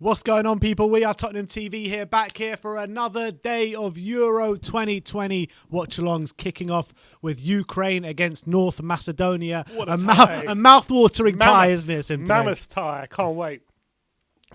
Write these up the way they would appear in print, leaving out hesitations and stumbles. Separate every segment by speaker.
Speaker 1: What's going on, people? We are Tottenham TV here, back here for another day of Euro 2020 watch-alongs, kicking off with Ukraine against North Macedonia.
Speaker 2: What a tie.
Speaker 1: A mouth-watering tie, isn't it? Simply?
Speaker 2: Mammoth tie. I can't wait.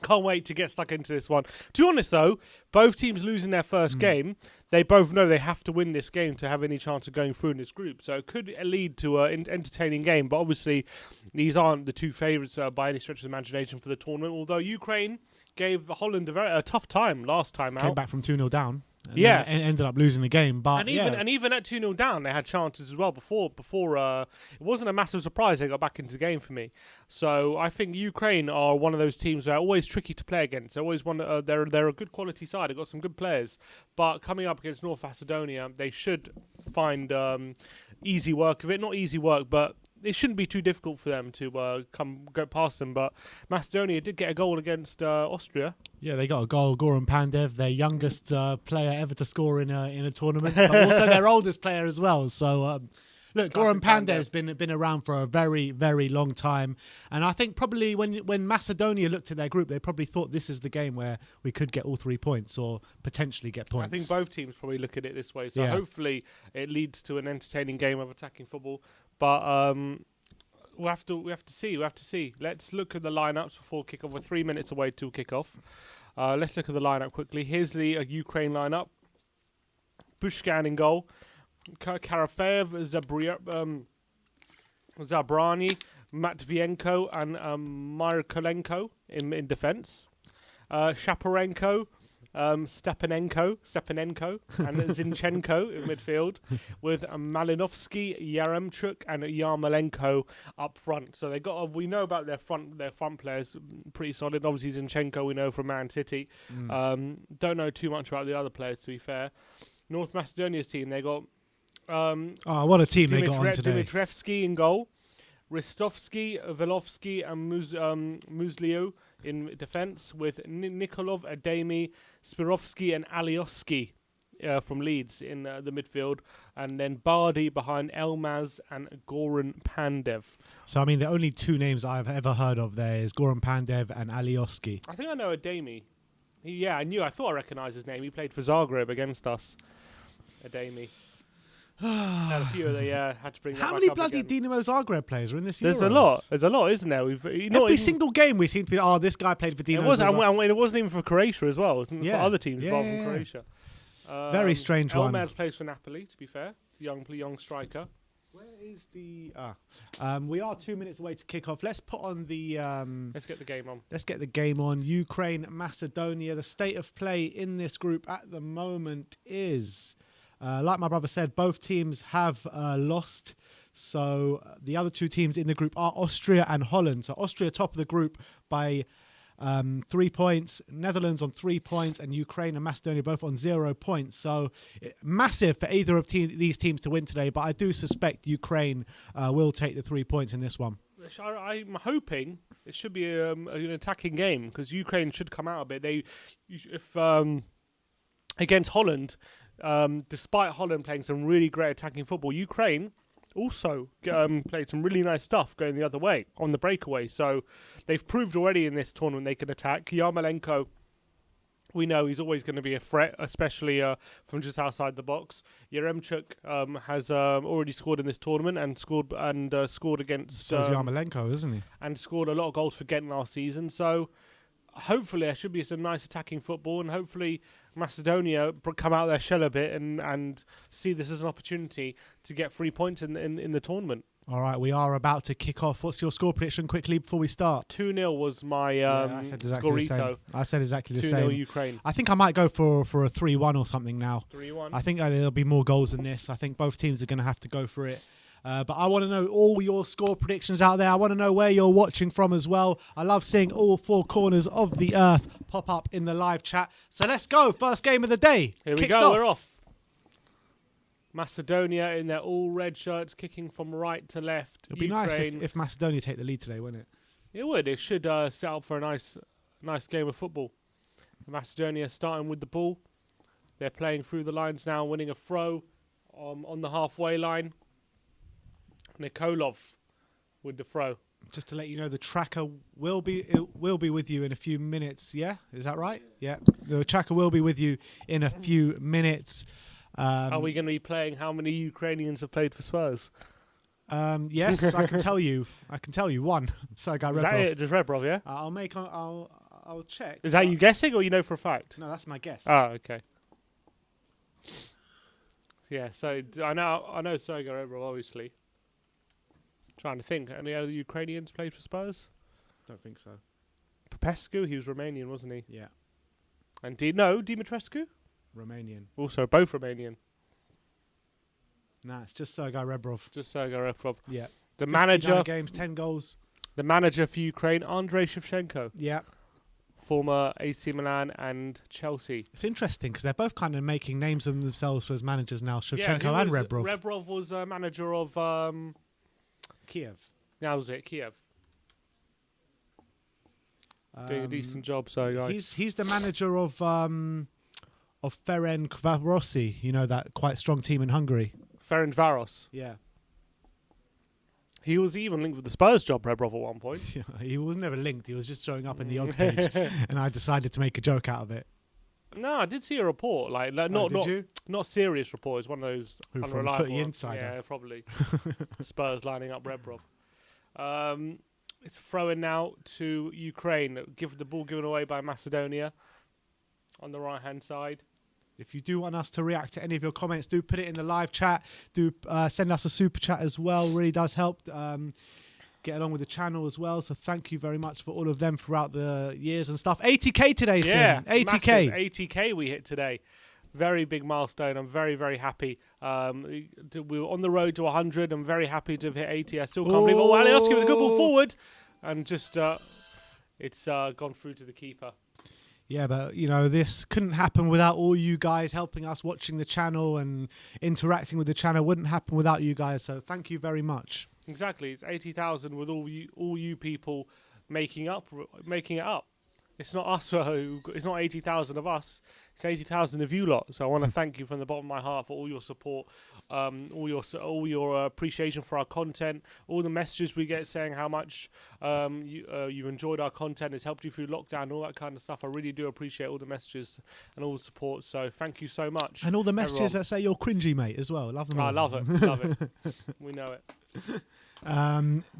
Speaker 2: Can't wait to get stuck into this one. To be honest, though, both teams losing their first game, they both know they have to win this game to have any chance of going through in this group. So it could lead to an entertaining game. But obviously, these aren't the two favourites by any stretch of the imagination for the tournament. Although Ukraine gave Holland a tough time last time out.
Speaker 1: Came back from 2-0 down. And ended up losing the game. But
Speaker 2: and even at 2-0 down, they had chances as well before it wasn't a massive surprise they got back into the game for me. So I think Ukraine are one of those teams that are always tricky to play against. They're always they're a good quality side. They've got some good players. But coming up against North Macedonia, they should find easy work of it. Not easy work, but it shouldn't be too difficult for them to go past them. But Macedonia did get a goal against Austria.
Speaker 1: Yeah, they got a goal. Goran Pandev, their youngest player ever to score in a tournament, but also their oldest player as well. So, look, Goran Pandev's been around for a very, very long time. And I think probably when Macedonia looked at their group, they probably thought this is the game where we could get all 3 points or potentially get points.
Speaker 2: I think both teams probably look at it this way. So hopefully it leads to an entertaining game of attacking football. But we have to see. Let's look at the lineups before kickoff. We're 3 minutes away till kickoff. Let's look at the lineup quickly. Here's the Ukraine lineup. Pushkan in goal. Karafev, Zabrani, Matvienko, and Mykolenko in defence. Shaparenko, Stepanenko, and Zinchenko in midfield, with Malinovsky, Yaremchuk, and Yarmolenko up front. So we know about their front players, pretty solid. Obviously Zinchenko we know from Man City. Don't know too much about the other players, to be fair. North Macedonia's team, they got
Speaker 1: what a team they got on today.
Speaker 2: Dimitrevsky in goal, Ristovsky, Velovsky, and Muslio in defence, with Nikolov, Ademi, Spirovsky, and Alioski from Leeds in the midfield, and then Bardi behind Elmaz and Goran Pandev. So,
Speaker 1: I mean, the only two names I've ever heard of there is Goran Pandev and Alioski.
Speaker 2: I think I know Ademi. I thought I recognised his name. He played for Zagreb against us. Ademi. Had a few of the had to bring that
Speaker 1: How
Speaker 2: back
Speaker 1: many
Speaker 2: up
Speaker 1: bloody
Speaker 2: again.
Speaker 1: Dinamo Zagreb players are in this?
Speaker 2: There's
Speaker 1: Euros?
Speaker 2: a lot, isn't there?
Speaker 1: Every single game we seem to be. Oh, this guy played for Dinamo.
Speaker 2: It wasn't even for Croatia as well. It wasn't for other teams apart from Croatia.
Speaker 1: Very strange one.
Speaker 2: Elmaz plays for Napoli. To be fair, young striker.
Speaker 1: Where is the? We are 2 minutes away to kick off. Let's put on the.
Speaker 2: Let's get the game on.
Speaker 1: Let's get the game on. Ukraine, Macedonia. The state of play in this group at the moment is. Like my brother said, both teams have lost. So the other two teams in the group are Austria and Holland. So Austria top of the group by 3 points. Netherlands on 3 points. And Ukraine and Macedonia both on 0 points. So massive for either of these teams to win today. But I do suspect Ukraine will take the 3 points in this one.
Speaker 2: I'm hoping it should be an attacking game, because Ukraine should come out a bit. Against Holland... despite Holland playing some really great attacking football, Ukraine also played some really nice stuff going the other way on the breakaway. So they've proved already in this tournament they can attack. Yarmolenko, we know he's always going to be a threat, especially from just outside the box. Yaremchuk has already scored in this tournament and scored against.
Speaker 1: So is Yarmolenko, isn't he?
Speaker 2: And scored a lot of goals for Ghent last season. So hopefully there should be some nice attacking football, and hopefully Macedonia come out of their shell a bit and see this as an opportunity to get 3 points in the tournament.
Speaker 1: All right, we are about to kick off. What's your score prediction quickly before we start?
Speaker 2: 2-0 was my scorito.
Speaker 1: I said exactly the same.
Speaker 2: 2-0 Ukraine.
Speaker 1: I think I might go for a 3-1 or something now.
Speaker 2: 3-1.
Speaker 1: I think there'll be more goals than this. I think both teams are going to have to go for it. But I want to know all your score predictions out there. I want to know where you're watching from as well. I love seeing all four corners of the earth pop up in the live chat. So let's go. First game of the day.
Speaker 2: Here we go. We're off. Macedonia in their all red shirts, kicking from right to left.
Speaker 1: It'd be nice if Macedonia take the lead today, wouldn't it?
Speaker 2: It would. It should set up for a nice game of football. Macedonia starting with the ball. They're playing through the lines now, winning a throw on the halfway line. Nikolov with the throw.
Speaker 1: Just to let you know, the tracker will be with you in a few minutes. Yeah, is that right? Yeah, the tracker will be with you in a few minutes.
Speaker 2: Are we going to be playing how many Ukrainians have played for Spurs?
Speaker 1: Yes, I can tell you. I can tell you one. Sergei
Speaker 2: Is that
Speaker 1: Rebrov.
Speaker 2: it? Just Rebrov, yeah?
Speaker 1: I'll check.
Speaker 2: Is that you guessing or you know for a fact?
Speaker 1: No, that's my guess.
Speaker 2: Oh, okay. Yeah, so I know Sergei Rebrov, obviously. Trying to think. Any other Ukrainians played for Spurs?
Speaker 1: Don't think so.
Speaker 2: Popescu, he was Romanian, wasn't he?
Speaker 1: Yeah,
Speaker 2: And Dimitrescu?
Speaker 1: Romanian.
Speaker 2: Also both Romanian.
Speaker 1: Nah, it's just Sergei Rebrov.
Speaker 2: Just Sergei Rebrov.
Speaker 1: Yeah.
Speaker 2: The
Speaker 1: 59
Speaker 2: manager
Speaker 1: games, 10 goals.
Speaker 2: The manager for Ukraine, Andrei Shevchenko.
Speaker 1: Yeah.
Speaker 2: Former AC Milan and Chelsea.
Speaker 1: It's interesting because they're both kind of making names of themselves as managers now, Shevchenko and Rebrov.
Speaker 2: Rebrov was manager of
Speaker 1: Kiev.
Speaker 2: that was it, Kiev. Doing a decent job, so guys.
Speaker 1: He's the manager of Ferencvárosi, you know, that quite strong team in Hungary.
Speaker 2: Ferencváros.
Speaker 1: Yeah.
Speaker 2: He was even linked with the Spurs job, Rebrov, at one point.
Speaker 1: He was never linked. He was just showing up in the odds page, and I decided to make a joke out of it.
Speaker 2: No, I did see a report, not serious report. It's one of those
Speaker 1: Who, from
Speaker 2: unreliable.
Speaker 1: Footy Insider?
Speaker 2: Yeah, probably. Spurs lining up Rebrov. It's a throw-in now to Ukraine. The ball given away by Macedonia on the right-hand side.
Speaker 1: If you do want us to react to any of your comments, do put it in the live chat. Do send us a super chat as well. Really does help get along with the channel as well. So thank you very much for all of them throughout the years and stuff. 80k today,
Speaker 2: Yeah,
Speaker 1: Sim. 80k.
Speaker 2: massive 80k we hit today. Very big milestone. I'm very, very happy. We were on the road to 100. I'm very happy to have hit 80. I still can't believe it. Oh, Alioski with a good ball forward. And just, it's gone through to the keeper.
Speaker 1: Yeah, but, you know, this couldn't happen without all you guys helping us, watching the channel and interacting with the channel. Wouldn't happen without you guys. So thank you very much.
Speaker 2: Exactly. It's 80,000 with all you people making it up. It's not us. It's not 80,000 of us. It's 80,000 of you lot. So I want to thank you from the bottom of my heart for all your support, all your appreciation for our content, all the messages we get saying how much you've enjoyed our content, it's helped you through lockdown, all that kind of stuff. I really do appreciate all the messages and all the support. So thank you so much.
Speaker 1: And all the messages that say you're cringy, mate, as well. Love them all.
Speaker 2: I love it. Love it. We know it.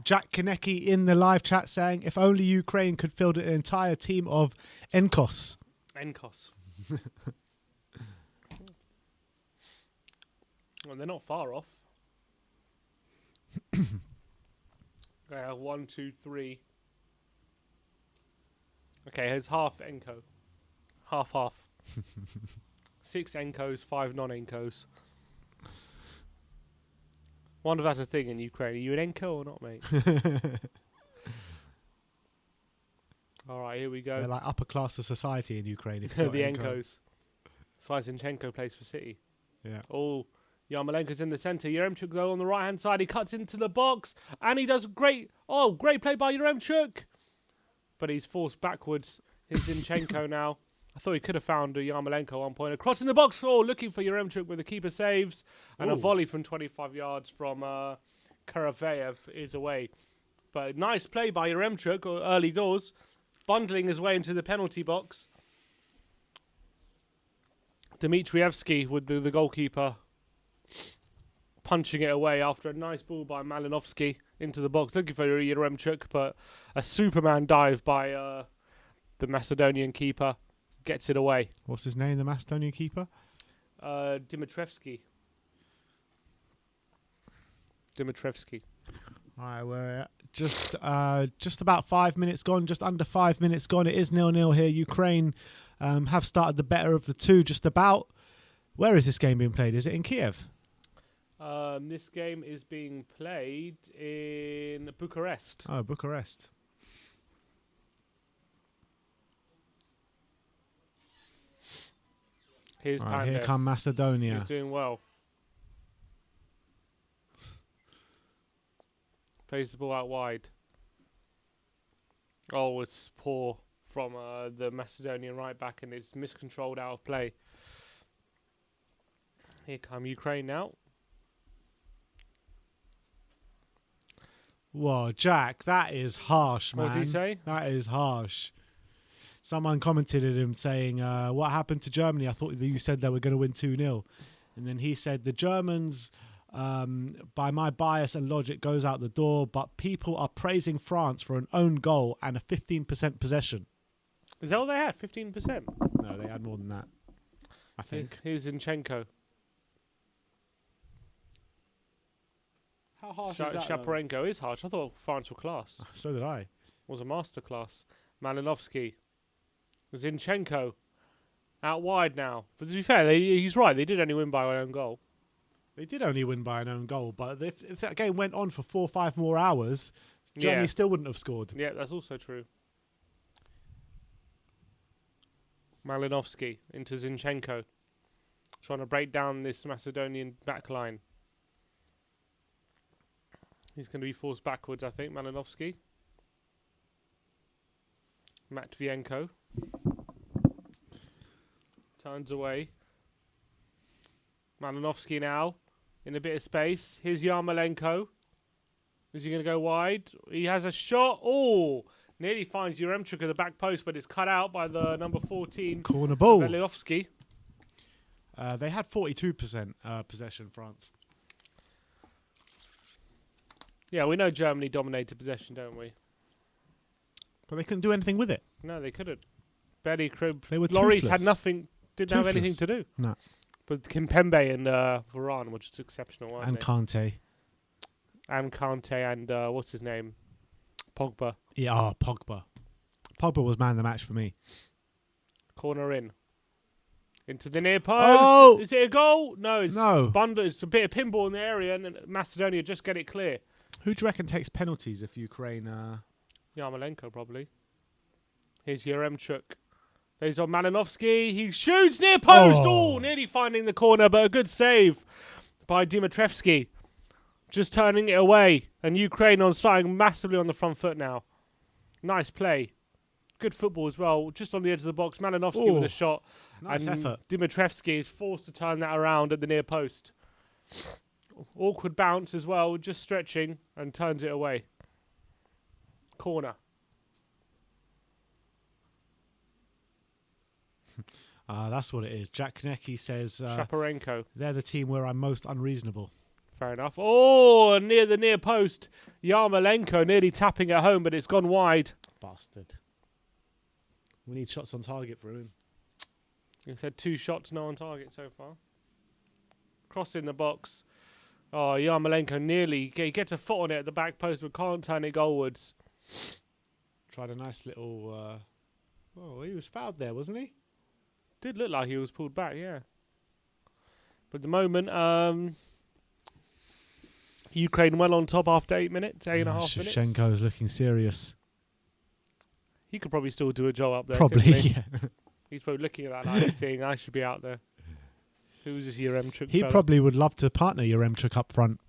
Speaker 1: Jack Kaneki in the live chat saying, if only Ukraine could field an entire team of Enkos.
Speaker 2: Well, they're not far off. 1, 2, 3. Okay, here's half Enko. Half. 6 Enkos, 5 non-Enkos. Wonder if that's a thing in Ukraine. Are you an Enko or not, mate? All right, here we go.
Speaker 1: They're like upper class of society in Ukraine. If
Speaker 2: The Enkos. Zinchenko plays for City.
Speaker 1: Yeah.
Speaker 2: Oh, Yarmolenko's in the centre. Yaremchuk, though, on the right-hand side. He cuts into the box, and he does great play by Yaremchuk. But he's forced backwards. It's Zinchenko now. I thought he could have found Yarmolenko at one point. A cross in the box. Oh, looking for Yaremchuk with the keeper saves. And a volley from 25 yards from Karavayev is away. But nice play by Yaremchuk early doors. Bundling his way into the penalty box. Dmitrievsky with the goalkeeper punching it away after a nice ball by Malinovsky into the box. Looking for Yaremchuk, but a Superman dive by the Macedonian keeper gets it away.
Speaker 1: What's his name, the Macedonian keeper?
Speaker 2: Dmitrievsky.
Speaker 1: All right, we're just about 5 minutes gone, just under 5 minutes gone. It is 0-0 here. Ukraine have started the better of the two, just about. Where is this game being played? Is it in Kiev?
Speaker 2: This game is being played in Bucharest.
Speaker 1: Oh, Bucharest.
Speaker 2: Here's
Speaker 1: Right, here come Macedonia.
Speaker 2: He's doing well. Plays the ball out wide. Oh, it's poor from the Macedonian right back, and it's miscontrolled out of play. Here come Ukraine now.
Speaker 1: Whoa, Jack, that is harsh, man.
Speaker 2: What did he say?
Speaker 1: That is harsh. Someone commented at him saying, what happened to Germany? I thought that you said they were going to win 2-0. And then he said, the Germans, by my bias and logic, goes out the door, but people are praising France for an own goal and a 15% possession.
Speaker 2: Is that all they had? 15%?
Speaker 1: No, they had more than that, I think.
Speaker 2: Here's Zinchenko.
Speaker 1: How harsh is that,
Speaker 2: Shaparenko is harsh. I thought France were class.
Speaker 1: So did I.
Speaker 2: Was a masterclass. Malinovsky. Zinchenko. Out wide now. But to be fair, he's right. They did only win by one own goal.
Speaker 1: They did only win by an own goal, but if that game went on for 4 or 5 more hours, Germany still wouldn't have scored.
Speaker 2: Yeah, that's also true. Malinovsky into Zinchenko. Trying to break down this Macedonian back line. He's going to be forced backwards, I think, Malinovsky. Matvienko. Turns away. Malinovsky now. In a bit of space. Here's Yarmolenko. Is he going to go wide? He has a shot. Oh! Nearly finds Yaremchuk at the back post, but it's cut out by the number 14.
Speaker 1: Corner ball.
Speaker 2: Malinovsky.
Speaker 1: They had 42% possession, France.
Speaker 2: Yeah, we know Germany dominated possession, don't we?
Speaker 1: But they couldn't do anything with it.
Speaker 2: No, they couldn't. Barely crib.
Speaker 1: They were
Speaker 2: Lloris
Speaker 1: toothless.
Speaker 2: had nothing. Didn't have anything
Speaker 1: Toothless.
Speaker 2: to do.
Speaker 1: No.
Speaker 2: But Kimpembe and Varane were just exceptional, weren't
Speaker 1: And
Speaker 2: they?
Speaker 1: Kante.
Speaker 2: And Kante and what's his name? Pogba.
Speaker 1: Yeah, Pogba. Pogba was man of the match for me.
Speaker 2: Corner in. Into the near post.
Speaker 1: Oh!
Speaker 2: Is it a goal? No, it's
Speaker 1: No.
Speaker 2: It's a bit of pinball in the area, and then Macedonia just get it clear.
Speaker 1: Who do you reckon takes penalties if Ukraine...
Speaker 2: Yarmolenko, probably. Here's Yaremchuk. There's on Malinovsky. He shoots near post. Oh, nearly finding the corner, but a good save by Dimitrevski. Just turning it away. And Ukraine on starting massively on the front foot now. Nice play. Good football as well. Just on the edge of the box. Malinovsky with a shot.
Speaker 1: Nice effort.
Speaker 2: Dimitrevski is forced to turn that around at the near post. Awkward bounce as well. Just stretching and turns it away. Corner.
Speaker 1: That's what it is. Jack Konecki says...
Speaker 2: Shaparenko.
Speaker 1: They're the team where I'm most unreasonable.
Speaker 2: Fair enough. Oh, near the near post. Yarmolenko nearly tapping it home, but it's gone wide.
Speaker 1: Bastard. We need shots on target for him.
Speaker 2: He said 2 shots, no on target so far. Cross in the box. Oh, Yarmolenko nearly. He gets a foot on it at the back post, but can't turn it goalwards.
Speaker 1: Tried a nice little... Oh, he was fouled there, wasn't he?
Speaker 2: Did look like he was pulled back, yeah. But at the moment, Ukraine well on top after 8 minutes, 8.5 minutes.
Speaker 1: Shevchenko's looking serious.
Speaker 2: He could probably still do a job up there.
Speaker 1: Probably,
Speaker 2: He?
Speaker 1: yeah.
Speaker 2: He's probably looking at that like saying, I should be out there. Who's this Yaremchuk
Speaker 1: He
Speaker 2: fella?
Speaker 1: probably would love to partner Yaremchuk up front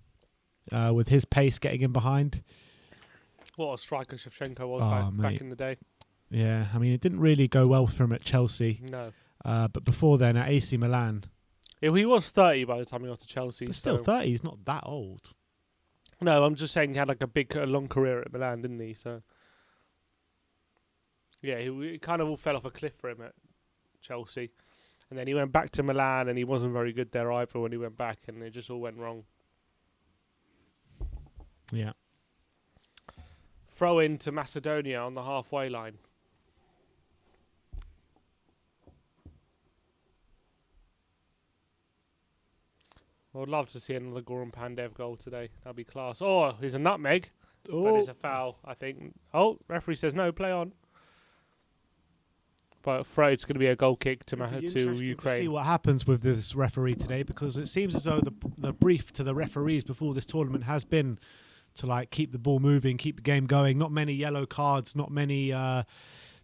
Speaker 1: with his pace getting in behind.
Speaker 2: What a striker Shevchenko was back in the day.
Speaker 1: Yeah, I mean, it didn't really go well for him at Chelsea.
Speaker 2: No.
Speaker 1: But before then, at AC Milan.
Speaker 2: He was 30 by the time he got to Chelsea.
Speaker 1: But still, 30, he's not that old.
Speaker 2: No, I'm just saying he had like a long career at Milan, didn't he? So, yeah, it kind of all fell off a cliff for him at Chelsea. And then he went back to Milan and he wasn't very good there either when he went back, and it just all went wrong.
Speaker 1: Yeah.
Speaker 2: Throw in to Macedonia on the halfway line. I would love to see another Goran Pandev goal today. That'd be class. Oh, here's a nutmeg. But it's a foul, I think. Oh, referee says no, play on. But it's going to be a goal kick to Ukraine.
Speaker 1: To see what happens with this referee today, because it seems as though the brief to the referees before this tournament has been to like keep the ball moving, keep the game going. Not many yellow cards, not many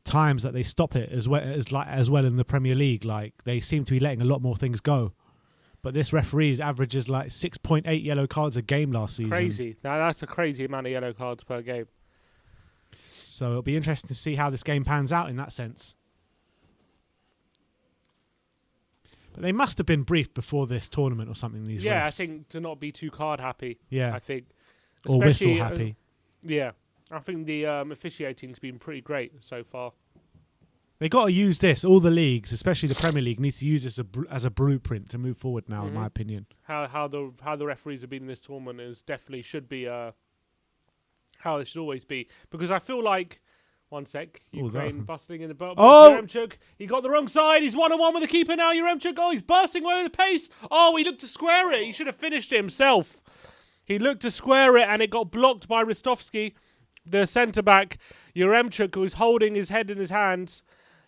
Speaker 1: times that they stop it as well in the Premier League. Like they seem to be letting a lot more things go. But this referee's averages like 6.8 yellow cards a game last season.
Speaker 2: Crazy. Now that's a crazy amount of yellow cards per game.
Speaker 1: So it'll be interesting to see how this game pans out in that sense. But they must have been briefed before this tournament or something. These refs.
Speaker 2: I think to not be too card happy.
Speaker 1: Yeah,
Speaker 2: I think.
Speaker 1: Or whistle happy.
Speaker 2: Yeah, I think the officiating's been pretty great so far.
Speaker 1: They got to use this. All the leagues, especially the Premier League, needs to use this as a blueprint to move forward now, in my opinion.
Speaker 2: How the referees have been in this tournament is definitely should be how it should always be. Because I feel like, one sec, Ukraine busting in the box.
Speaker 1: Oh!
Speaker 2: Yaremchuk, he got the wrong side. He's 1-on-1 with the keeper now. Yaremchuk, he's bursting away with the pace. Oh, he looked to square it. He should have finished it himself. He looked to square it, and it got blocked by Ristovski, the centre-back. Yaremchuk, who's holding his head in his hands.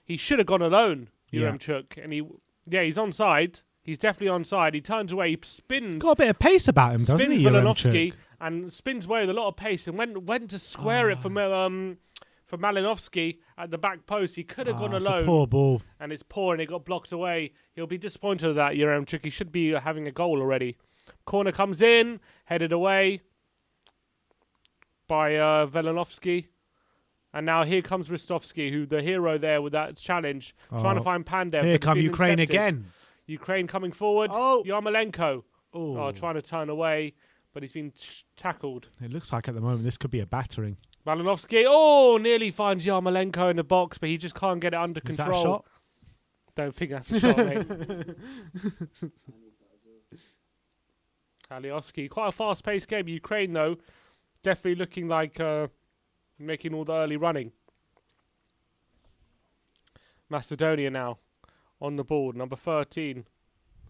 Speaker 2: He should have gone alone, Yaremchuk. And he's onside. He's definitely onside. He turns away. He spins.
Speaker 1: Got a bit of pace about him, doesn't he,
Speaker 2: Malinovsky, and spins away with a lot of pace and went to square it for Malinovsky at the back post. He could have gone alone.
Speaker 1: It's a poor ball.
Speaker 2: And it's poor, and it got blocked away. He'll be disappointed with that, Yaremchuk. He should be having a goal already. Corner comes in, headed away by Velinovsky. And now here comes Ristovski, who the hero there with that challenge, trying to find Pandev.
Speaker 1: Here come Ukraine again.
Speaker 2: Ukraine coming forward.
Speaker 1: Oh.
Speaker 2: Yarmolenko. Trying to turn away, but he's been tackled.
Speaker 1: It looks like at the moment this could be a battering.
Speaker 2: Malinovsky, nearly finds Yarmolenko in the box, but he just can't get it under control.
Speaker 1: Is that a shot?
Speaker 2: Don't think that's a shot, mate. Alioski, quite a fast-paced game. Ukraine, though, definitely looking like making all the early running. Macedonia now on the board. Number 13,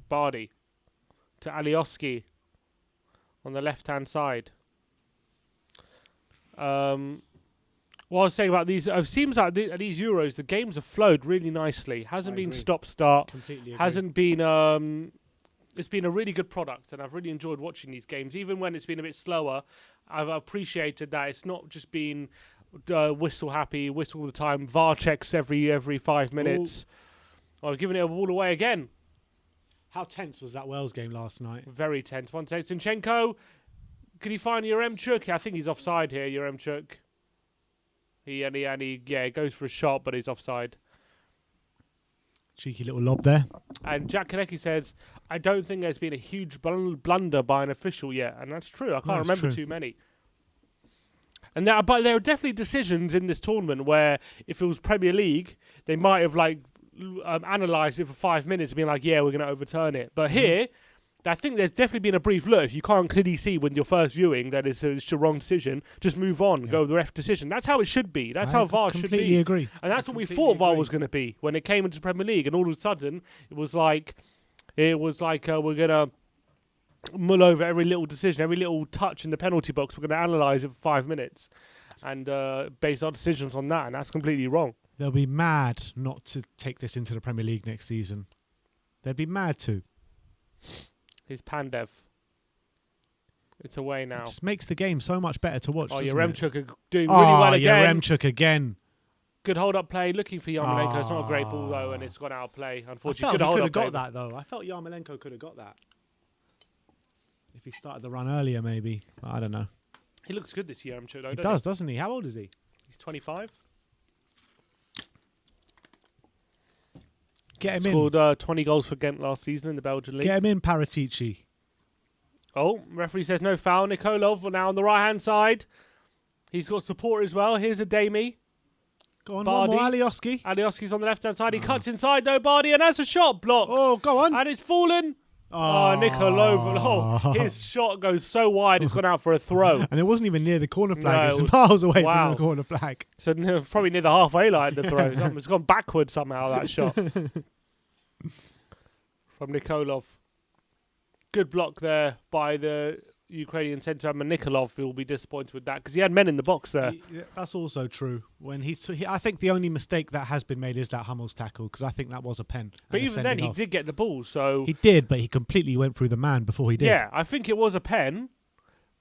Speaker 2: Bardi to Alioski on the left-hand side. What I was saying about these, it seems like these Euros, the games have flowed really nicely. Hasn't been stop-start.
Speaker 1: Completely agree.
Speaker 2: Hasn't been... it's been a really good product, and I've really enjoyed watching these games. Even when it's been a bit slower, I've appreciated that it's not just been whistle happy, whistle all the time, VAR checks every 5 minutes. I've given it all away again.
Speaker 1: How tense was that Wales game last night?
Speaker 2: Very tense. One second. Zinchenko, can he find Yaremchuk? I think he's offside here, Yaremchuk. He goes for a shot, but he's offside.
Speaker 1: Cheeky little lob there.
Speaker 2: And Jack Kaneki says, I don't think there's been a huge blunder by an official yet. And that's true. I can't remember too many. And but there are definitely decisions in this tournament where if it was Premier League, they might have analysed it for 5 minutes and been like, yeah, we're going to overturn it. But here, I think there's definitely been a brief look. If you can't clearly see with your first viewing that it's the wrong decision, just move on, go with the ref decision. That's how it should be. That's how VAR should be.
Speaker 1: Completely agree.
Speaker 2: And that's what we thought VAR was going to be when it came into the Premier League. And all of a sudden, it was like we're going to mull over every little decision, every little touch in the penalty box. We're going to analyse it for 5 minutes and base our decisions on that. And that's completely wrong.
Speaker 1: They'll be mad not to take this into the Premier League next season. They'd be mad to.
Speaker 2: Here's Pandev. It's away now.
Speaker 1: It just makes the game so much better to watch.
Speaker 2: Yaremchuk are doing really well again.
Speaker 1: Yaremchuk again.
Speaker 2: Good hold-up play. Looking for Yarmolenko. It's not a great ball, though, and it's gone out of play. Unfortunately,
Speaker 1: I felt he could have got that, though. I felt Yarmolenko could have got that. If he started the run earlier, maybe. I don't know.
Speaker 2: He looks good this year, Yaremchuk, though.
Speaker 1: He does, doesn't he? How old is he?
Speaker 2: He's 25.
Speaker 1: Get him in.
Speaker 2: Scored 20 goals for Ghent last season in the Belgian league.
Speaker 1: Get him in, Paratici.
Speaker 2: Oh, referee says no foul. Nikolov now on the right-hand side. He's got support as well. Here's a Ademi.
Speaker 1: Go on,
Speaker 2: Bardi.
Speaker 1: one more, Alioski.
Speaker 2: Alioski's on the left-hand side. He cuts inside, though, Bardi, and that's a shot blocked.
Speaker 1: Oh, go on.
Speaker 2: And it's fallen. Nikolov. Oh, his shot goes so wide, it's gone out for a throw.
Speaker 1: And it wasn't even near the corner flag.
Speaker 2: No,
Speaker 1: It's miles away from the corner flag.
Speaker 2: So probably near the halfway line, the throw. It's gone backwards somehow, that shot. From Nikolov. Good block there by the Ukrainian centre, and Nikolov will be disappointed with that because he had men in the box there.
Speaker 1: That's also true. I think the only mistake that has been made is that Hummel's tackle because I think that was a pen.
Speaker 2: But even then, he did get the ball. So
Speaker 1: he did, but he completely went through the man before he did.
Speaker 2: Yeah, I think it was a pen.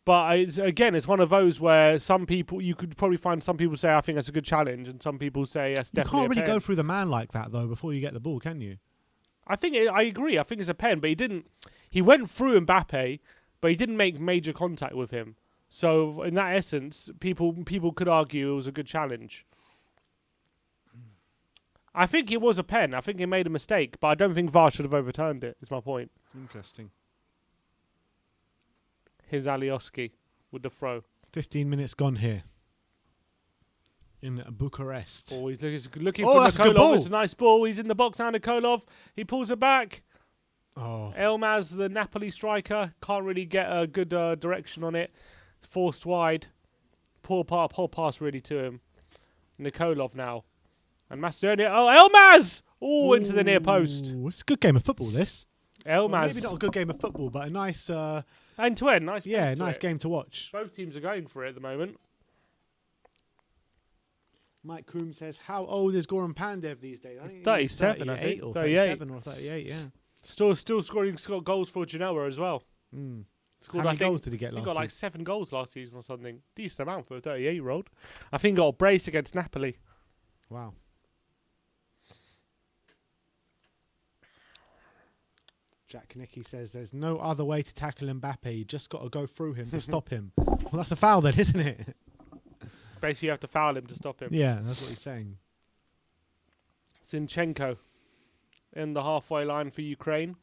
Speaker 2: But it's one of those where some people, you could probably find some people say, I think that's a good challenge, and some people say that's definitely a pen.
Speaker 1: You can't really go through the man like that, though, before you get the ball, can you?
Speaker 2: I agree. I think it's a pen, but he didn't. He went through Mbappe, but he didn't make major contact with him. So in that essence, people could argue it was a good challenge. I think it was a pen. I think he made a mistake, but I don't think VAR should have overturned it. Is my point.
Speaker 1: Interesting.
Speaker 2: Here's Alioski with the throw.
Speaker 1: 15 minutes gone here in Bucharest.
Speaker 2: Oh, he's looking
Speaker 1: Oh,
Speaker 2: for
Speaker 1: that's a good ball.
Speaker 2: Nikolov. It's a nice ball. He's in the box now, Nikolov. He pulls it back.
Speaker 1: Oh,
Speaker 2: Elmaz, the Napoli striker, can't really get a good direction on it. Forced wide. Poor pass really to him. Nikolov now. And Macedonia. Oh, Elmaz! Oh, into the near post.
Speaker 1: It's a good game of football, this.
Speaker 2: Elmaz.
Speaker 1: Well, maybe not a good game of football, but a nice...
Speaker 2: end to end. Nice
Speaker 1: yeah,
Speaker 2: pace to
Speaker 1: nice
Speaker 2: it.
Speaker 1: game to watch.
Speaker 2: Both teams are going for it at the moment.
Speaker 1: Mike Coombe says, how old is Goran Pandev these days? I think he's
Speaker 2: 37, I
Speaker 1: 38
Speaker 2: think.
Speaker 1: or
Speaker 2: 38.
Speaker 1: 37 or 38, yeah.
Speaker 2: Still scoring goals for Genoa as well.
Speaker 1: Mm.
Speaker 2: Scored,
Speaker 1: How many
Speaker 2: I think,
Speaker 1: goals did he get
Speaker 2: He
Speaker 1: last
Speaker 2: got like
Speaker 1: season?
Speaker 2: 7 goals last season or something. Decent amount for a 38-year-old. I think he got a brace against Napoli.
Speaker 1: Wow. Jack Nicky says there's no other way to tackle Mbappe. You just got to go through him to stop him. Well, that's a foul then, isn't it?
Speaker 2: Basically, you have to foul him to stop him.
Speaker 1: Yeah, that's what he's saying.
Speaker 2: Zinchenko in the halfway line for Ukraine.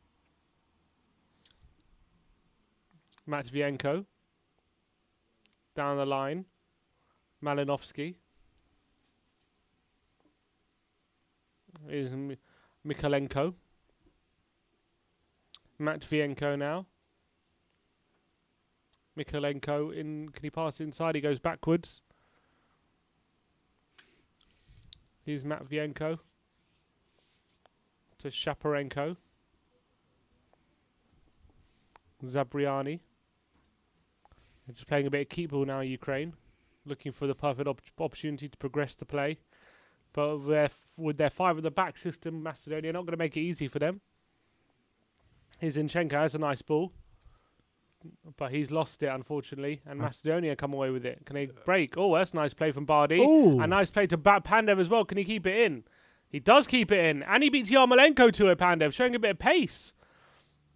Speaker 2: Matvienko down the line. Malinovsky is Mikalenko. Matvienko now. Mikalenko in. Can he pass inside? He goes backwards. Here's Matvienko to Shaparenko. Zabriani. They're just playing a bit of keep ball now, Ukraine. Looking for the perfect opportunity to progress the play. But with their 5 at the back system, Macedonia not going to make it easy for them. Here's Zinchenko, has a nice ball. But he's lost it, unfortunately. And Macedonia come away with it. Can they break? Oh, that's a nice play from Bardi.
Speaker 1: Ooh.
Speaker 2: A nice play to Pandev as well. Can he keep it in? He does keep it in. And he beats Yarmolenko to it, Pandev, showing a bit of pace.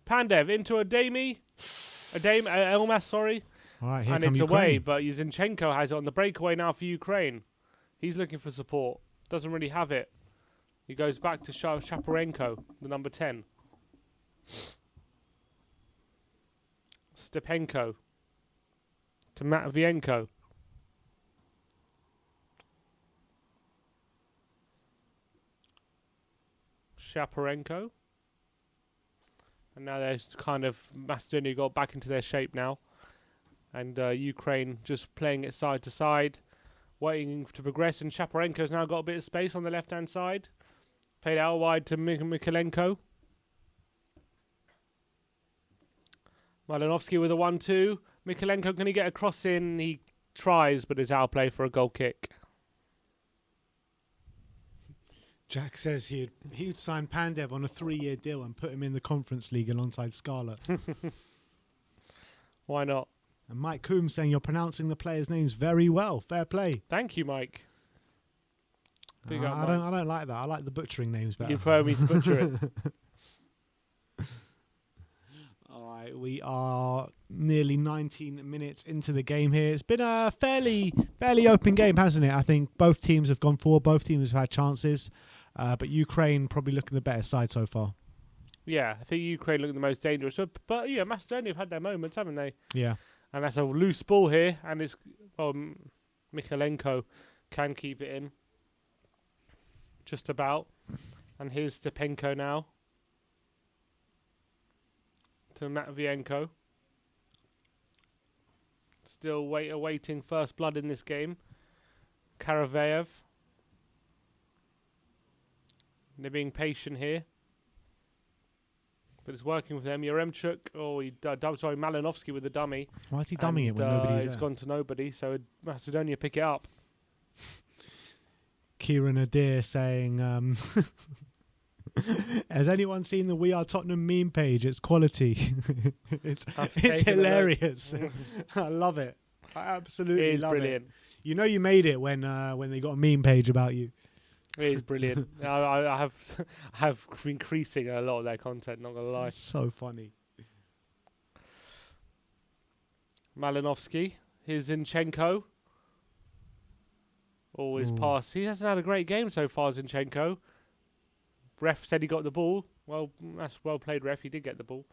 Speaker 2: Pandev into Elmas, sorry.
Speaker 1: All right, here
Speaker 2: And
Speaker 1: come
Speaker 2: it's
Speaker 1: Ukraine.
Speaker 2: away, but Zinchenko has it on the breakaway now for Ukraine. He's looking for support. Doesn't really have it. He goes back to Shaparenko, the number 10. Stepenko to Matvienko. Shaparenko. And now there's kind of Macedonia got back into their shape now. And Ukraine just playing it side to side, waiting to progress. And Shaparenko's now got a bit of space on the left-hand side. Played out wide to Mikalenko. Malinovsky with a 1-2. Mikalenko, can he get a cross in? He tries, but it's outplay for a goal kick.
Speaker 1: Jack says he'd sign Pandev on a 3-year deal and put him in the Conference League alongside Scarlett.
Speaker 2: Why not?
Speaker 1: And Mike Coombs saying you're pronouncing the players' names very well. Fair play.
Speaker 2: Thank you, Mike. Big up,
Speaker 1: I
Speaker 2: Mike.
Speaker 1: don't like that. I like the butchering names better.
Speaker 2: You prefer me to butcher it.
Speaker 1: All right, we are nearly 19 minutes into the game here. It's been a fairly open game, hasn't it? I think both teams have gone forward. Both teams have had chances. But Ukraine probably looking the better side so far.
Speaker 2: Yeah, I think Ukraine look the most dangerous. But yeah, Macedonia have had their moments, haven't they?
Speaker 1: Yeah.
Speaker 2: And that's a loose ball here. And it's Mikalenko can keep it in. Just about. And here's Stepenko now. To Matvienko. Still awaiting first blood in this game. Karavayev. They're being patient here. But it's working for them. Yaremchuk. Oh, Malinovsky with the dummy.
Speaker 1: Why is he dumbing it when nobody's
Speaker 2: It's
Speaker 1: there?
Speaker 2: gone to nobody. So Macedonia pick it up.
Speaker 1: Kieran Adair saying, has anyone seen the We Are Tottenham meme page? It's quality. it's hilarious. I love it. I absolutely
Speaker 2: It is
Speaker 1: love
Speaker 2: brilliant.
Speaker 1: it. You know you made it when they got a meme page about you.
Speaker 2: It is brilliant. I have been increasing a lot of their content, not going to lie.
Speaker 1: It's so funny.
Speaker 2: Malinovsky. Here's Zinchenko. Always pass. He hasn't had a great game so far, Zinchenko. Ref said he got the ball. Well, that's well played, ref. He did get the ball.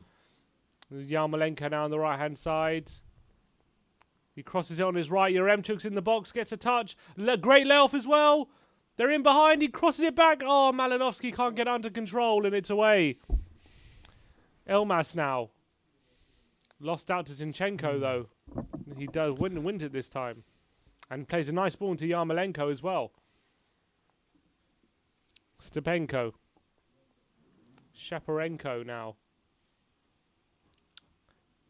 Speaker 2: Yarmolenko now on the right-hand side. He crosses it on his right. Yaremchuk's in the box, gets a touch. Great layoff as well. They're in behind. He crosses it back. Oh, Malinovsky can't get under control, and it's away. Elmas now. Lost out to Zinchenko, though. He does wins it this time. And plays a nice ball into Yarmolenko as well. Stepenko. Shaparenko now.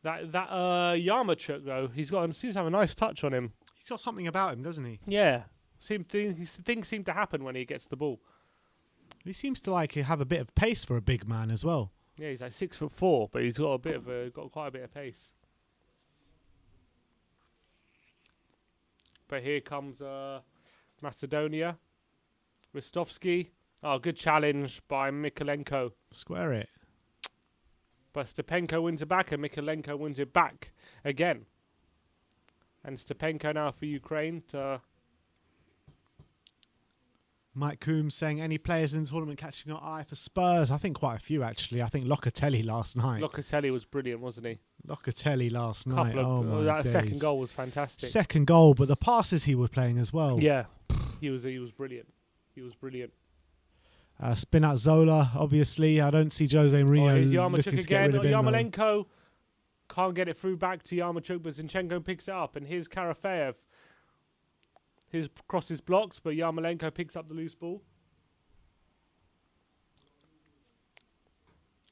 Speaker 2: That Yarmolenko, though, seems to have a nice touch on him.
Speaker 1: He's got something about him, doesn't he?
Speaker 2: Yeah. Things seem to happen when he gets the ball.
Speaker 1: He seems to have a bit of pace for a big man as well.
Speaker 2: Yeah, he's like 6'4", but he's got quite a bit of pace. But here comes Macedonia. Ristovski. Oh, good challenge by Mikolenko.
Speaker 1: Square it.
Speaker 2: But Stepenko wins it back, and Mikolenko wins it back again. And Stepenko now for Ukraine to...
Speaker 1: Mike Coombs saying any players in the tournament catching your eye for Spurs? I think quite a few, actually. I think Locatelli last night.
Speaker 2: Locatelli was brilliant, wasn't he?
Speaker 1: Locatelli last night.
Speaker 2: That second goal was fantastic.
Speaker 1: Second goal, but the passes he was playing as well.
Speaker 2: Yeah, he was brilliant. He was brilliant.
Speaker 1: Spinazzola, obviously. I don't see Jose Mourinho
Speaker 2: here's
Speaker 1: looking to get
Speaker 2: again.
Speaker 1: rid of him.
Speaker 2: Yarmolenko can't get it through back to Yarmolenko, but Zinchenko picks it up. And here's Karafeev. His crosses blocks, but Yarmolenko picks up the loose ball.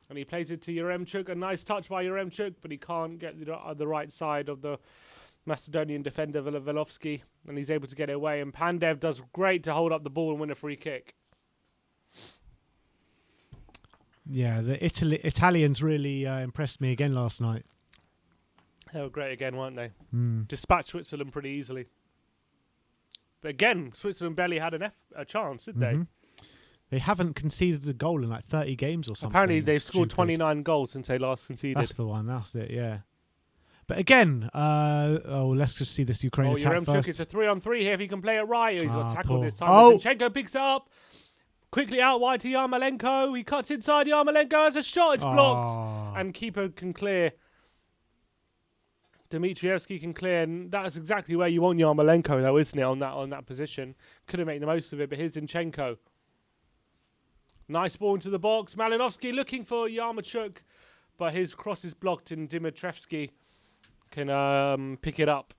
Speaker 2: And he plays it to Yaremchuk. A nice touch by Yaremchuk, but he can't get the right side of the Macedonian defender, Velovsky. And he's able to get it away. And Pandev does great to hold up the ball and win a free kick.
Speaker 1: Yeah, the Italians really impressed me again last night.
Speaker 2: They were great again, weren't they?
Speaker 1: Mm.
Speaker 2: Dispatched Switzerland pretty easily. But again, Switzerland barely had a chance, did they?
Speaker 1: They haven't conceded a goal in like 30 games or something.
Speaker 2: Apparently, they've scored 29 goals since they last conceded.
Speaker 1: That's the one. That's it, yeah. But again, let's just see this Ukraine attack first.
Speaker 2: It's a 3-on-3 here if he can play it right. He's got tackled this time.
Speaker 1: Oh.
Speaker 2: Zinchenko picks it up. Quickly out wide to Yarmolenko. He cuts inside. Yarmolenko has a shot. It's blocked. And keeper can clear. Dmitrievski can clear, and that's exactly where you want Yarmolenko, though, isn't it? On that position, couldn't make the most of it. But here's Zinchenko. Nice ball into the box. Malinovsky looking for Yarmolenko, but his cross is blocked, and Dmitrievski can pick it up.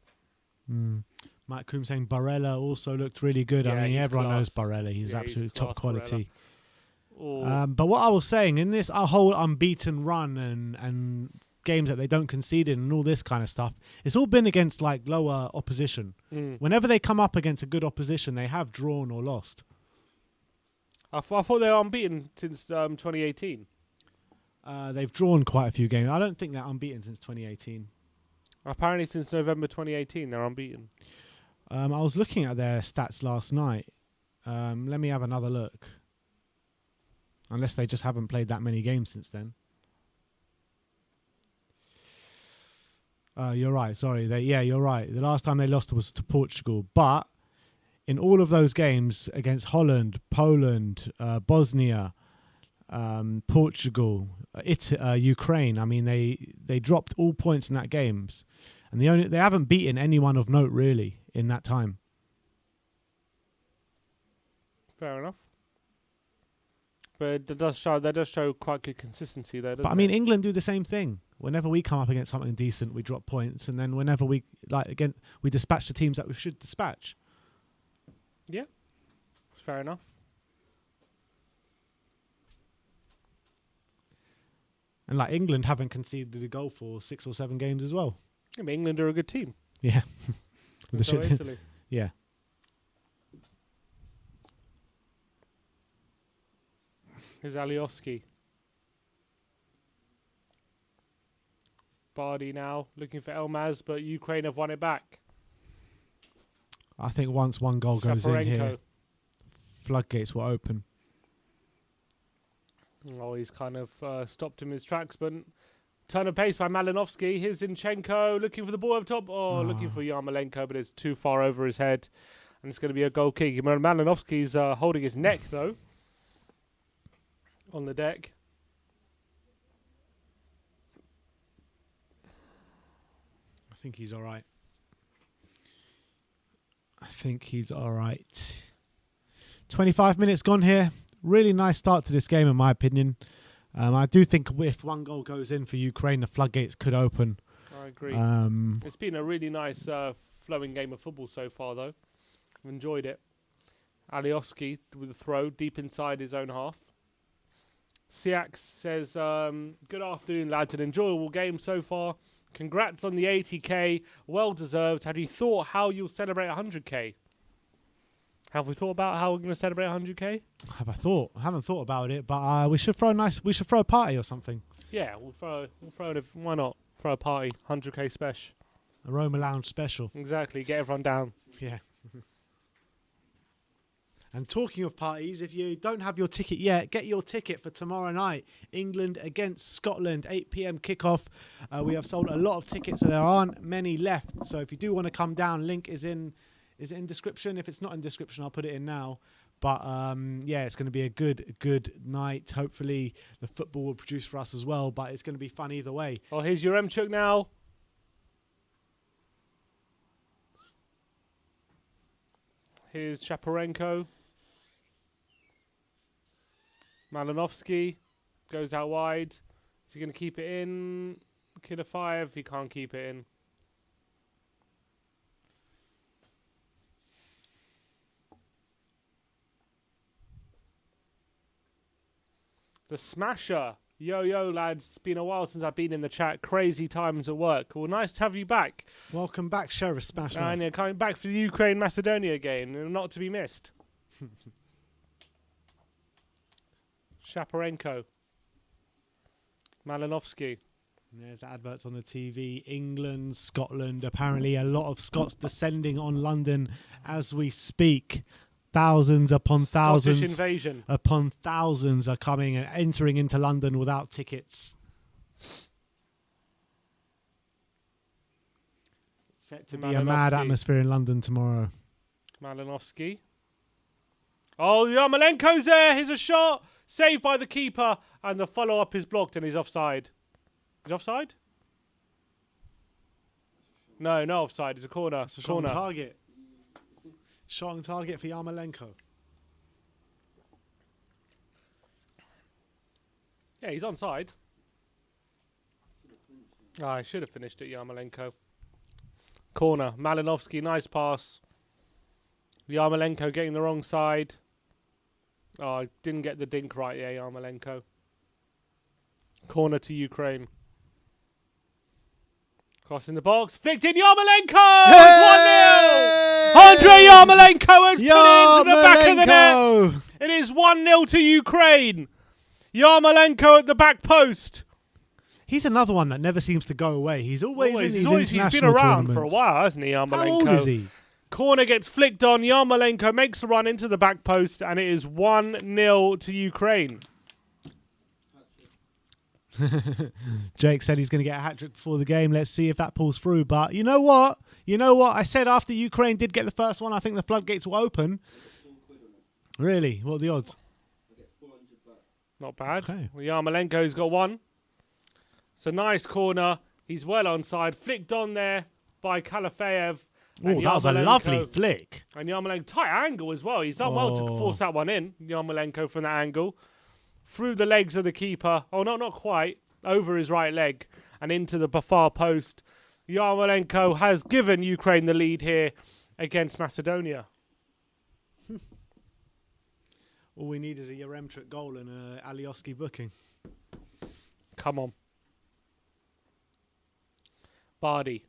Speaker 1: Mike Coombs saying Barella also looked really good.
Speaker 2: Yeah,
Speaker 1: I mean, everyone knows
Speaker 2: class.
Speaker 1: Barella. He's absolutely top quality.
Speaker 2: But
Speaker 1: what I was saying, in this whole unbeaten run and games that they don't concede in and all this kind of stuff, it's all been against like lower opposition. Whenever they come up against a good opposition, they have drawn or lost.
Speaker 2: I thought they were unbeaten since 2018.
Speaker 1: They've drawn quite a few games. I don't think they're unbeaten since 2018.
Speaker 2: Apparently since November 2018 they're unbeaten.
Speaker 1: I was looking at their stats last night. Let me have another look. Unless they just haven't played that many games since then. You're right. Sorry. You're right. The last time they lost was to Portugal. But in all of those games against Holland, Poland, Bosnia, Portugal, Ukraine, I mean, they dropped all points in that games, and they haven't beaten anyone of note really in that time.
Speaker 2: Fair enough. But that does show quite good consistency there, doesn't it?
Speaker 1: But I mean, England do the same thing. Whenever we come up against something decent, we drop points, and then whenever we we dispatch the teams that we should dispatch.
Speaker 2: Yeah, fair enough.
Speaker 1: And like England haven't conceded a goal for 6 or 7 games as well.
Speaker 2: I mean, England are a good team.
Speaker 1: Yeah.
Speaker 2: So Italy.
Speaker 1: Yeah.
Speaker 2: Here's Alioski. Bardi now looking for Elmas, but Ukraine have won it back.
Speaker 1: I think once one goal goes in here, floodgates will open.
Speaker 2: Oh, he's kind of stopped him in his tracks, but turn of pace by Malinovsky. Here's Zinchenko looking for the ball over top. Looking for Yarmolenko, but it's too far over his head. And it's going to be a goal kick. Malinovsky's holding his neck, though, on the deck.
Speaker 1: I think he's all right. I think he's all right. 25 minutes gone here. Really nice start to this game, in my opinion. I do think if one goal goes in for Ukraine, the floodgates could open.
Speaker 2: I agree. It's been a really nice flowing game of football so far, though. I've enjoyed it. Alioski with a throw deep inside his own half. Siak says, good afternoon, lads. An enjoyable game so far. Congrats on the 80k. Well deserved. Have you thought how you'll celebrate 100k? Have we thought about how we're going to celebrate 100k?
Speaker 1: Have I thought? I haven't thought about it, but we should throw a party or something.
Speaker 2: Yeah, we'll throw it. Why not? Throw a party. 100k special.
Speaker 1: A Roma Lounge special.
Speaker 2: Exactly. Get everyone down.
Speaker 1: Yeah. And talking of parties, if you don't have your ticket yet, get your ticket for tomorrow night. England against Scotland, 8 p.m. kickoff. We have sold a lot of tickets, so there aren't many left. So if you do want to come down, link is in. Is it in description? If it's not in description, I'll put it in now. But yeah, it's going to be a good night. Hopefully the football will produce for us as well, but it's going to be fun either way.
Speaker 2: Oh, here's Yaremchuk now. Here's Shaparenko. Malinovsky goes out wide. Is he going to keep it in? Killer 5. He can't keep it in. The Smasher. Yo, lads. It's been a while since I've been in the chat. Crazy times at work. Well, nice to have you back.
Speaker 1: Welcome back, Sheriff Smasher.
Speaker 2: And you're coming back for the Ukraine-Macedonia game. Not to be missed. Shaparenko. Malinovsky.
Speaker 1: There's the adverts on the TV. England, Scotland. Apparently a lot of Scots descending on London as we speak. Thousands upon thousands.
Speaker 2: Scottish invasion.
Speaker 1: Upon thousands are coming and entering into London without tickets. Set to be a mad atmosphere in London tomorrow.
Speaker 2: Malinovsky. Oh, Yarmolenko's there. Here's a shot. Saved by the keeper. And the follow-up is blocked and he's offside. He's offside? No, no offside. It's a corner.
Speaker 1: It's a shot on target. Shot on target for Yarmolenko.
Speaker 2: Yeah, he's onside. Oh, I should have finished it, Yarmolenko. Corner. Malinovsky, nice pass. Yarmolenko getting the wrong side. Oh, I didn't get the dink right there, Yarmolenko. Corner to Ukraine. Crossing the box. Flicked in Yarmolenko! It's 1-0! Andrei Yarmolenko has put it into the back of the net. It is 1-0 to Ukraine. Yarmolenko at the back post.
Speaker 1: He's another one that never seems to go away. He's always in these international
Speaker 2: He's been around
Speaker 1: tournaments.
Speaker 2: for a while, hasn't he, Yarmolenko?
Speaker 1: How old is he?
Speaker 2: Corner gets flicked on. Yarmolenko makes a run into the back post, and it is 1-0 to Ukraine.
Speaker 1: Jake said he's going to get a hat-trick before the game. Let's see if that pulls through. But you know what? You know what? I said after Ukraine did get the first one, I think the floodgates will open. Really? What are the odds?
Speaker 2: Not bad.
Speaker 1: Okay.
Speaker 2: Well, Yarmolenko's got one. It's a nice corner. He's well onside. Flicked on there by Kalafeyev.
Speaker 1: Oh, that was a lovely flick.
Speaker 2: And Yarmolenko, tight angle as well. He's done well to force that one in, Yarmolenko, from that angle. Through the legs of the keeper. Oh, no, not quite. Over his right leg and into the far post. Yarmolenko has given Ukraine the lead here against Macedonia.
Speaker 1: All we need is a Yaremchuk goal and an Alioski booking.
Speaker 2: Come on. Bardi.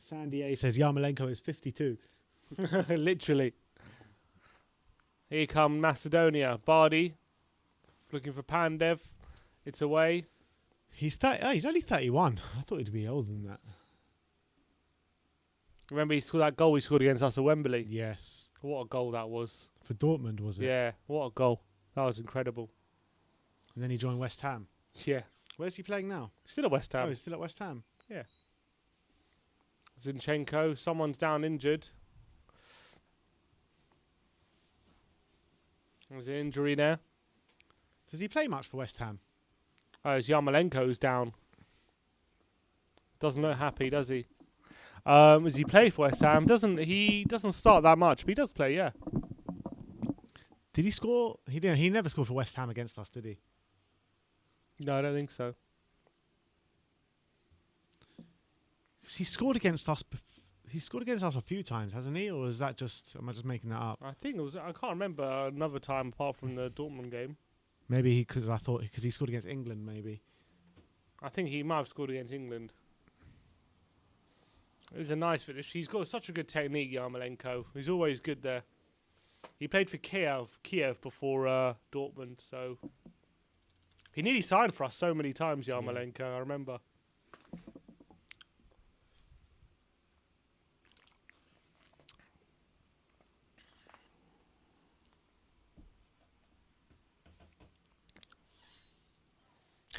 Speaker 1: Sandy A says Yarmolenko is 52.
Speaker 2: Literally. Here come Macedonia. Bardi looking for Pandev. It's away.
Speaker 1: He's only 31. I thought he'd be older than that.
Speaker 2: Remember he scored that goal he scored against us at Wembley?
Speaker 1: Yes.
Speaker 2: What a goal that was.
Speaker 1: For Dortmund, was it?
Speaker 2: Yeah, what a goal. That was incredible.
Speaker 1: And then he joined West Ham.
Speaker 2: Yeah.
Speaker 1: Where's he playing now?
Speaker 2: Still at West Ham.
Speaker 1: Oh, he's still at West Ham.
Speaker 2: Yeah. Zinchenko. Someone's down injured. There's an injury there.
Speaker 1: Does he play much for West Ham?
Speaker 2: Oh, it's Yarmolenko's down. Doesn't look happy, does he? Does he play for West Ham? He doesn't start that much, but he does play, yeah.
Speaker 1: Did he score? He didn't. He never scored for West Ham against us, did he?
Speaker 2: No, I don't think so.
Speaker 1: He scored against us. He scored against us a few times, hasn't he? Or is that just? Am I just making that up?
Speaker 2: I think it was. I can't remember another time apart from the Dortmund game.
Speaker 1: Maybe because he scored against England. Maybe.
Speaker 2: I think he might have scored against England. It was a nice finish. He's got such a good technique, Yarmolenko. He's always good there. He played for Kiev before Dortmund, so he nearly signed for us so many times, Yarmolenko. I remember.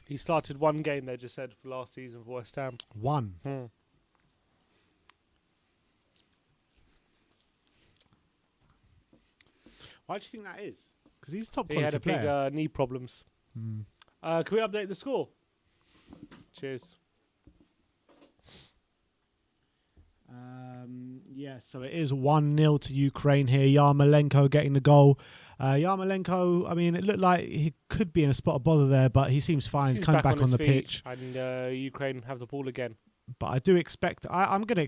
Speaker 2: He started one game, they just said, for last season for West Ham.
Speaker 1: One. Why do you think that is? Because he's a top quality player.
Speaker 2: He had a big knee problems. Can we update the score? Cheers.
Speaker 1: Yeah, so it is 1-0 to Ukraine here. Yarmolenko getting the goal. Yarmolenko, I mean, it looked like he could be in a spot of bother there, but he seems fine. He's coming back on the pitch.
Speaker 2: And Ukraine have the ball again.
Speaker 1: But I do expect, I'm going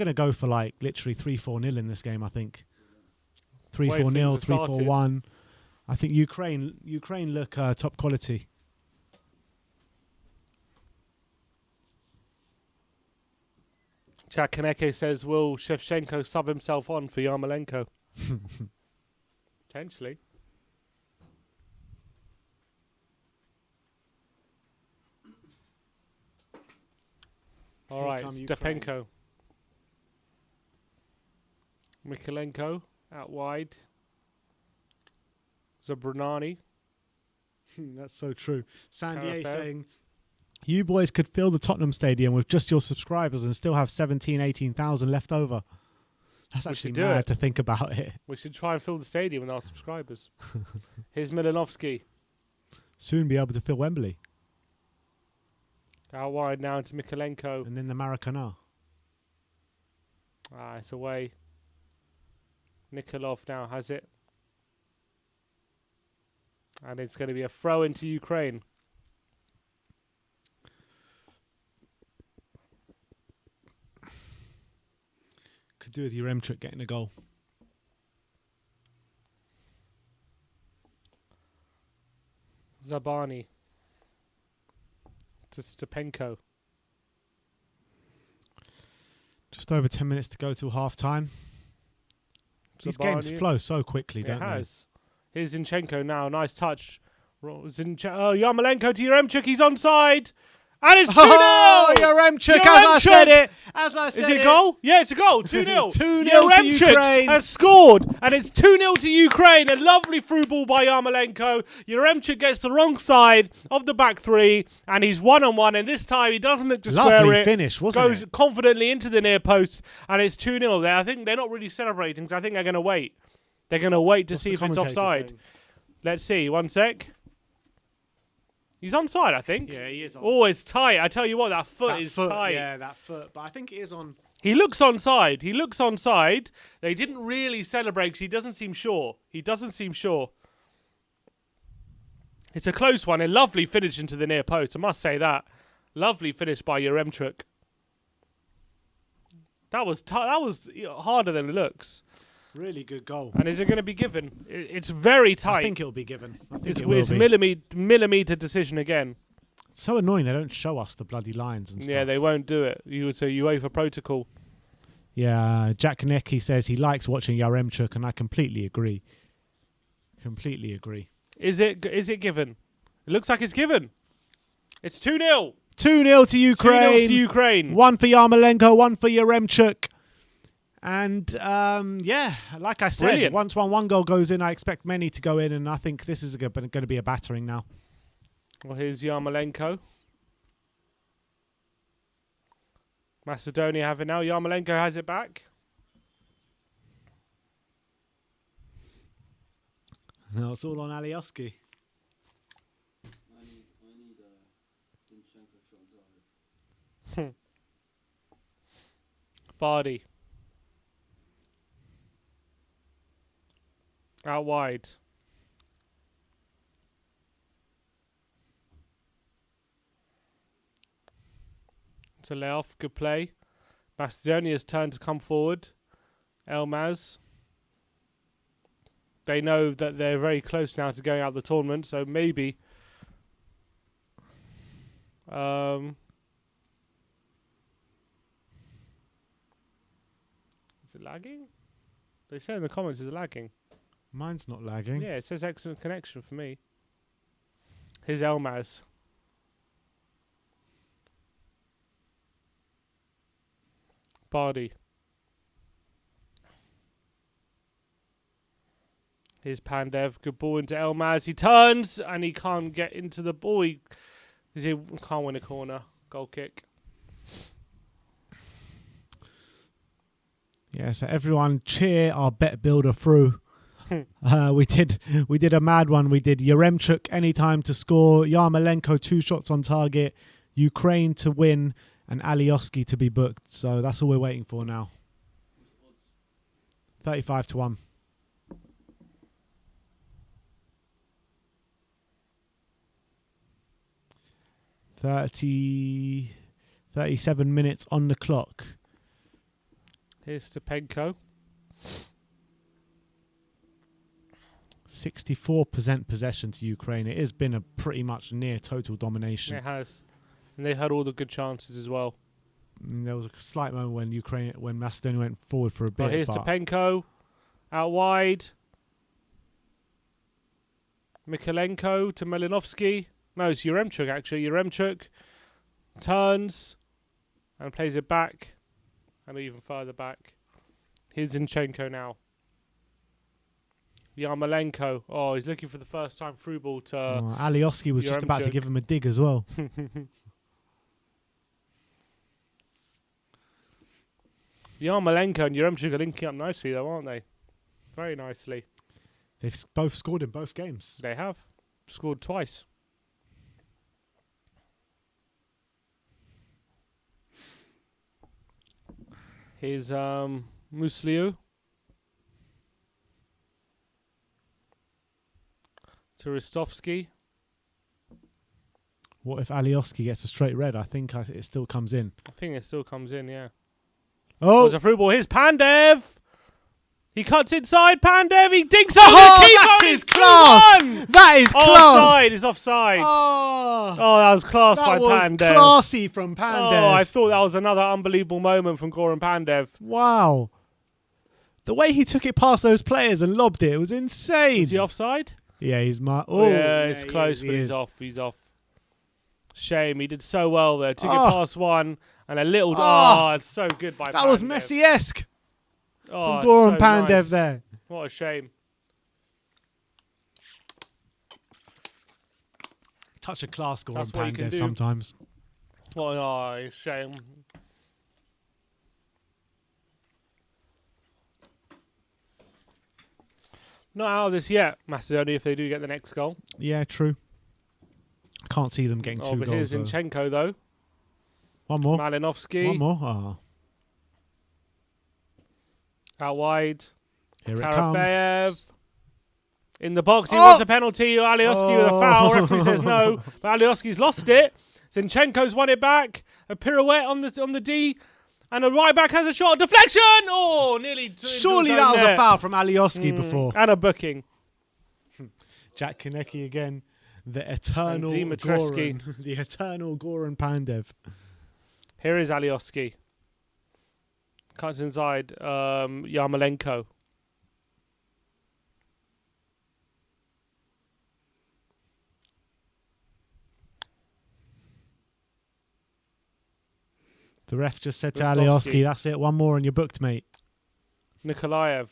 Speaker 1: to go for like literally 3-4-0 in this game, I think. 3-4-0, 3-4-1. I think Ukraine look top quality.
Speaker 2: Chad Kaneke says, will Shevchenko sub himself on for Yarmolenko? Potentially. All right, Stepenko. Mikolenko out wide. Zabranani.
Speaker 1: That's so true. Sandier saying, you boys could fill the Tottenham Stadium with just your subscribers and still have 17,000, 18,000 left over. That's actually mad to think about it.
Speaker 2: We should try and fill the stadium with our subscribers. Here's Milinovsky.
Speaker 1: Soon be able to fill Wembley.
Speaker 2: Out wide now into Mikolenko.
Speaker 1: And then the Maracana.
Speaker 2: It's away. Nikolov now has it. And it's going to be a throw into Ukraine.
Speaker 1: Could do with WeAreTottenhamTV getting a goal.
Speaker 2: Zabani. To Stepenko.
Speaker 1: Just over 10 minutes to go till half time. These games flow so quickly, don't they?
Speaker 2: Here's Zinchenko now. Nice touch. Yarmolenko to WeAreTottenhamTV. He's onside. And it's 2-0!
Speaker 1: Oh, WeAreTottenhamTV, as I said it.
Speaker 2: Is it a goal? Yeah, it's a goal. 2-0.
Speaker 1: 2-0 to Ukraine.
Speaker 2: Has scored, and it's 2-0 to Ukraine. A lovely through ball by Yarmolenko. WeAreTottenhamTV gets the wrong side of the back three, and he's one-on-one, and this time he doesn't look to square it.
Speaker 1: Lovely finish, wasn't it?
Speaker 2: Goes confidently into the near post, and it's 2-0 there. I think they're not really celebrating, so I think they're going to wait. They're going to wait to see if it's offside.
Speaker 1: Saying?
Speaker 2: Let's see. 1 sec. He's onside, I think.
Speaker 1: Yeah, he is on.
Speaker 2: Oh, it's tight. I tell you what, that foot is tight.
Speaker 1: Yeah, that foot. But I think it is on.
Speaker 2: He looks onside. They didn't really celebrate because he doesn't seem sure. It's a close one. A lovely finish into the near post. I must say that. Lovely finish by WeAreTottenhamTV. That was harder than it looks.
Speaker 1: Really good goal.
Speaker 2: And is it going to be given? It's very tight.
Speaker 1: I think it'll be given.
Speaker 2: It's millimeter decision again.
Speaker 1: It's so annoying they don't show us the bloody lines and stuff.
Speaker 2: Yeah, they won't do it. It's a UEFA protocol.
Speaker 1: Yeah, Jack Konecki says he likes watching WeAreTottenhamTV, and I completely agree.
Speaker 2: Is it given? It looks like it's given. It's 2-0.
Speaker 1: 2-0 to Ukraine.
Speaker 2: 2-0 to Ukraine.
Speaker 1: One for Yarmolenko, one for WeAreTottenhamTV. And, yeah, like I said,
Speaker 2: Brilliant.
Speaker 1: Once one goal goes in, I expect many to go in, and I think this is going to be a battering now.
Speaker 2: Well, here's Yarmolenko. Macedonia have it now. Yarmolenko has it back.
Speaker 1: No, it's all on Alioski.
Speaker 3: I need Zinchenko shot on target.
Speaker 2: Bardi. Out wide. To lay off. Good play. Macedonia's turn to come forward. Elmaz. They know that they're very close now to going out of the tournament, so maybe. Is it lagging? They say in the comments it's lagging.
Speaker 1: Mine's not lagging.
Speaker 2: Yeah, it says excellent connection for me. Here's Elmaz. Bardi. Here's Pandev. Good ball into Elmaz. He turns and he can't get into the ball. He can't win a corner. Goal kick.
Speaker 1: Yeah, so everyone cheer our bet builder through. We did a mad one. We did Yaremchuk anytime to score, Yarmolenko 2 shots on target, Ukraine to win, and Alioski to be booked. So that's all we're waiting for now. 35-1. Thirty 37 minutes on the clock.
Speaker 2: Here's Stepenko.
Speaker 1: 64% possession to Ukraine. It has been a pretty much near total domination.
Speaker 2: It has. And they had all the good chances as well.
Speaker 1: There was a slight moment when Macedonia went forward for a bit.
Speaker 2: Oh, here's Stepenko. Out wide. Mikolenko to Malinovsky. No, it's Yaremchuk actually. Yaremchuk turns and plays it back. And even further back. Here's Zinchenko now. Yarmolenko. Oh, he's looking for the first time through ball to
Speaker 1: Alioski was just about to give him a dig as well.
Speaker 2: Yarmolenko and Yaremchuk are linking up nicely though, aren't they? Very nicely.
Speaker 1: They've both scored in both games.
Speaker 2: They have. Scored twice. Here's Musliu. To Ristovsky.
Speaker 1: What if Alioski gets a straight red? I think it still comes in.
Speaker 2: I think it still comes in, yeah.
Speaker 1: Oh,
Speaker 2: There's a through ball. Here's Pandev. He cuts inside. Pandev. He dinks over
Speaker 1: oh,
Speaker 2: the keeper.
Speaker 1: that is
Speaker 2: It's
Speaker 1: class.
Speaker 2: 2-1.
Speaker 1: That is class.
Speaker 2: Offside. It's offside.
Speaker 1: Oh,
Speaker 2: That was class by
Speaker 1: that was
Speaker 2: Pandev.
Speaker 1: classy from Pandev.
Speaker 2: Oh, I thought that was another unbelievable moment from Goran Pandev.
Speaker 1: Wow. The way he took it past those players and lobbed it was insane.
Speaker 2: Is he offside?
Speaker 1: Yeah, he's
Speaker 2: Yeah, it's close, but
Speaker 1: he
Speaker 2: he's
Speaker 1: is.
Speaker 2: off. He's off. Shame. He did so well there. Took it
Speaker 1: Oh.
Speaker 2: past one and a little.
Speaker 1: Oh.
Speaker 2: Oh, it's so good by Pandev.
Speaker 1: That was Messi-esque
Speaker 2: Oh,
Speaker 1: from Goran
Speaker 2: so
Speaker 1: Pandev
Speaker 2: nice.
Speaker 1: there.
Speaker 2: What a shame.
Speaker 1: Touch of class, Goran
Speaker 2: That's what you can
Speaker 1: Pandev
Speaker 2: do.
Speaker 1: sometimes.
Speaker 2: Oh, it's a shame. Not out of this yet, Macedonia, if they do get the next goal.
Speaker 1: Yeah, true. Can't see them getting 2
Speaker 2: But
Speaker 1: goals.
Speaker 2: here's
Speaker 1: Though.
Speaker 2: Zinchenko, though.
Speaker 1: One more.
Speaker 2: Malinovsky.
Speaker 1: One more. Oh,
Speaker 2: Out wide.
Speaker 1: here it comes.
Speaker 2: Karafeev. In the box. He
Speaker 1: Oh!
Speaker 2: wants a penalty. Alioski with a
Speaker 1: Oh.
Speaker 2: foul. Referee says no. But Alioski's lost it. Zinchenko's won it back. A pirouette on the D. And a right back has a shot. Deflection! Oh, nearly.
Speaker 1: Surely that was a foul from Alioski before.
Speaker 2: And a booking.
Speaker 1: Jack Konecki again. The eternal
Speaker 2: And Dimitrescu.
Speaker 1: Goran. The eternal Goran Pandev.
Speaker 2: Here is Alioski. Cuts inside Yarmolenko.
Speaker 1: The ref just said to
Speaker 2: Rostovsky.
Speaker 1: Alioski, that's it, one more and you're booked, mate.
Speaker 2: Nikolov.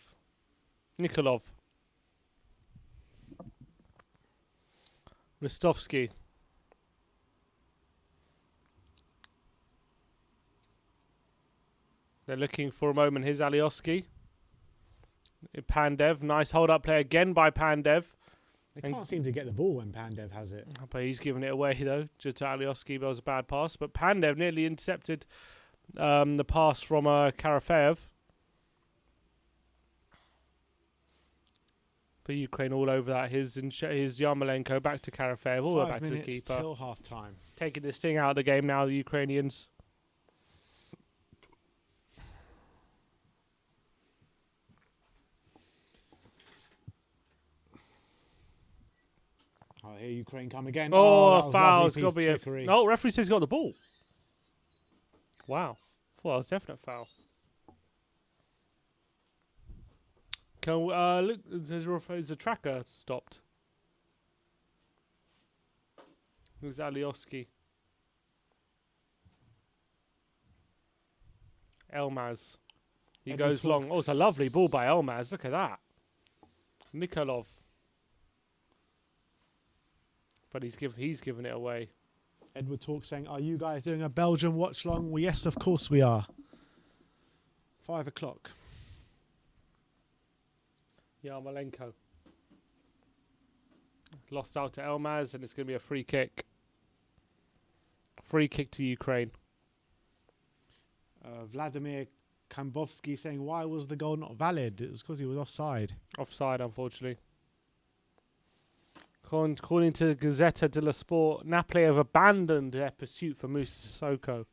Speaker 2: Ristovsky. They're looking for a moment. Here's Alioski. Pandev. Nice hold-up play again by Pandev.
Speaker 1: They can't seem to get the ball when Pandev has it.
Speaker 2: But he's given it away, though, just to Alioski. That was a bad pass. But Pandev nearly intercepted The pass from Karafeev. But Ukraine all over that. His Yarmolenko back to Karafeev, all the way
Speaker 1: 5
Speaker 2: back to the
Speaker 1: minutes
Speaker 2: keeper.
Speaker 1: till half time.
Speaker 2: Taking this thing out of the game now, the Ukrainians.
Speaker 1: Oh, here Ukraine come again.
Speaker 2: Oh,
Speaker 1: that was
Speaker 2: foul's
Speaker 1: lovely
Speaker 2: got to be
Speaker 1: piece
Speaker 2: a...
Speaker 1: of trickery.
Speaker 2: No, referee says he's got the ball. Wow. Thought that was definite foul. Can look, there's a tracker stopped. Who's Alioski? Elmaz. He
Speaker 1: Edward
Speaker 2: goes long. Oh, it's a lovely ball by Elmaz. Look at that. Nikolov. But he's given it away.
Speaker 1: Edward Talk saying, are you guys doing a Belgian watch long? Well, yes, of course we are. 5 o'clock.
Speaker 2: Yarmolenko. Lost out to Elmaz, and it's going to be a free kick. Free kick to Ukraine.
Speaker 1: Vladimir Kambovsky saying, why was the goal not valid? It was because he was offside.
Speaker 2: Offside, unfortunately. According to Gazzetta dello Sport, Napoli have abandoned their pursuit for Sissoko.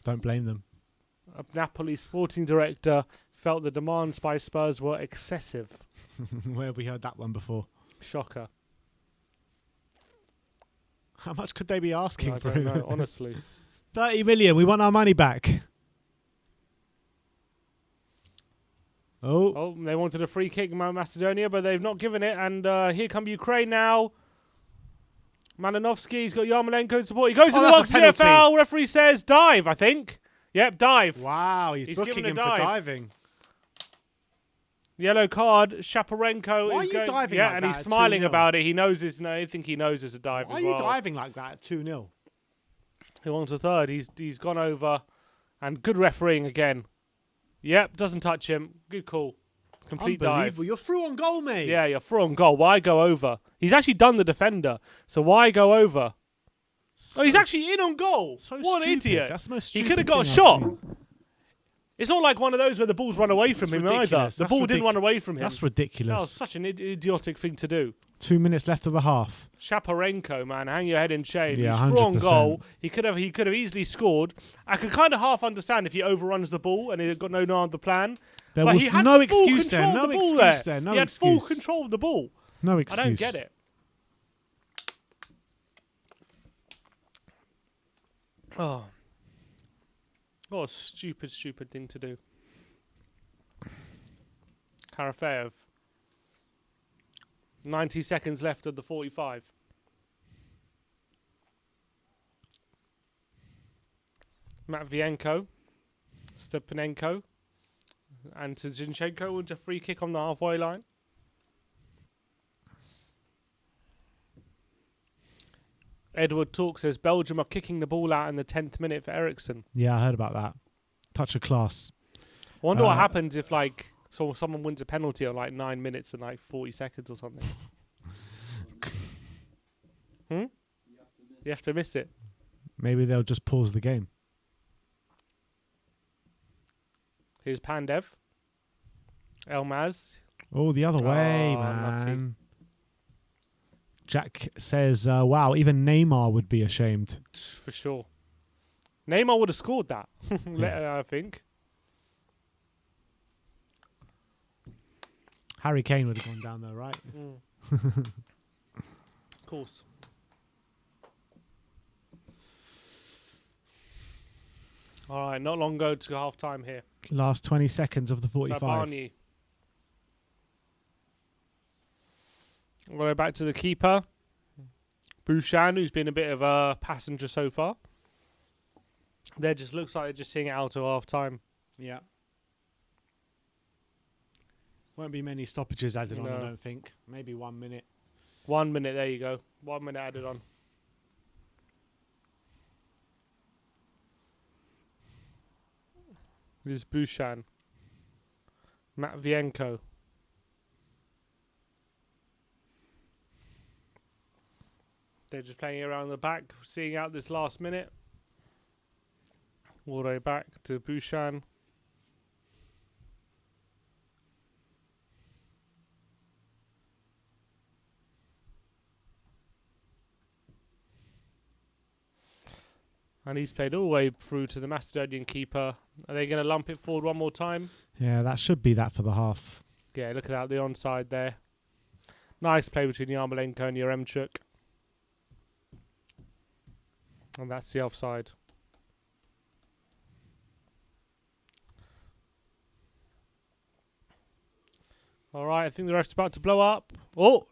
Speaker 1: Don't blame them.
Speaker 2: Napoli's sporting director felt the demands by Spurs were excessive.
Speaker 1: Where have we heard that one before?
Speaker 2: Shocker.
Speaker 1: How much could they be asking
Speaker 2: I
Speaker 1: for
Speaker 2: don't
Speaker 1: him?
Speaker 2: know, honestly.
Speaker 1: 30 million. We want our money back.
Speaker 2: Oh, they wanted a free kick, Macedonia, but they've not given it. And here come Ukraine now. Malinovsky's got Yarmolenko to support. He goes to the box. CFL. Referee says dive, I think. Yep, dive.
Speaker 1: Wow, he's booking
Speaker 2: given a
Speaker 1: him
Speaker 2: dive.
Speaker 1: for diving.
Speaker 2: Yellow card. Shaparenko
Speaker 1: Why
Speaker 2: is
Speaker 1: are you
Speaker 2: going.
Speaker 1: diving
Speaker 2: Yeah,
Speaker 1: like
Speaker 2: and
Speaker 1: that
Speaker 2: he's
Speaker 1: at
Speaker 2: smiling
Speaker 1: 2-0?
Speaker 2: about it. He knows it's. No, I think he knows it's a dive
Speaker 1: Why
Speaker 2: as
Speaker 1: are
Speaker 2: well.
Speaker 1: you diving like that at 2-0?
Speaker 2: Who wants a third? He's gone over, and good refereeing again. Yep, doesn't touch him. Good call. Complete dive.
Speaker 1: Unbelievable. You're through on goal, mate.
Speaker 2: Yeah, you're through on goal. Why go over? He's actually done the defender, so why go over? Oh, he's actually in on goal.
Speaker 1: So
Speaker 2: What an
Speaker 1: stupid.
Speaker 2: idiot.
Speaker 1: That's the most
Speaker 2: He
Speaker 1: stupid
Speaker 2: could have got a
Speaker 1: thing I've
Speaker 2: shot.
Speaker 1: seen.
Speaker 2: It's not like one of those where the ball's run away from
Speaker 1: That's
Speaker 2: him either.
Speaker 1: ridiculous.
Speaker 2: The
Speaker 1: That's
Speaker 2: ball didn't run away from him.
Speaker 1: That's
Speaker 2: That was
Speaker 1: ridiculous.
Speaker 2: such an idiotic thing to do.
Speaker 1: 2 minutes left of the half.
Speaker 2: Shaparenko, man, hang your head in shame.
Speaker 1: Yeah,
Speaker 2: He's through on
Speaker 1: 100%.
Speaker 2: goal. He could have easily scored. I could kind of half understand if he overruns the ball and he got no other plan.
Speaker 1: There
Speaker 2: But
Speaker 1: was
Speaker 2: he had
Speaker 1: no
Speaker 2: full
Speaker 1: excuse there.
Speaker 2: control
Speaker 1: No
Speaker 2: of the ball
Speaker 1: excuse there. No
Speaker 2: he had full
Speaker 1: excuse.
Speaker 2: control of the ball.
Speaker 1: No excuse.
Speaker 2: I don't get it. Oh. What a stupid, stupid thing to do. Karafeev. 90 seconds left of the 45. Matvienko. Stepanenko. And to Zinchenko wants a free kick on the halfway line. Edward Talk says Belgium are kicking the ball out in the 10th minute for Ericsson.
Speaker 1: Yeah, I heard about that. Touch of class.
Speaker 2: I wonder what happens if someone wins a penalty on 9 minutes and 40 seconds or something. You have to miss it.
Speaker 1: Maybe they'll just pause the game.
Speaker 2: Here's Pandev. Elmaz.
Speaker 1: Oh, the other way,
Speaker 2: Oh,
Speaker 1: man.
Speaker 2: lucky.
Speaker 1: Jack says, wow, even Neymar would be ashamed.
Speaker 2: For sure. Neymar would have scored that,
Speaker 1: Yeah.
Speaker 2: I think.
Speaker 1: Harry Kane would have gone down there, right?
Speaker 2: Of course. All right, not long ago to half time here.
Speaker 1: Last 20 seconds of the 45.
Speaker 2: Barney. We'll go back to the keeper. Bouchan, who's been a bit of a passenger so far. There just looks like they're just seeing it out to half time.
Speaker 1: Yeah. Won't be many stoppages added on, I
Speaker 2: No.
Speaker 1: don't think. Maybe 1 minute.
Speaker 2: 1 minute, there you go. 1 minute added on. This is Bouchan. Matvienko. They're just playing around the back, seeing out this last minute. All the way back to Bushan. And he's played all the way through to the Macedonian keeper. Are they going to lump it forward one more time?
Speaker 1: Yeah, that should be that for the half.
Speaker 2: Yeah, look at that, the onside there. Nice play between Yarmolenko and Yaremchuk. And that's the offside. All right, I think the ref's about to blow up. Oh,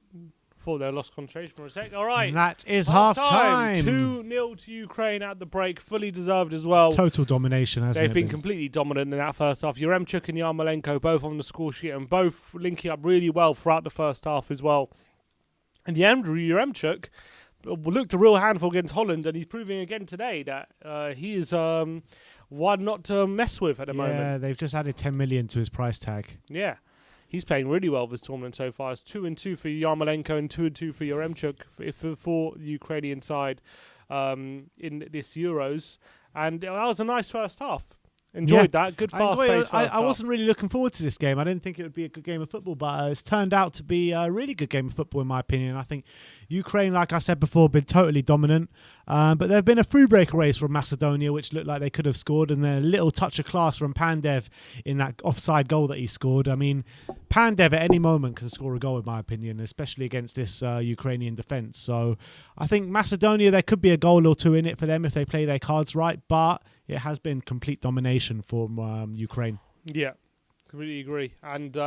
Speaker 2: thought they lost concentration for a sec. All right.
Speaker 1: And that is half time.
Speaker 2: 2-0 to Ukraine at the break. Fully deserved as well.
Speaker 1: Total domination, hasn't
Speaker 2: They've
Speaker 1: it
Speaker 2: been completely dominant in that first half. Yaremchuk and Yarmolenko both on the score sheet and both linking up really well throughout the first half as well. And Yaremchuk looked a real handful against Holland, and he's proving again today that he is one not to mess with at the moment.
Speaker 1: Yeah, they've just added 10 million to his price tag.
Speaker 2: Yeah. He's playing really well this tournament so far. It's 2-2 for Yarmolenko and 2-2 for Yaremchuk for the Ukrainian side in this Euros. And that was a nice first half. Enjoyed that. Good fast-paced first half.
Speaker 1: I wasn't really looking forward to this game. I didn't think it would be a good game of football, but it's turned out to be a really good game of football, in my opinion. I think Ukraine, like I said before, been totally dominant. But there have been a free-breaker race from Macedonia, which looked like they could have scored, and then a little touch of class from Pandev in that offside goal that he scored. I mean, Pandev at any moment can score a goal, in my opinion, especially against this Ukrainian defence. So I think Macedonia, there could be a goal or two in it for them if they play their cards right, but it has been complete domination from Ukraine.
Speaker 2: Yeah, completely agree. And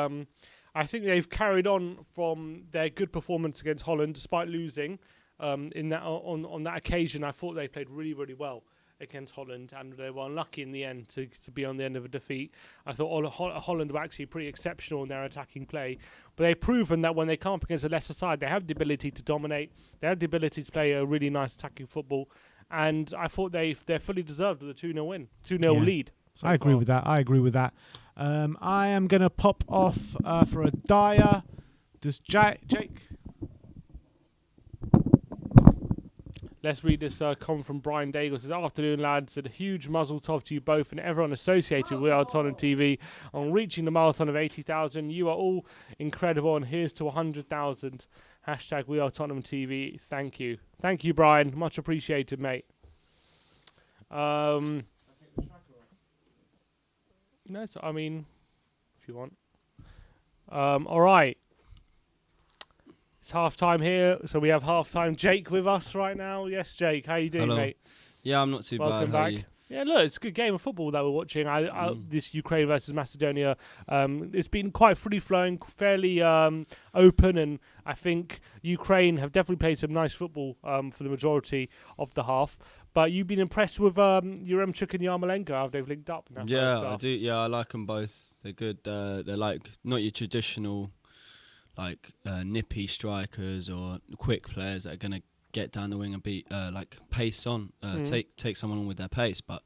Speaker 2: I think they've carried on from their good performance against Holland, despite losing. In that on that occasion, I thought they played really, really well against Holland, and they were unlucky in the end to be on the end of a defeat. I thought Holland were actually pretty exceptional in their attacking play, but they've proven that when they come up against a lesser side, they have the ability to dominate. They have the ability to play a really nice attacking football. And I thought they're fully deserved with a 2-0 win, 2-0 lead.
Speaker 1: I agree with that. I am going to pop off for a Dyer. Does Jake?
Speaker 2: Let's read this comment from Brian Daigle. It says, afternoon, lads. A huge muzzle tov to you both and everyone associated with WeAreTottenham TV on reaching the milestone of 80,000. You are all incredible, and here's to 100,000. Hashtag WeAreTottenhamTV. Thank you. Thank you, Brian. Much appreciated, mate. No, I mean, if you want. All right. It's half time here, so we have half time Jake with us right now. Yes, Jake, how you doing, mate?
Speaker 3: Yeah, I'm not too
Speaker 2: Welcome
Speaker 3: bad.
Speaker 2: back. Yeah, look, it's a good game of football that we're watching. This Ukraine versus Macedonia, it's been quite free-flowing, fairly open, and I think Ukraine have definitely played some nice football for the majority of the half. But you've been impressed with Yaremchuk and Yarmolenko, how they've linked up in that first half.
Speaker 3: I do. Yeah, I like them both. They're good. They're like not your traditional nippy strikers or quick players that are going to get down the wing and beat pace on, take someone on with their pace, but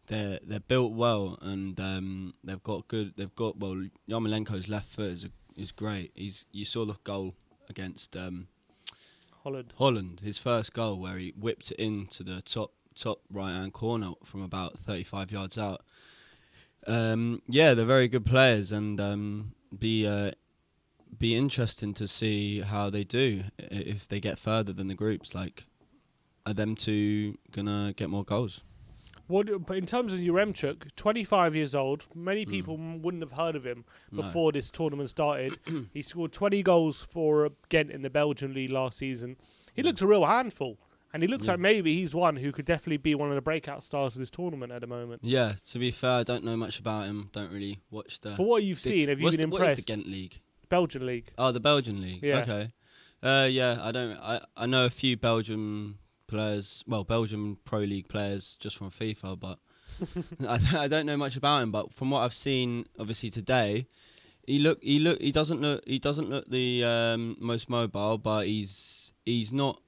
Speaker 3: they're built well, and Yarmolenko's left foot is great. You saw the goal against Holland, his first goal where he whipped it into the top right hand corner from about 35 yards out. They're very good players, and be interesting to see how they do if they get further than the groups. Like, are them two gonna get more goals?
Speaker 2: But in terms of Yaremchuk, 25 years old, many people wouldn't have heard of him before this tournament started. He scored 20 goals for Ghent in the Belgian league last season. He looks a real handful, and he looks like maybe he's one who could definitely be one of the breakout stars of this tournament at the moment.
Speaker 3: Yeah, to be fair, I don't know much about him. Don't really watch the...
Speaker 2: For what you've seen, have you been impressed?
Speaker 3: What is the Ghent league?
Speaker 2: Belgian league.
Speaker 3: Oh, the Belgian league.
Speaker 2: Yeah.
Speaker 3: Okay. I know a few Belgian players. Well, Belgian Pro League players just from FIFA, but I don't know much about him. But from what I've seen, obviously today, he doesn't look the most mobile, but he's not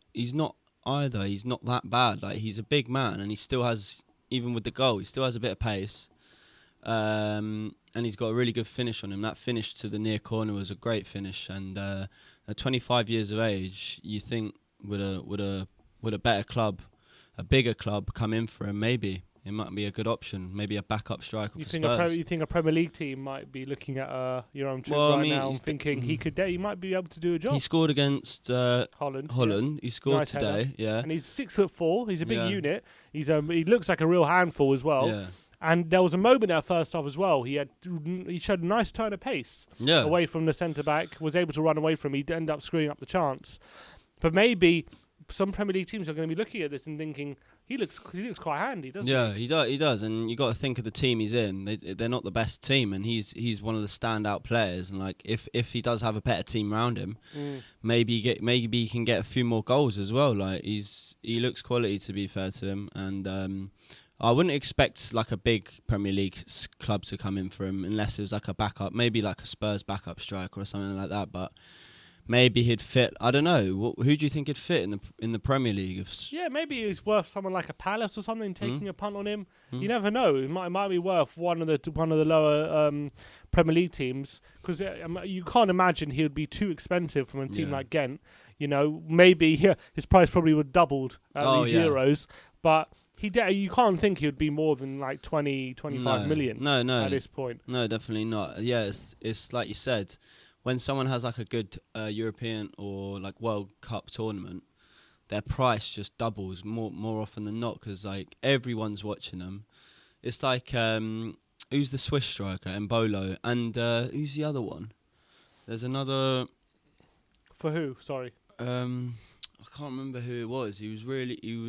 Speaker 3: either. He's not that bad. Like, he's a big man, and he still has, even with the goal, he still has a bit of pace. And he's got a really good finish on him. That finish to the near corner was a great finish. And at 25 years of age, you think would a better club, a bigger club, come in for him? Maybe It might be a good option. Maybe a backup striker
Speaker 2: You
Speaker 3: for
Speaker 2: think
Speaker 3: Spurs.
Speaker 2: you think a Premier League team might be looking at your own
Speaker 3: Well, I
Speaker 2: right
Speaker 3: mean,
Speaker 2: now and thinking he might be able to do a job.
Speaker 3: He scored against
Speaker 2: Holland.
Speaker 3: Holland. He scored
Speaker 2: Nice header.
Speaker 3: today. Yeah.
Speaker 2: And he's 6'4". He's a big
Speaker 3: Yeah.
Speaker 2: unit. He looks like a real handful as well.
Speaker 3: Yeah.
Speaker 2: And there was a moment in that first half as well. He showed a nice turn of pace
Speaker 3: Yeah.
Speaker 2: away from the centre back. Was able to run away from him. He'd end up screwing up the chance. But maybe some Premier League teams are going to be looking at this and thinking he looks quite handy, doesn't he?
Speaker 3: Yeah, he does, and you got to think of the team he's in. They're not the best team, and he's one of the standout players. And like if he does have a better team around him, maybe he can get a few more goals as well. Like he looks quality, to be fair to him, and I wouldn't expect like a big Premier League club to come in for him unless it was like a backup, maybe like a Spurs backup striker or something like that. But maybe he'd fit. I don't know. Who do you think he'd fit in the Premier League?
Speaker 2: Yeah, maybe it's worth someone like a Palace or something taking a punt on him. You never know. It might be worth one of the lower Premier League teams, because you can't imagine he would be too expensive from a team like Ghent. You know, maybe his price probably would doubled these Euros, but you can't think he would be more than like 25 million.
Speaker 3: No,
Speaker 2: at this point.
Speaker 3: No, definitely not. Yeah, it's like you said. When someone has like a good European or like World Cup tournament, their price just doubles more often than not, because like everyone's watching them. It's like who's the Swiss striker, Mbolo, and who's the other one? There's another.
Speaker 2: For who? Sorry.
Speaker 3: I can't remember who it was. He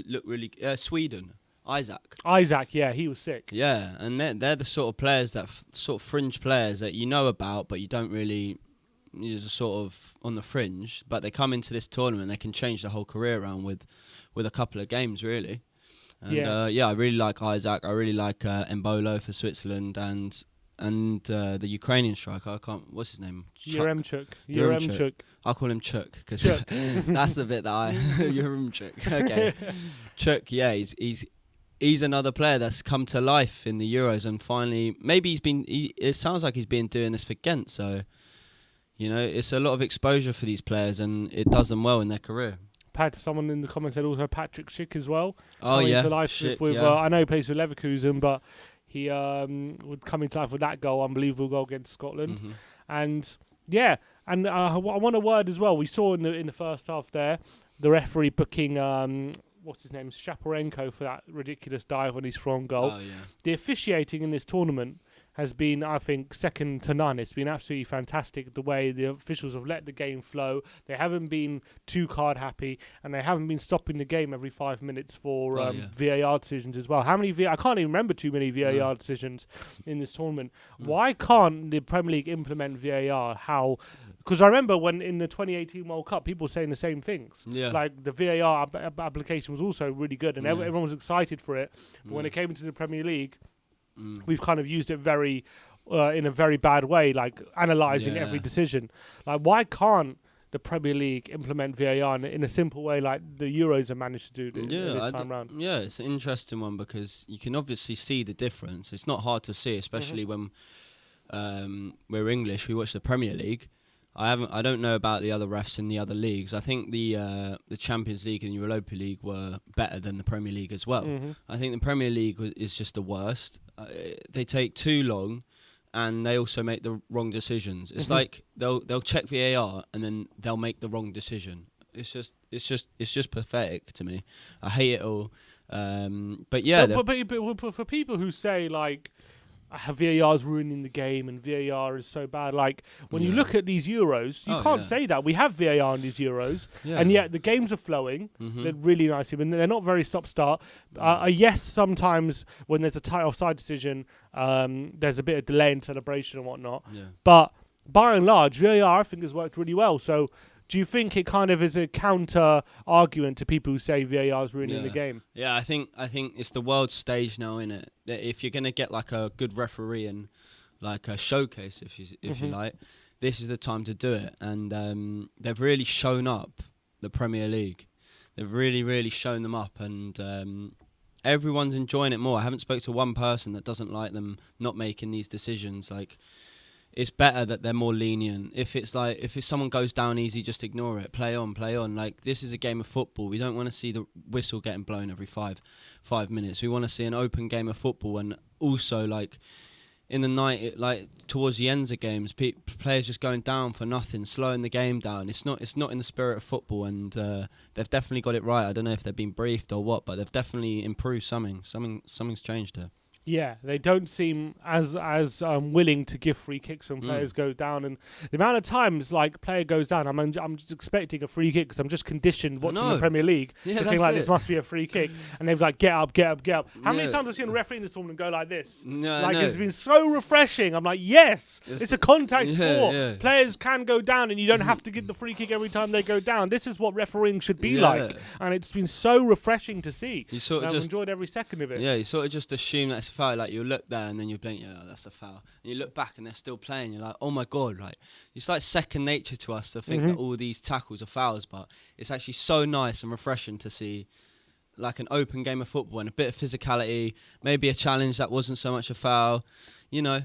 Speaker 3: looked really Sweden. Isaac,
Speaker 2: yeah, he was sick.
Speaker 3: Yeah, and they're the sort of players that sort of fringe players that you know about, but you don't really. You're just sort of on the fringe, but they come into this tournament, they can change the whole career around with a couple of games, really. And I really like Isaac. I really like Mbolo for Switzerland, and the Ukrainian striker. What's his name?
Speaker 2: Yaremchuk.
Speaker 3: I'll call him Chuk because that's the bit that I Yaremchuk. Okay, Chuk. Yeah, he's another player that's come to life in the Euros, and finally, maybe it sounds like he's been doing this for Ghent, so. You know, it's a lot of exposure for these players, and it does them well in their career.
Speaker 2: Someone in the comments said also Patrick Schick as well.
Speaker 3: Oh, yeah.
Speaker 2: To life with I know he plays for Leverkusen, but he would come into life with that goal, unbelievable goal against Scotland.
Speaker 3: Mm-hmm.
Speaker 2: And I want a word as well. We saw in the first half there, the referee booking what's his name, Shaporenko, for that ridiculous dive on his front goal.
Speaker 3: Oh, yeah.
Speaker 2: The officiating in this tournament has been, I think, second to none. It's been absolutely fantastic the way the officials have let the game flow. They haven't been too card happy, and they haven't been stopping the game every 5 minutes for VAR decisions as well. How many I can't even remember too many VAR decisions in this tournament. Why can't the Premier League implement VAR? Because I remember when in the 2018 World Cup, people were saying the same things.
Speaker 3: Yeah.
Speaker 2: Like the VAR application was also really good, and everyone was excited for it. But when it came into the Premier League, we've kind of used it very in a very bad way, like analysing every decision. Like, why can't the Premier League implement VAR in a simple way like the Euros have managed to do this time round?
Speaker 3: Yeah, it's an interesting one because you can obviously see the difference. It's not hard to see, especially when we're English. We watch the Premier League. I don't know about the other refs in the other leagues. I think the Champions League and the Europa League were better than the Premier League as well. I think the Premier League is just the worst. They take too long, and they also make the wrong decisions. It's like they'll check VAR and then they'll make the wrong decision. It's just pathetic to me. I hate it all. But yeah,
Speaker 2: but for people who say like, VAR is ruining the game and VAR is so bad. Like, when you look at these Euros, you can't say that. We have VAR in these Euros, and yet the games are flowing. They're really nice, and they're not very stop-start. Yes, sometimes when there's a tight offside decision, there's a bit of delay in celebration and whatnot. But by and large, VAR, I think, has worked really well. So do you think it kind of is a counter argument to people who say VAR is ruining the game?
Speaker 3: Yeah, I think it's the world stage now, innit? That if you're gonna get like a good referee and like a showcase, if you like, this is the time to do it. And they've really shown up the Premier League. They've really shown them up, and everyone's enjoying it more. I haven't spoke to one person that doesn't like them not making these decisions. Like, it's better that they're more lenient. If someone goes down easy, just ignore it. Play on, play on. Like, this is a game of football. We don't want to see the whistle getting blown every five minutes. We want to see an open game of football, and also like in the night, like towards the ends of games, players just going down for nothing, slowing the game down. It's not in the spirit of football, and they've definitely got it right. I don't know if they've been briefed or what, but they've definitely improved something. Something's changed here.
Speaker 2: Yeah, they don't seem as willing to give free kicks when players go down, and the amount of times like player goes down, I'm just expecting a free kick because I'm just conditioned watching the Premier League to think like this must be a free kick, and they've like get up. How many times have I seen a referee in this tournament go like this? It's been so refreshing. I'm like, yes, it's a contact sport. Yeah. Players can go down, and you don't have to give the free kick every time they go down. This is what refereeing should be like, and it's been so refreshing to see. I've enjoyed every second of it.
Speaker 3: Yeah, you sort of just assume that's foul. Like, you look there and then you blink, that's a foul, and you look back and they're still playing. You're like, oh my god, like it's like second nature to us to think that all these tackles are fouls, but it's actually so nice and refreshing to see like an open game of football and a bit of physicality, maybe a challenge that wasn't so much a foul, a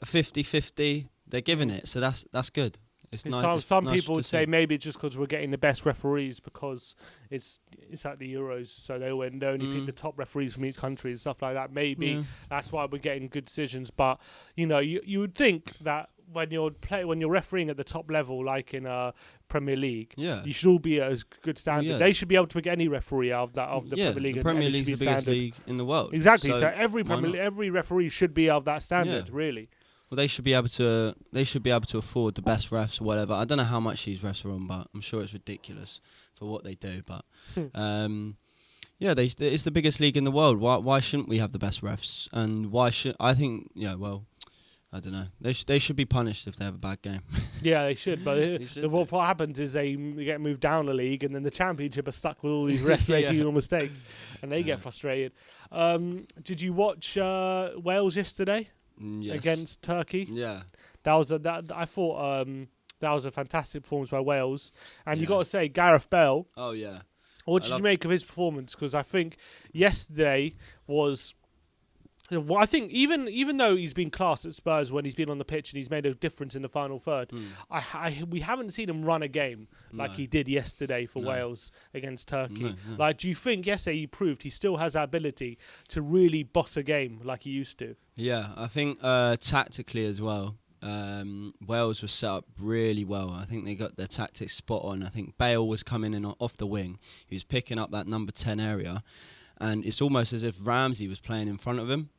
Speaker 3: 50-50. They're giving it, so that's good. It's nice.
Speaker 2: Some
Speaker 3: nice
Speaker 2: people would say maybe it's just because we're getting the best referees because it's at the Euros, so they only pick the top referees from each country and stuff like that. Maybe that's why we're getting good decisions. But you would think that when you're refereeing at the top level, like in Premier League, you should all be at a good standard. Yeah. They should be able to pick any referee of the Premier League.
Speaker 3: The Premier League is the biggest league in the world.
Speaker 2: Exactly. So every referee should be of that standard, really.
Speaker 3: Well, they should be able to afford the best refs or whatever. I don't know how much these refs are on, but I'm sure it's ridiculous for what they do. But it's the biggest league in the world. Why shouldn't we have the best refs? And why should I think? I don't know. They should be punished if they have a bad game. Yeah,
Speaker 2: they should. But what happens is they get moved down a league, and then the Championship are stuck with all these refs making all mistakes, and they get frustrated. Did you watch Wales yesterday?
Speaker 3: Yes.
Speaker 2: Against Turkey?
Speaker 3: Yeah.
Speaker 2: I thought that was a fantastic performance by Wales, and you got to say Gareth Bale.
Speaker 3: Oh yeah.
Speaker 2: What did you make of his performance? Because I think yesterday was. Well, I think even though he's been classed at Spurs when he's been on the pitch and he's made a difference in the final third, we haven't seen him run a game like he did yesterday for Wales against Turkey. No. Like, do you think yesterday he proved he still has that ability to really boss a game like he used to?
Speaker 3: Yeah, I think tactically as well, Wales was set up really well. I think they got their tactics spot on. I think Bale was coming in off the wing. He was picking up that number 10 area, and it's almost as if Ramsey was playing in front of him.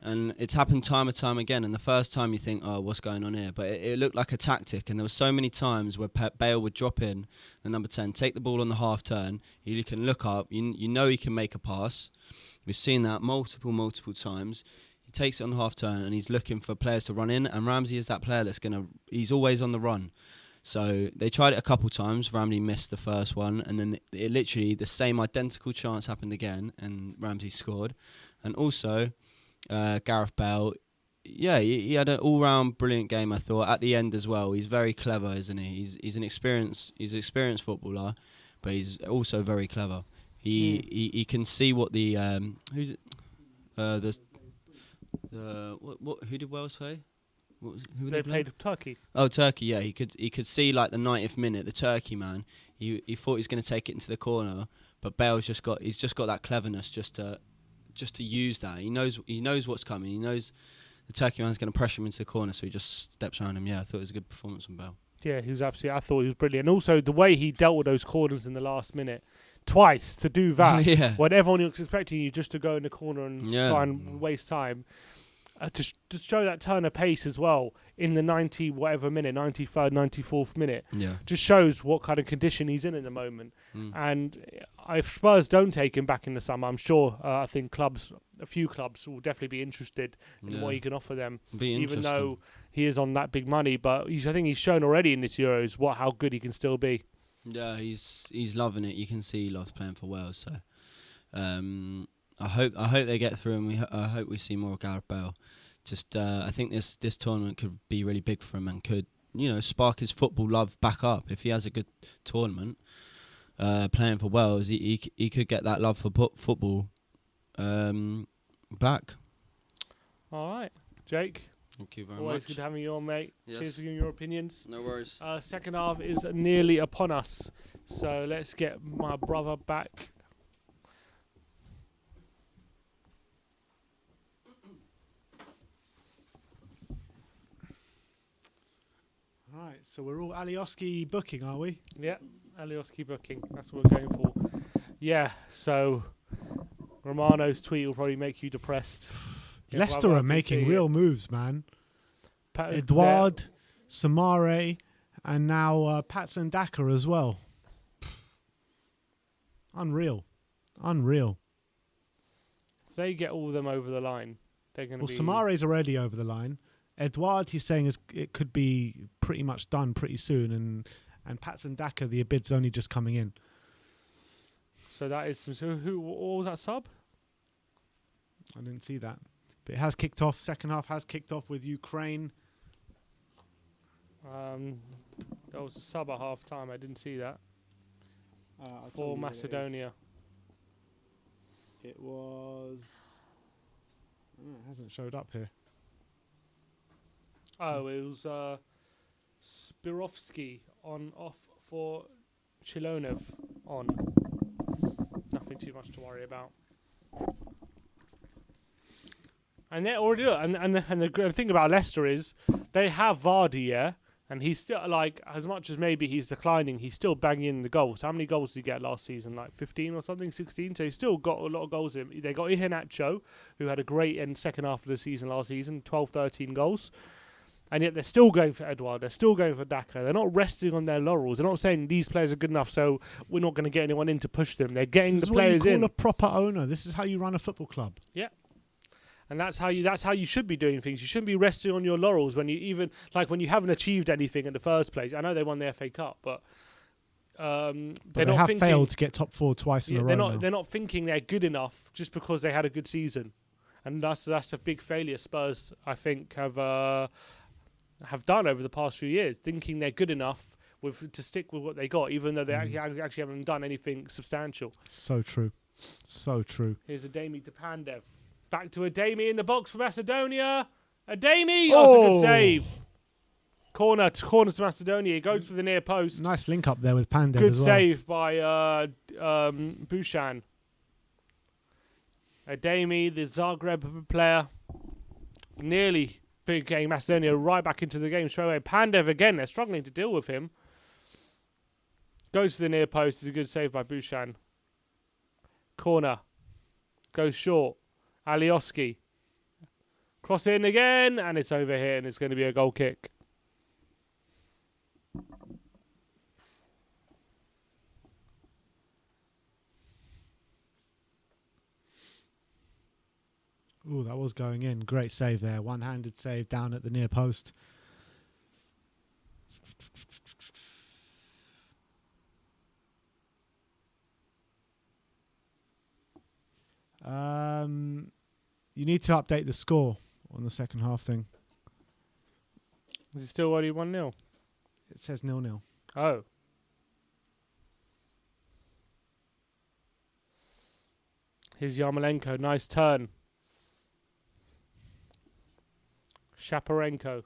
Speaker 3: And it's happened time and time again. And the first time you think, oh, what's going on here? But it looked like a tactic. And there were so many times where Bale would drop in, the number 10, take the ball on the half turn. He can look up. You know he can make a pass. We've seen that multiple times. He takes it on the half turn and he's looking for players to run in. And Ramsey is that player he's always on the run. So they tried it a couple times. Ramsey missed the first one. And then it literally, the same identical chance happened again. And Ramsey scored. And also... Gareth Bale, he had an all-round brilliant game. I thought at the end as well. He's very clever, isn't he? He's an experienced footballer, but he's also very clever. He can see what the who did Wales play? Who
Speaker 2: they played Turkey.
Speaker 3: Oh, Turkey. Yeah, he could see like the 90th minute. The Turkey man. He thought he was going to take it into the corner, but Bale's just got that cleverness just to use that. He knows what's coming. He knows the Turkey man's going to pressure him into the corner, so he just steps around him. Yeah, I thought it was a good performance from Bale.
Speaker 2: Yeah, he was absolutely. I thought he was brilliant. And also the way he dealt with those corners in the last minute, twice to do that, when everyone was expecting you just to go in the corner and try and waste time. To show that turn of pace as well in the 93rd, 94th minute, just shows what kind of condition he's in at the moment. And if Spurs don't take him back in the summer, I'm sure I think a few clubs will definitely be interested in what he can offer them, even though he is on that big money. But I think he's shown already in this Euros how good he can still be.
Speaker 3: Yeah, he's loving it. You can see he loves playing for Wales. So. I hope they get through, and I hope we see more of Gareth Bale. Just I think this tournament could be really big for him and could spark his football love back up. If he has a good tournament playing for Wales, he could get that love for football back.
Speaker 2: All right, Jake.
Speaker 3: Thank you very
Speaker 2: Always
Speaker 3: much.
Speaker 2: good having you on, mate.
Speaker 3: Yes.
Speaker 2: Cheers for giving your opinions.
Speaker 3: No worries.
Speaker 2: Second half is nearly upon us, so let's get my brother back.
Speaker 1: Right, so we're all Alioski booking, are we?
Speaker 2: Yeah, Alioski booking. That's what we're going for. Yeah, so Romano's tweet will probably make you depressed.
Speaker 1: Leicester are making real moves, man.
Speaker 2: Pat-
Speaker 1: Edouard, Samare, and now Patson Daka as well. Unreal.
Speaker 2: If they get all of them over the line, they're going to
Speaker 1: Well,
Speaker 2: be...
Speaker 1: Samare's already over the line. Edouard, he's saying it could be pretty much done pretty soon, and Patson Daka, the bid's only just coming in.
Speaker 2: So that is some... So what was that sub?
Speaker 1: I didn't see that. But it has kicked off. Second half has kicked off with Ukraine.
Speaker 2: That was a sub at half time. I didn't see that.
Speaker 1: I'll tell
Speaker 2: For
Speaker 1: you what
Speaker 2: Macedonia.
Speaker 1: It was... Oh, it hasn't showed up here.
Speaker 2: Oh, it was Spirovsky off for Chilonev on. Nothing too much to worry about. And they're already and the thing about Leicester is they have Vardy, yeah, and he's still like, as much as maybe he's declining, he's still banging in the goals. How many goals did he get last season? Like 15 or something, 16. So he's still got a lot of goals in him. They got Iheanacho, who had a great end second half of the season last season, 12, 13 goals. And yet they're still going for Edouard. They're still going for Daka. They're not resting on their laurels. They're not saying these players are good enough, so we're not going to get anyone in to push them. They're getting the players in.
Speaker 1: This is what you call a proper owner. This is how you run a football club.
Speaker 2: Yeah. And that's how you should be doing things. You shouldn't be resting on your laurels when you haven't achieved anything in the first place. I know they won the FA Cup, but
Speaker 1: They have failed to get top four twice in a row.
Speaker 2: They're not thinking they're good enough just because they had a good season, and that's a big failure Spurs, I think, have done over the past few years, thinking they're good enough to stick with what they got, even though they actually haven't done anything substantial.
Speaker 1: So true. So true.
Speaker 2: Here's Ademi to Pandev. Back to Ademi in the box for Macedonia. Ademi! Oh, that's a good save. Corner to Macedonia. He goes for the near post.
Speaker 1: Nice link up there with Pandev
Speaker 2: Good
Speaker 1: as well.
Speaker 2: save by Bushan. Ademi, the Zagreb player, nearly getting Macedonia right back into the game straight away. Pandev again, they're struggling to deal with him. Goes to the near post. It's a good save by Bushan. Corner. Goes short. Alioski. Cross in again, and it's over here, and it's going to be a goal kick.
Speaker 1: Ooh, that was going in. Great save there. One-handed save down at the near post. You need to update the score on the second half thing.
Speaker 2: Is it still only 1-0?
Speaker 1: It says 0-0.
Speaker 2: Oh. Here's Yarmolenko. Nice turn. Shaparenko.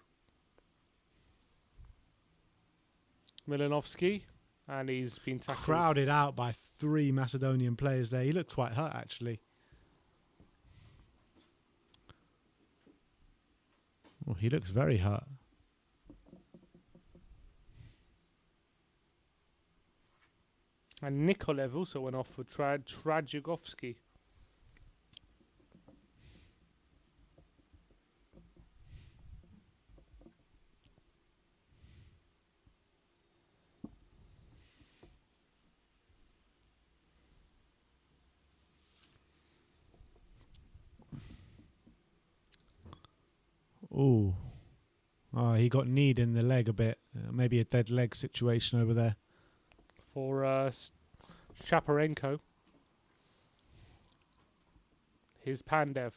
Speaker 2: Milinovsky. And he's been tackled.
Speaker 1: Crowded out by 3 Macedonian players there. He looked quite hurt, actually. Oh, he looks very hurt.
Speaker 2: And Nikolev also went off for Trajagovski.
Speaker 1: Oh, he got kneed in the leg a bit. Maybe a dead leg situation over there.
Speaker 2: For Shaparenko. Here's Pandev.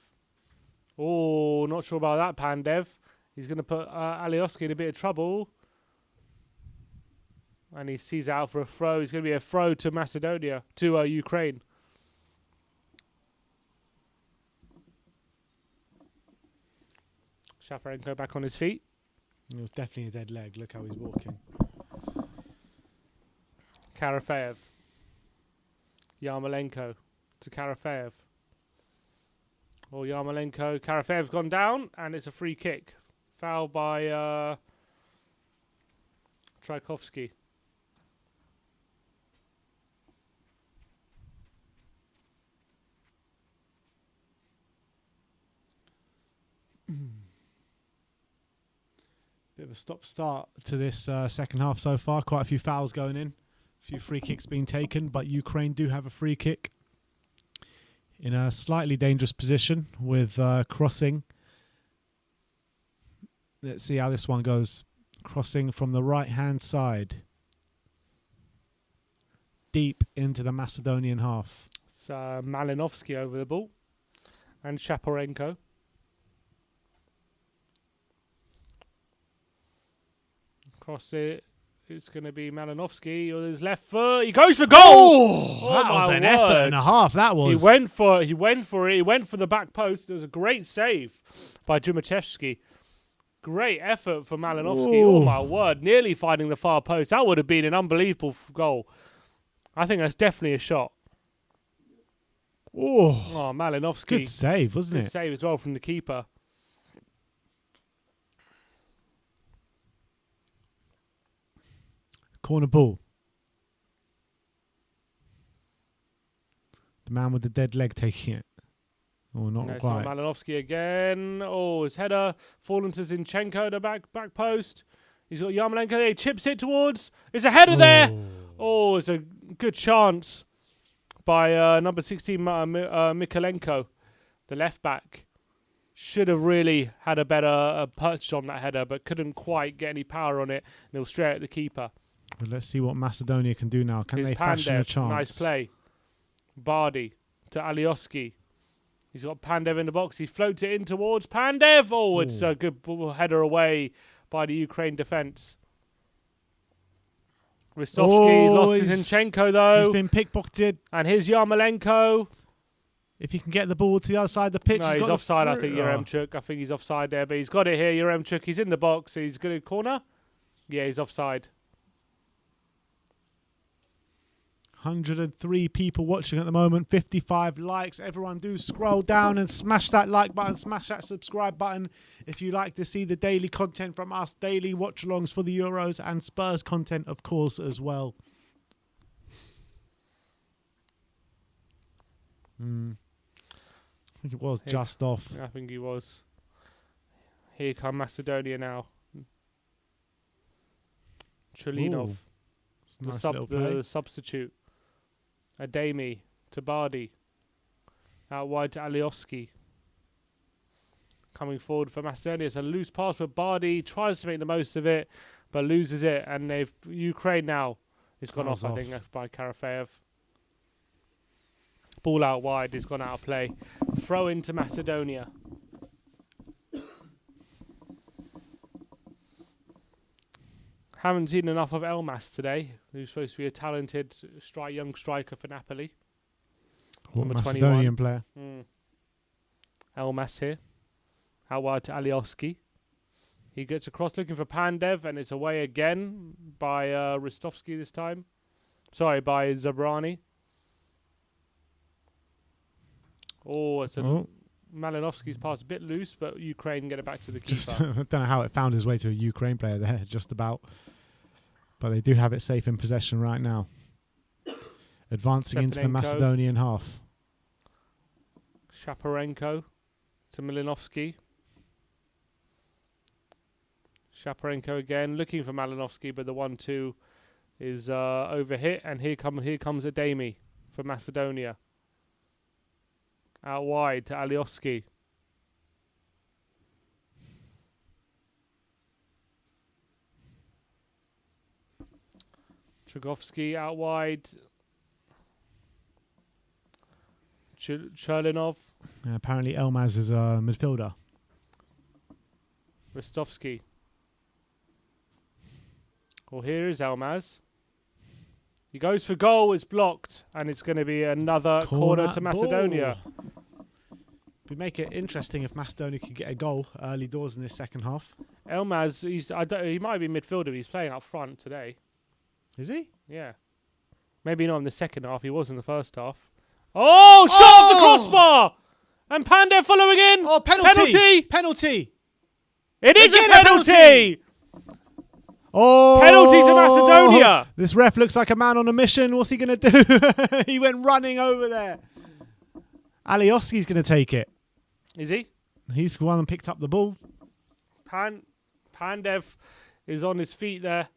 Speaker 2: Oh, not sure about that, Pandev. He's going to put Alioski in a bit of trouble. And he sees out for a throw. It's going to be a throw to Macedonia, to Ukraine. Shaparenko back on his feet.
Speaker 1: It was definitely a dead leg. Look how he's walking.
Speaker 2: Karafeev. Yarmolenko to Karafeev. Or Yarmolenko. Karafeev's gone down, and it's a free kick. Foul by Tchaikovsky.
Speaker 1: Bit of a stop-start to this second half so far. Quite a few fouls going in. A few free kicks being taken, but Ukraine do have a free kick in a slightly dangerous position with crossing. Let's see how this one goes. Crossing from the right-hand side. Deep into the Macedonian half.
Speaker 2: It's Malinovsky over the ball. And Shaparenko. Cross it. It's going to be Malinovsky on his left foot. He goes for goal.
Speaker 1: Oh, that was an effort and a half. That was.
Speaker 2: He went for it. He went for the back post. It was a great save by Jumatevsky. Great effort for Malinovsky.
Speaker 1: Ooh.
Speaker 2: Oh my word! Nearly finding the far post. That would have been an unbelievable goal. I think that's definitely a shot. Oh, Malinovsky.
Speaker 1: Good save, wasn't it?
Speaker 2: Good save as well from the keeper.
Speaker 1: Corner ball. The man with the dead leg taking it. Oh, not
Speaker 2: No, it's
Speaker 1: quite.
Speaker 2: not Malinovsky again. Oh, his header fallen to Zinchenko, the back post. He's got Yarmolenko there. He chips it towards. There's a header there. Oh, it's a good chance by number 16, Mikolenko, the left back. Should have really had a better perch on that header, but couldn't quite get any power on it. And it was straight at the keeper.
Speaker 1: But let's see what Macedonia can do now. Can
Speaker 2: Here's
Speaker 1: they fashion a
Speaker 2: Pandev.
Speaker 1: chance?
Speaker 2: Nice play. Bardi to Alioski. He's got Pandev in the box. He floats it in towards Pandev. Oh, it's a good header away by the Ukraine defence. Ristovsky lost to Zinchenko, though.
Speaker 1: He's been pickpocketed.
Speaker 2: And here's Yarmolenko.
Speaker 1: If he can get the ball to the other side of the pitch.
Speaker 2: No, he's offside, I think, Yaremchuk. I think he's offside there, but he's got it here, Yaremchuk. He's in the box. He's good at corner. Yeah, he's offside.
Speaker 1: 103 people watching at the moment, 55 likes. Everyone do scroll down and smash that like button, smash that subscribe button if you like to see the daily content from us, daily watch-alongs for the Euros and Spurs content, of course, as well. I think it was just off.
Speaker 2: I think he was. Here come Macedonia now. Chulinov,
Speaker 1: Nice little play.
Speaker 2: the substitute. Ademi to Bardi. Out wide to Alioski. Coming forward for Macedonia. It's a loose pass, but Bardi tries to make the most of it, but loses it. And they've Ukraine now. It's gone off, I think, by Karafeev. Ball out wide. It's gone out of play. Throw into Macedonia. Haven't seen enough of Elmas today, who's supposed to be a talented young striker for Napoli. Number
Speaker 1: Macedonian
Speaker 2: 21.
Speaker 1: player.
Speaker 2: Elmas here. Out wide to Alioski. He gets across looking for Pandev, and it's away again by Ristovsky this time. Sorry, by Zabrani. Oh, it's a Malinovsky's pass a bit loose, but Ukraine get it back to the keeper.
Speaker 1: I don't know how it found his way to a Ukraine player there, just about. But they do have it safe in possession right now. Advancing into the Macedonian half.
Speaker 2: Shaparenko to Malinovsky. Shaparenko again, looking for Malinovsky, but the 1-2 is overhit, and here comes Ademi for Macedonia. Out wide to Alioski. Tchaikovsky out wide. Cherlinov.
Speaker 1: Apparently Elmas is a midfielder.
Speaker 2: Ristovsky. Well, here is Elmas. He goes for goal. It's blocked. And it's going to be another corner to Macedonia.
Speaker 1: We make it interesting if Macedonia could get a goal early doors in this second half.
Speaker 2: Elmaz, he might be midfielder. He's playing up front today.
Speaker 1: Is he?
Speaker 2: Yeah. Maybe not in the second half. He was in the first half. Oh, shot off the crossbar! And Pandev following in.
Speaker 1: Oh, penalty!
Speaker 2: Penalty!
Speaker 1: Penalty!
Speaker 2: It is
Speaker 1: Again,
Speaker 2: a penalty!
Speaker 1: Oh!
Speaker 2: Penalty to Macedonia!
Speaker 1: This ref looks like a man on a mission. What's he going to do? He went running over there. Alioski's going to take it.
Speaker 2: Is he?
Speaker 1: He's the one that picked up the ball.
Speaker 2: Pandev is on his feet there.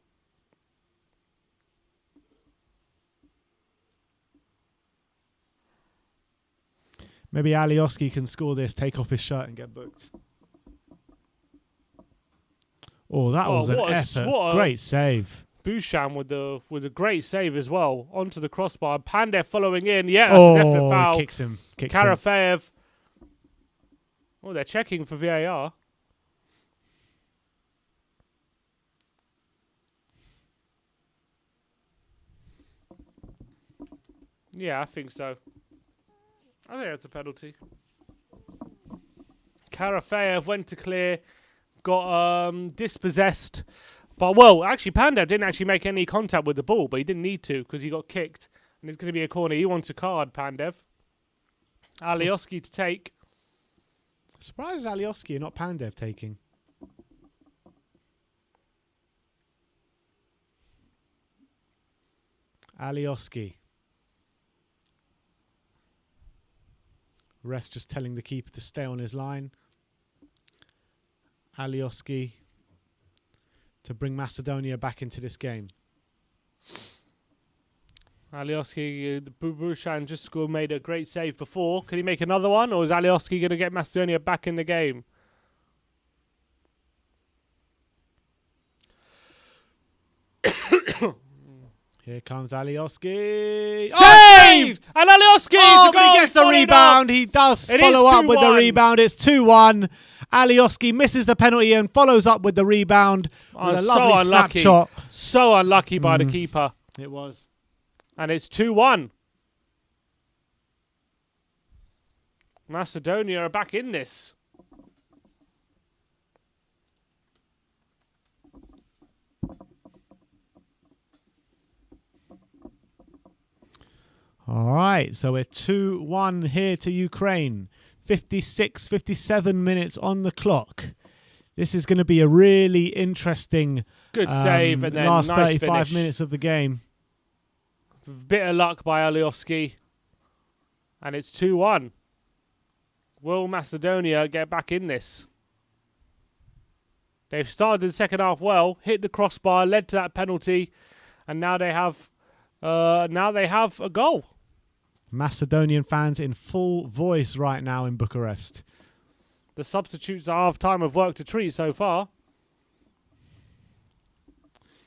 Speaker 1: Maybe Alioski can score this, take off his shirt and get booked. Oh, that was an effort. Great save.
Speaker 2: Boucham with a great save as well. Onto the crossbar. Pandev following in. Yeah, that's a definite foul.
Speaker 1: Kicks him.
Speaker 2: Karafeev. Oh, they're checking for VAR. Yeah, I think so. I think that's a penalty. Karafeev went to clear, got dispossessed. But, well, actually, Pandev didn't actually make any contact with the ball, but he didn't need to because he got kicked. And it's going to be a corner. He wants a card, Pandev. Alioski to take.
Speaker 1: Surprised Alioski and not Pandev taking. Alioski. Ref just telling the keeper to stay on his line. Alioski to bring Macedonia back into this game.
Speaker 2: Alioski, Boucham just made a great save before. Can he make another one, or is Alioski going to get Macedonia back in the game?
Speaker 1: Here comes Alioski.
Speaker 2: Saved! And Alioski!
Speaker 1: Oh, but he gets the rebound. He does follow up with the rebound. It's 2-1. Alioski misses the penalty and follows up with the rebound. With a lovely snapshot.
Speaker 2: So unlucky by the keeper.
Speaker 1: It was.
Speaker 2: And it's 2-1. Macedonia are back in this.
Speaker 1: All right, so we're 2-1 here to Ukraine. 57 minutes on the clock. This is going to be a really interesting
Speaker 2: good save and then
Speaker 1: last
Speaker 2: nice
Speaker 1: 35
Speaker 2: finish.
Speaker 1: minutes of the game.
Speaker 2: Bit of luck by Alioski. And it's 2-1. Will Macedonia get back in this? They've started the second half well, hit the crossbar, led to that penalty, and now they have a goal.
Speaker 1: Macedonian fans in full voice right now in Bucharest.
Speaker 2: The substitutes have time of work to treat so far.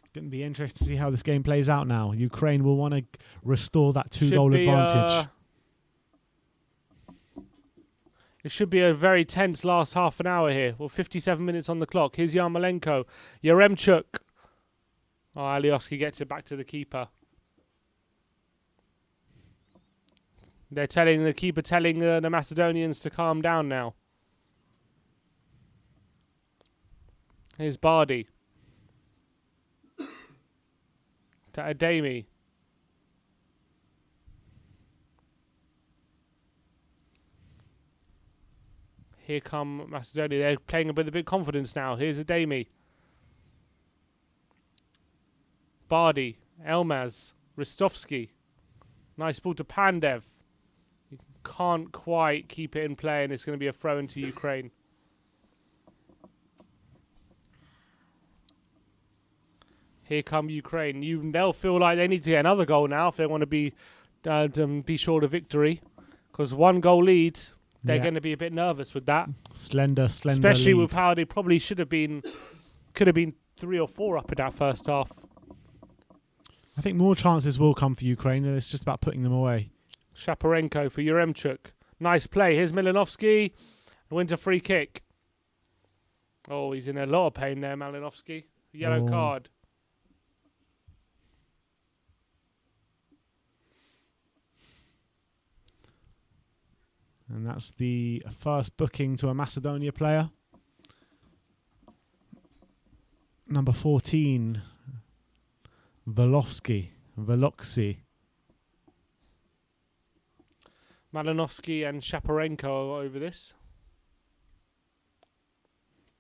Speaker 1: It's going to be interesting to see how this game plays out now. Ukraine will want to restore that two-goal advantage.
Speaker 2: It should be a very tense last half an hour here. Well, 57 minutes on the clock. Here's Yarmolenko. Yaremchuk. Oh, Alioski gets it back to the keeper. They're telling the keeper, telling the Macedonians to calm down now. Here's Bardi. To Ademi. Here come Macedonia. They're playing with a bit of confidence now. Here's Ademi. Bardi. Elmaz. Ristovski. Nice ball to Pandev. He can't quite keep it in play, and it's going to be a throw into Ukraine. Here come Ukraine. They'll feel like they need to get another goal now if they want to be short of victory. Because one goal lead, they're going to be a bit nervous with that.
Speaker 1: Slender
Speaker 2: especially
Speaker 1: lead.
Speaker 2: with how they probably could have been 3 or 4 up in that first half.
Speaker 1: I think more chances will come for Ukraine. It's just about putting them away.
Speaker 2: Shaparenko for Yaremchuk. Nice play. Here's Malinovsky. Wins a free kick. Oh, he's in a lot of pain there, Malinovsky. Yellow card.
Speaker 1: And that's the first booking to a Macedonia player. Number 14, Veloxi.
Speaker 2: Malinovsky and Shaparenko are over this.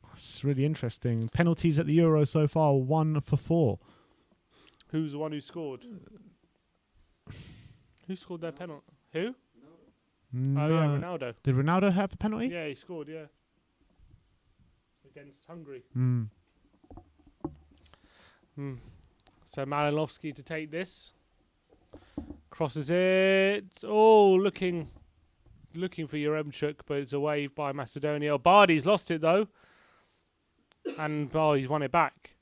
Speaker 1: That's really interesting. Penalties at the Euro so far, 1 for 4.
Speaker 2: Who's the one who scored? Who scored their penalty? Who?
Speaker 1: No.
Speaker 2: Oh, yeah, Ronaldo.
Speaker 1: Did Ronaldo have a penalty?
Speaker 2: Yeah, he scored, yeah. Against Hungary. So Malinovsky to take this. Crosses it. Oh, looking for Yaremchuk, but it's away by Macedonia. Bardi's lost it, though. And, he's won it back.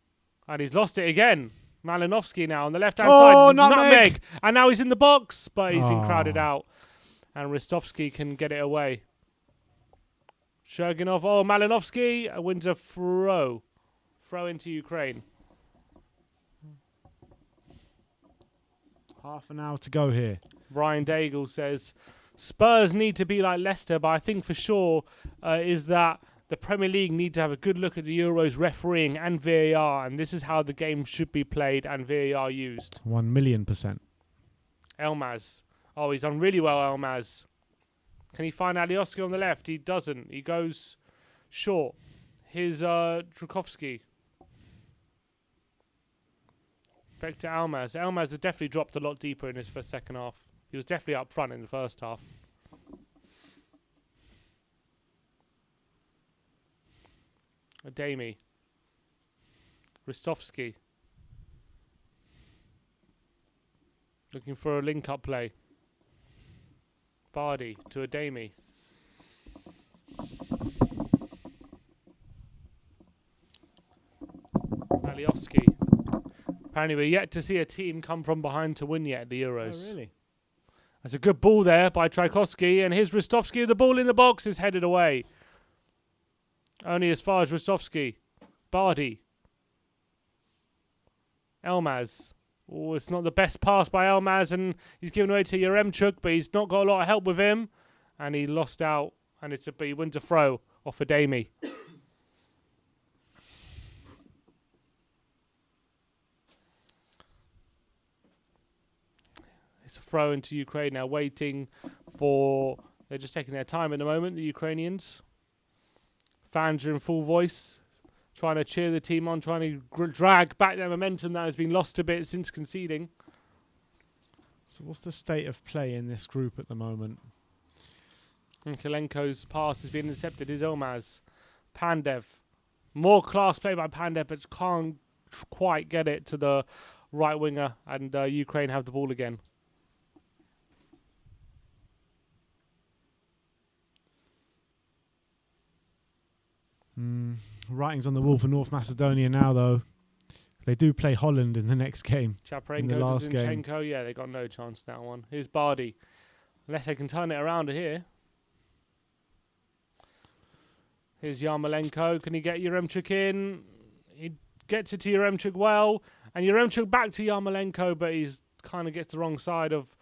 Speaker 2: And he's lost it again. Malinovsky now on the left-hand side.
Speaker 1: Nutmeg!
Speaker 2: And now he's in the box, but he's been crowded out. And Ristovski can get it away. Sherginov. Oh, Malinovsky wins a throw. Throw into Ukraine.
Speaker 1: Half an hour to go here.
Speaker 2: Ryan Daigle says, Spurs need to be like Leicester, but I think for sure is that the Premier League need to have a good look at the Euros refereeing and VAR, and this is how the game should be played and VAR used.
Speaker 1: 1,000,000%.
Speaker 2: Elmaz. Oh, he's done really well, Elmaz. Can he find Alioski on the left? He doesn't. He goes short. Here's Drukovsky. Back to Elmaz. Elmaz has definitely dropped a lot deeper in his first second half. He was definitely up front in the first half. Ademi. Ristovski. Looking for a link-up play. Bardi to Ademi. Alioski. Apparently we're yet to see a team come from behind to win yet at the Euros.
Speaker 1: Oh, really?
Speaker 2: That's a good ball there by Tchaikovsky, and here's Ristovski. The ball in the box is headed away. Only as far as Ristovski. Bardi. Elmaz. Oh, it's not the best pass by Elmaz, and he's given away to Yaremchuk, but he's not got a lot of help with him, and he lost out, and he wins a throw off Ademi. It's a throw into Ukraine now, waiting for... They're just taking their time at the moment, the Ukrainians. Fans are in full voice, trying to cheer the team on, trying to drag back their momentum that has been lost a bit since conceding.
Speaker 1: So what's the state of play in this group at the moment?
Speaker 2: And Kalenko's pass has been intercepted. Is Elmaz. Pandev. More class play by Pandev, but can't quite get it to the right winger. And Ukraine have the ball again.
Speaker 1: Writing's on the wall for North Macedonia now, though. They do play Holland in the next game.
Speaker 2: Chaparenko, Zinchenko. Yeah, they got no chance in that one. Here's Bardi. Unless they can turn it around here. Here's Yarmolenko. Can he get Yaremchuk in? He gets it to Yaremchuk well. And Yaremchuk back to Yarmolenko, but he's kind of gets the wrong side of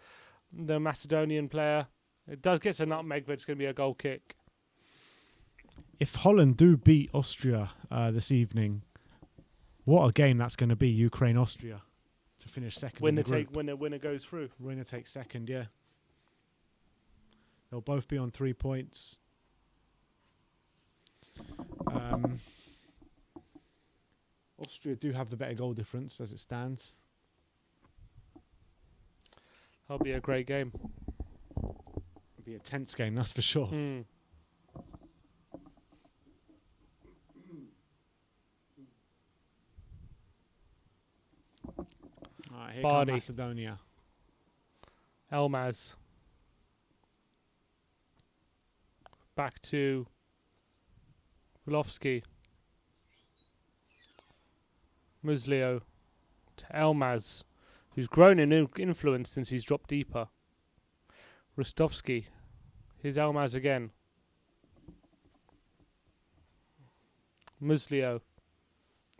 Speaker 2: the Macedonian player. It does get a nutmeg, but it's going to be a goal kick.
Speaker 1: If Holland do beat Austria this evening, what a game that's going to be, Ukraine-Austria, to finish second in the group.
Speaker 2: Winner goes through.
Speaker 1: Winner takes second, yeah. They'll both be on 3 points. Austria do have the better goal difference as it stands.
Speaker 2: That'll be a great game.
Speaker 1: It'll be a tense game, that's for sure. Alright, here comes Macedonia.
Speaker 2: Elmaz. Back to Volovsky. Muslio to Elmaz, who's grown in influence since he's dropped deeper. Ristovski. Here's Elmaz again. Muslio.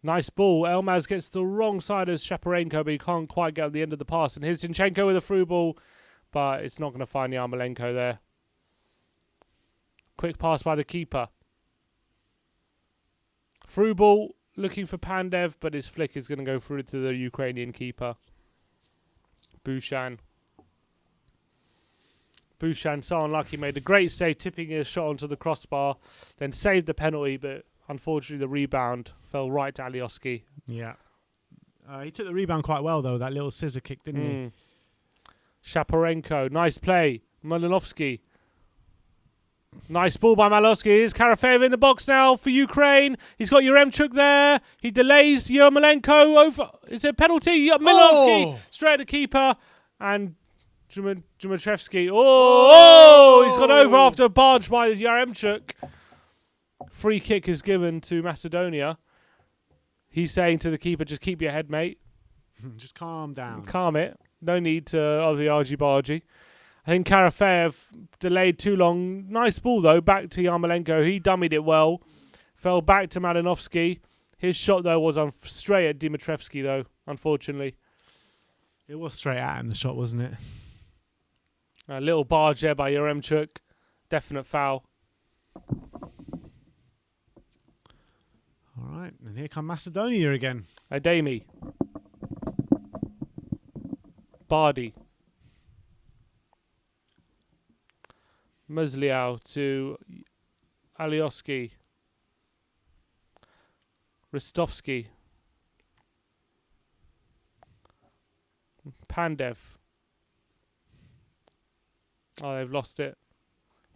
Speaker 2: Nice ball. Elmaz gets the wrong side as Shaparenko, but he can't quite get at the end of the pass. And here's Zinchenko with a through ball, but it's not going to find Yarmolenko there. Quick pass by the keeper. Through ball, looking for Pandev, but his flick is going to go through to the Ukrainian keeper. Bushan so unlucky, made a great save, tipping his shot onto the crossbar, then saved the penalty, but unfortunately the rebound fell right to Alioski.
Speaker 1: Yeah. He took the rebound quite well, though, that little scissor kick, didn't he?
Speaker 2: Shaporenko, nice play. Malinovsky. Nice ball by Malinovsky. Here's Karafeev in the box now for Ukraine. He's got Yaremchuk there. He delays Yarmolenko over. Is it a penalty? Malinovsky straight at the keeper. And Dmitrievsky. He's gone over after a barge by Yaremchuk. Free kick is given to Macedonia. He's saying to the keeper, just keep your head, mate.
Speaker 1: Just calm down.
Speaker 2: Calm it. No need to the argy-bargy. I think Karafeev delayed too long. Nice ball, though, back to Yarmolenko. He dummied it well. Fell back to Malinovsky. His shot, though, was on straight at Dmitrievsky, though, unfortunately.
Speaker 1: It was straight at him, the shot, wasn't it?
Speaker 2: A little barge there by Yaremchuk. Definite foul.
Speaker 1: All right, and here come Macedonia again.
Speaker 2: Ademi. Bardi. Musliau to Alioski. Ristovsky. Pandev. Oh, they've lost it.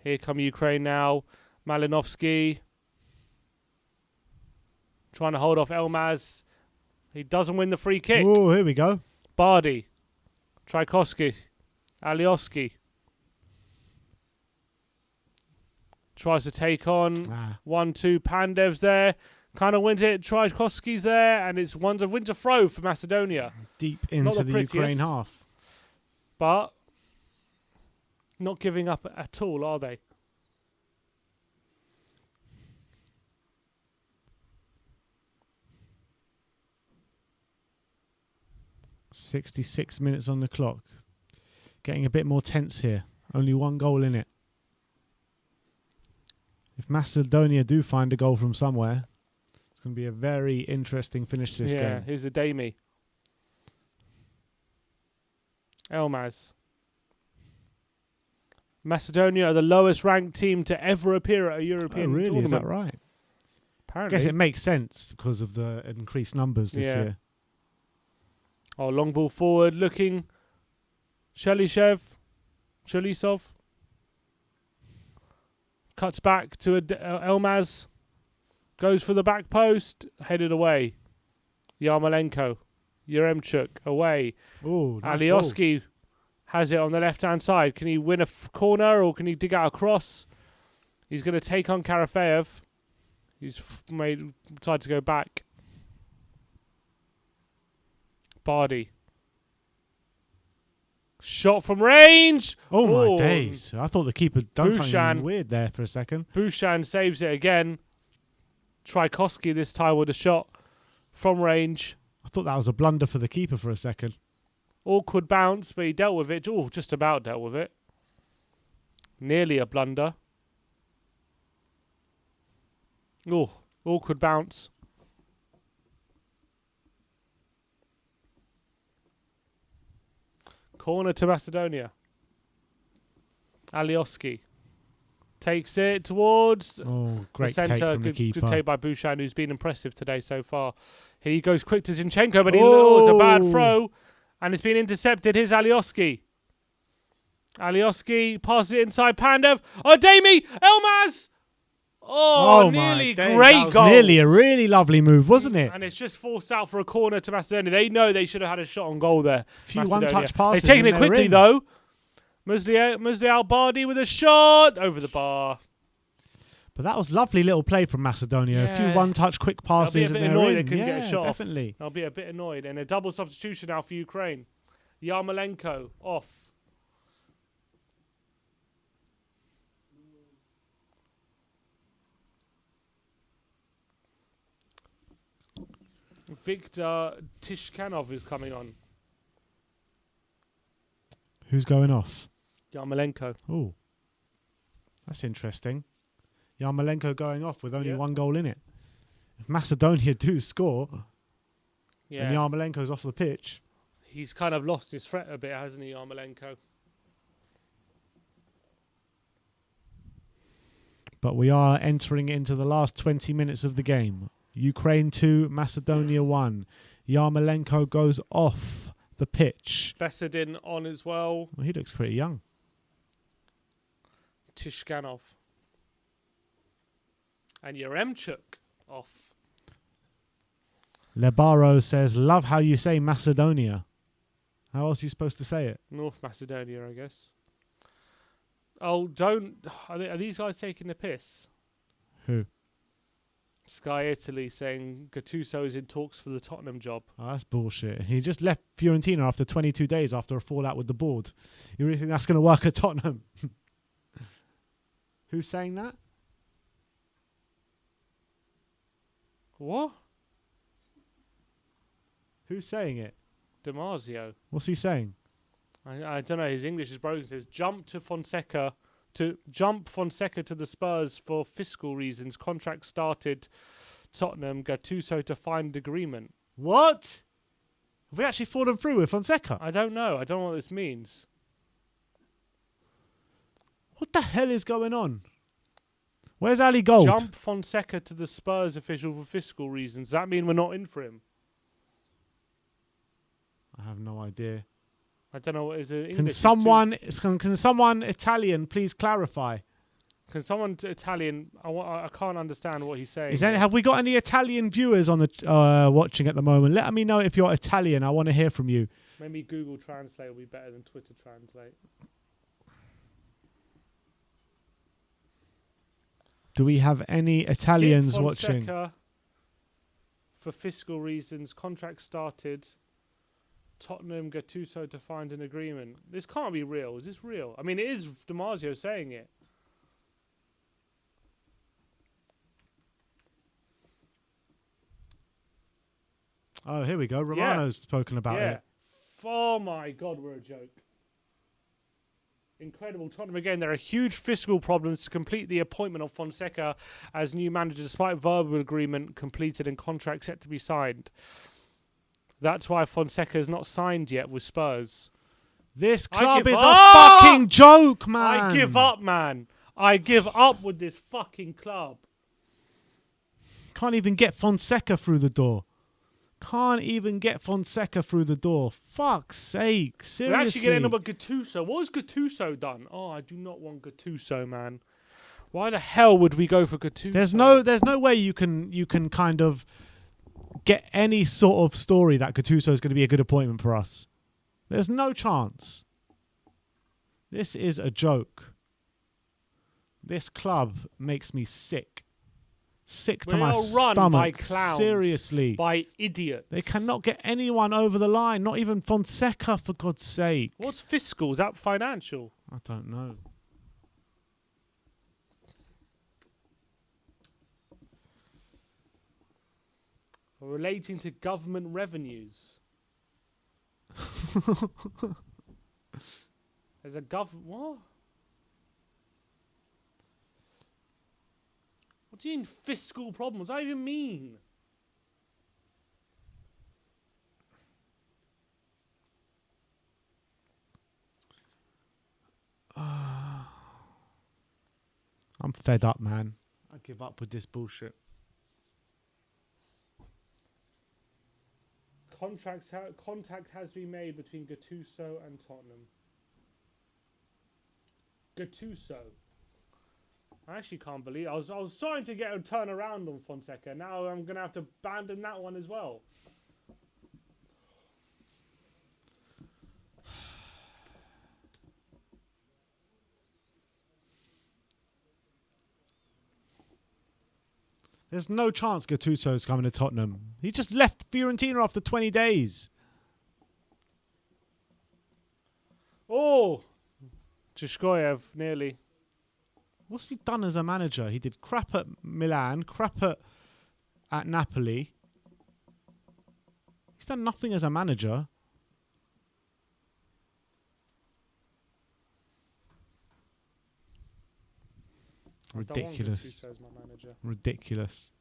Speaker 2: Here come Ukraine now. Malinovsky. Trying to hold off Elmaz. He doesn't win the free kick.
Speaker 1: Oh, here we go.
Speaker 2: Bardi. Tchaikovsky. Alioski. Tries to take on 1-2. Pandev's there. Kind of wins it. Tchaikovsky's there. And it's wins a throw for Macedonia.
Speaker 1: Deep into the Ukraine half.
Speaker 2: But not giving up at all, are they?
Speaker 1: .66 minutes on the clock. Getting a bit more tense here. Only one goal in it. If Macedonia do find a goal from somewhere, it's going to be a very interesting finish to this game.
Speaker 2: Yeah, here's Ademi. Elmaz. Macedonia are the lowest ranked team to ever appear at a European tournament.
Speaker 1: Is that right?
Speaker 2: Apparently.
Speaker 1: I guess it makes sense because of the increased numbers this year.
Speaker 2: Oh, long ball forward, looking. Shelisov. Cuts back to Elmaz. Goes for the back post. Headed away. Yarmolenko. Yaremchuk away.
Speaker 1: Oh, nice
Speaker 2: Alioski has it on the left-hand side. Can he win a corner or can he dig out a cross? He's going to take on Karafeev. He's tried to go back. Bardi. Shot from range.
Speaker 1: Oh, my days. I thought the keeper done something weird there for a second.
Speaker 2: Bushan saves it again. Tchaikovsky this time with a shot from range.
Speaker 1: I thought that was a blunder for the keeper for a second.
Speaker 2: Awkward bounce, but he dealt with it. Oh, just about dealt with it. Nearly a blunder. Oh, awkward bounce. Corner to Macedonia. Alioski takes it towards
Speaker 1: great
Speaker 2: the centre.
Speaker 1: take from the keeper.
Speaker 2: Good take by Bushan, who's been impressive today so far. He goes quick to Zinchenko, but it's a bad throw. And it's been intercepted. Here's Alioski. Alioski passes it inside Pandev. Ademi! Elmaz! Oh, nearly great goal.
Speaker 1: Nearly a really lovely move, wasn't it?
Speaker 2: And it's just forced out for a corner to Macedonia. They know they should have had a shot on goal there.
Speaker 1: A few one-touch passes.
Speaker 2: They've taken it quickly, though. Musliau Bardi with a shot over the bar.
Speaker 1: But that was lovely little play from Macedonia.
Speaker 2: Yeah.
Speaker 1: A few one-touch quick passes.
Speaker 2: They'll be a bit annoyed they couldn't
Speaker 1: get
Speaker 2: a shot
Speaker 1: definitely.
Speaker 2: Off. They'll be a bit annoyed. And a double substitution now for Ukraine. Yarmolenko off. Viktor Tishkanov is coming on.
Speaker 1: Who's going off?
Speaker 2: Yarmolenko.
Speaker 1: Oh, that's interesting. Yarmolenko going off with only
Speaker 2: Yeah.
Speaker 1: 1 goal in it. If Macedonia do score
Speaker 2: Yeah.
Speaker 1: and Yarmolenko's off the pitch,
Speaker 2: He's kind of lost his threat a bit, hasn't he, Yarmolenko?
Speaker 1: but we are entering into the last 20 minutes of the game. Ukraine 2, Macedonia 1. Yarmolenko goes off the pitch.
Speaker 2: Besedin on as well.
Speaker 1: Well, he looks pretty young.
Speaker 2: Tishkanov. And Yaremchuk off.
Speaker 1: Lebaro says, love how you say Macedonia. How else are you supposed to say it?
Speaker 2: North Macedonia, I guess. Oh, don't... Are these guys taking the piss?
Speaker 1: Who?
Speaker 2: Sky Italy saying Gattuso is in talks for the Tottenham job.
Speaker 1: Oh, that's bullshit. He just left Fiorentina after 22 days after a fallout with the board. You really think that's going to work at Tottenham? Who's saying that?
Speaker 2: What?
Speaker 1: Who's saying it?
Speaker 2: Damasio.
Speaker 1: What's he saying?
Speaker 2: I don't know. His English is broken. It says jump Fonseca to the Spurs for fiscal reasons. Contract started. Tottenham. Gattuso to find agreement.
Speaker 1: What? Have we actually fallen through with Fonseca?
Speaker 2: I don't know. I don't know what this means.
Speaker 1: What the hell is going on? Where's Ali Gold?
Speaker 2: Jump Fonseca to the Spurs official for fiscal reasons. Does that mean we're not in for him?
Speaker 1: I have no idea.
Speaker 2: I don't know what is it.
Speaker 1: Can someone Italian please clarify?
Speaker 2: Can someone Italian? I can't understand what he's saying.
Speaker 1: Have we got any Italian viewers on the watching at the moment? Let me know if you're Italian. I want to hear from you.
Speaker 2: Maybe Google Translate will be better than Twitter Translate.
Speaker 1: Do we have any Italians
Speaker 2: Skip
Speaker 1: watching?
Speaker 2: Fonseca for fiscal reasons, contract started. Tottenham Gattuso to find an agreement. This can't be real. Is this real? I mean, it is Damasio saying it.
Speaker 1: Oh, here we go. Romano's spoken about it.
Speaker 2: Oh my God, we're a joke. Incredible. Tottenham again. There are huge fiscal problems to complete the appointment of Fonseca as new manager, despite verbal agreement completed and contract set to be signed. That's why Fonseca is not signed yet with Spurs.
Speaker 1: This club is a fucking joke, man.
Speaker 2: I give up, man. I give up with this fucking club.
Speaker 1: Can't even get Fonseca through the door. Fuck's sake. Seriously.
Speaker 2: We're actually getting about Gattuso. What has Gattuso done? Oh, I do not want Gattuso, man. Why the hell would we go for Gattuso?
Speaker 1: There's no way you can kind of get any sort of story that Gattuso is going to be a good appointment for us. There's no chance. This is a joke. This club makes me sick. Sick to my stomach.
Speaker 2: Run by clowns,
Speaker 1: seriously.
Speaker 2: by idiots.
Speaker 1: They cannot get anyone over the line. Not even Fonseca, for God's sake.
Speaker 2: What's fiscal? Is that financial?
Speaker 1: I don't know.
Speaker 2: Relating to government revenues. There's a what? What do you mean fiscal problems? What do you mean?
Speaker 1: I'm fed up, man. I give up with this bullshit.
Speaker 2: Contact has been made between Gattuso and Tottenham. Gattuso. I actually can't believe I was starting to get a turn around on Fonseca. Now I'm gonna have to abandon that one as well.
Speaker 1: There's no chance Gattuso's coming to Tottenham. He just left Fiorentina after 20 days.
Speaker 2: Oh, Tshishkoyev nearly.
Speaker 1: What's he done as a manager? He did crap at Milan, crap at Napoli. He's done nothing as a manager. Ridiculous.
Speaker 2: I don't want Gattuso as my manager.
Speaker 1: Ridiculous.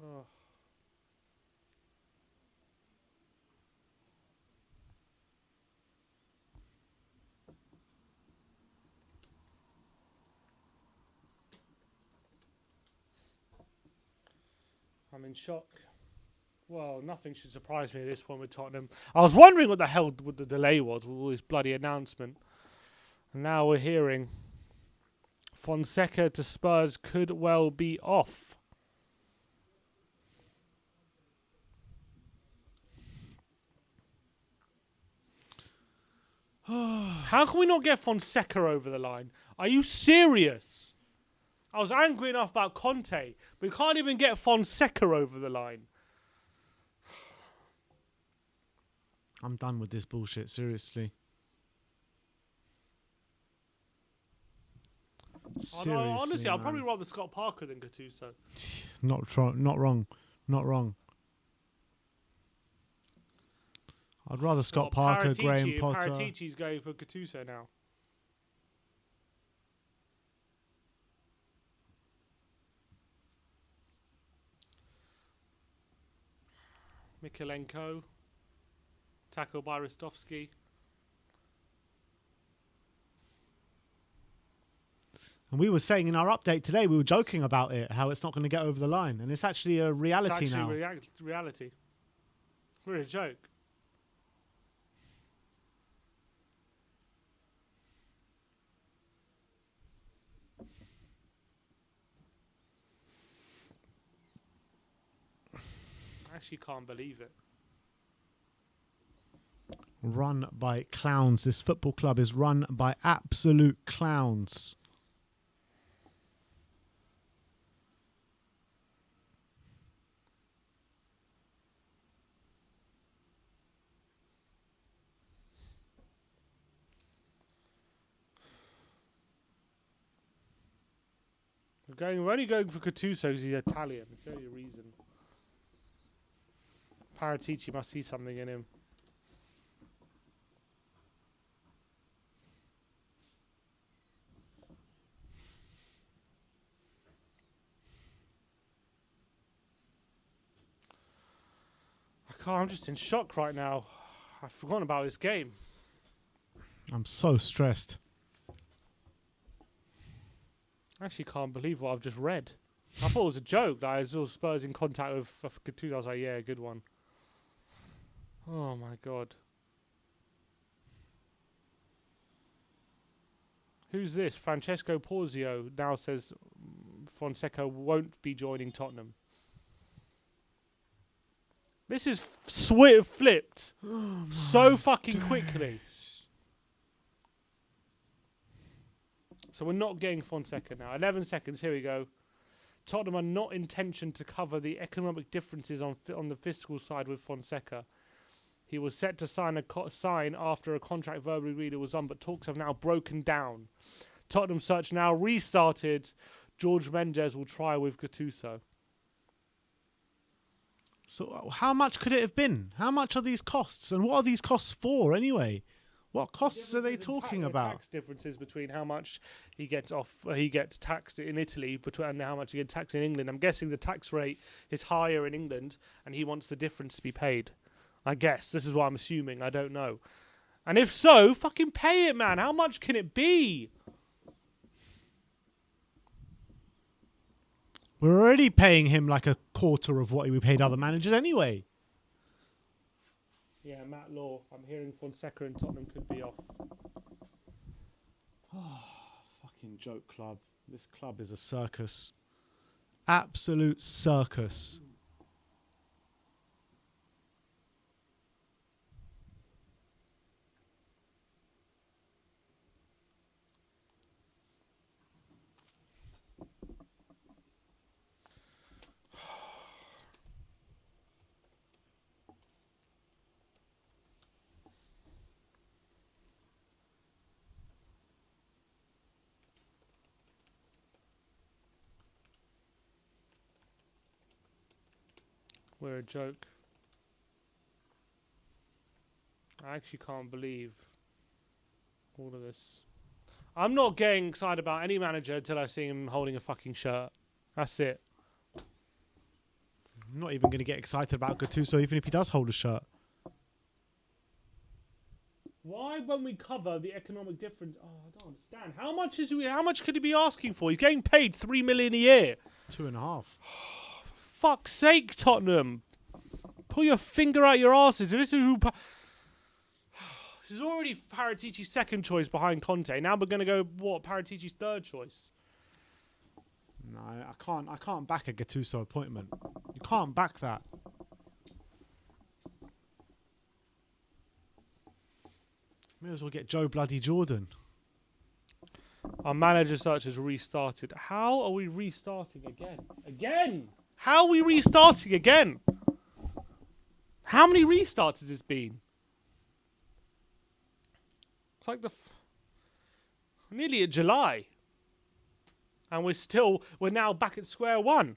Speaker 2: Oh. I'm in shock. Well, nothing should surprise me at this point with Tottenham. I was wondering what the hell what the delay was with all this bloody announcement. And now we're hearing Fonseca to Spurs could well be off. How can we not get Fonseca over the line? Are you serious? I was angry enough about Conte, but we can't even get Fonseca over the line.
Speaker 1: I'm done with this bullshit, seriously.
Speaker 2: Honestly, I'd probably rather Scott Parker than Gattuso.
Speaker 1: Not wrong. Not wrong. I'd rather Scott Parker, Graham Potter.
Speaker 2: Paratici's going for Gattuso now. Mikolenko. Tackled by Rostovsky.
Speaker 1: And we were saying in our update today, we were joking about it, how it's not going to get over the line. And it's actually a reality now.
Speaker 2: Reality. We're a joke. I actually can't believe it.
Speaker 1: Run by clowns. This football club is run by absolute clowns.
Speaker 2: We're only going for Gattuso because he's Italian. It's the only reason. Paratici must see something in him. I'm just in shock right now. I've forgotten about this game.
Speaker 1: I'm so stressed.
Speaker 2: I actually can't believe what I've just read. I thought it was a joke that I saw Spurs in contact with Gattuso. I was like, yeah, good one. Oh my god. Who's this? Francesco Porzio now says Fonseca won't be joining Tottenham. This is flipped so fucking quickly. So we're not getting Fonseca now. 11 seconds, here we go. Tottenham are not intentioned to cover the economic differences on the fiscal side with Fonseca. He was set to sign after a contract verbally agreed was on, but talks have now broken down. Tottenham search now restarted. George Mendes will try with Gattuso.
Speaker 1: So how much could it have been? How much are these costs? And what are these costs for anyway? What costs are they talking about?
Speaker 2: Tax differences between how much he gets taxed in Italy and how much he gets taxed in England. I'm guessing the tax rate is higher in England and he wants the difference to be paid. I guess. This is what I'm assuming. I don't know. And if so, fucking pay it, man. How much can it be?
Speaker 1: We're already paying him like a quarter of what we paid other managers anyway.
Speaker 2: Yeah, Matt Law. I'm hearing Fonseca and Tottenham could be off.
Speaker 1: Fucking joke club. This club is a circus. Absolute circus.
Speaker 2: We're a joke. I actually can't believe all of this. I'm not getting excited about any manager until I see him holding a fucking shirt. That's it.
Speaker 1: I'm not even going to get excited about Gattuso even if he does hold a shirt.
Speaker 2: Why, when we cover the economic difference? Oh, I don't understand. How much could he be asking for? He's getting paid $3 million a year.
Speaker 1: 2.5.
Speaker 2: For fuck's sake, Tottenham! Pull your finger out your asses. This is who. This is already Paratici's second choice behind Conte. Now we're gonna go Paratici's third choice.
Speaker 1: No, I can't back a Gattuso appointment. You can't back that. May as well get Joe Bloody Jordan.
Speaker 2: Our manager search has restarted. How are we restarting again? Again? How are we restarting again? How many restarts has this been? It's like nearly at July. And we're now back at square one.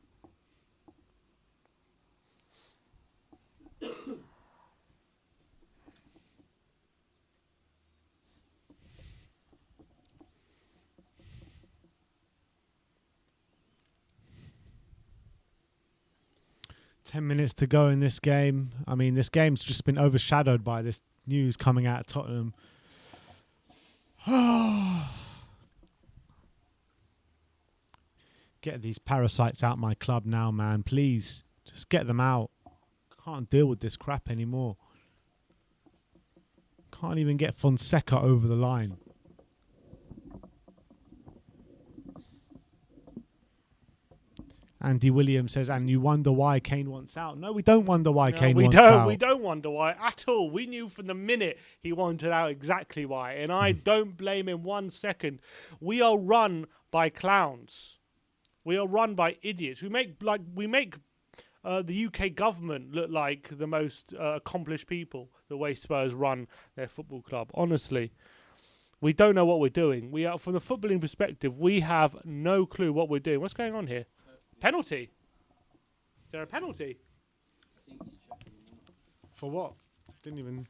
Speaker 1: 10 minutes to go in this game. I mean, this game's just been overshadowed by this news coming out of Tottenham. Get these parasites out my club now, man. Please, just get them out. Can't deal with this crap anymore. Can't even get Fonseca over the line. Andy Williams says, and you wonder why Kane wants out. No, we don't wonder why Kane wants out.
Speaker 2: We don't wonder why at all. We knew from the minute he wanted out exactly why. And I don't blame him 1 second. We are run by clowns. We are run by idiots. We make the UK government look like the most accomplished people, the way Spurs run their football club. Honestly, we don't know what we're doing. We are, from the footballing perspective, we have no clue what we're doing. What's going on here? Penalty? Is there a penalty?
Speaker 1: For what? Didn't even...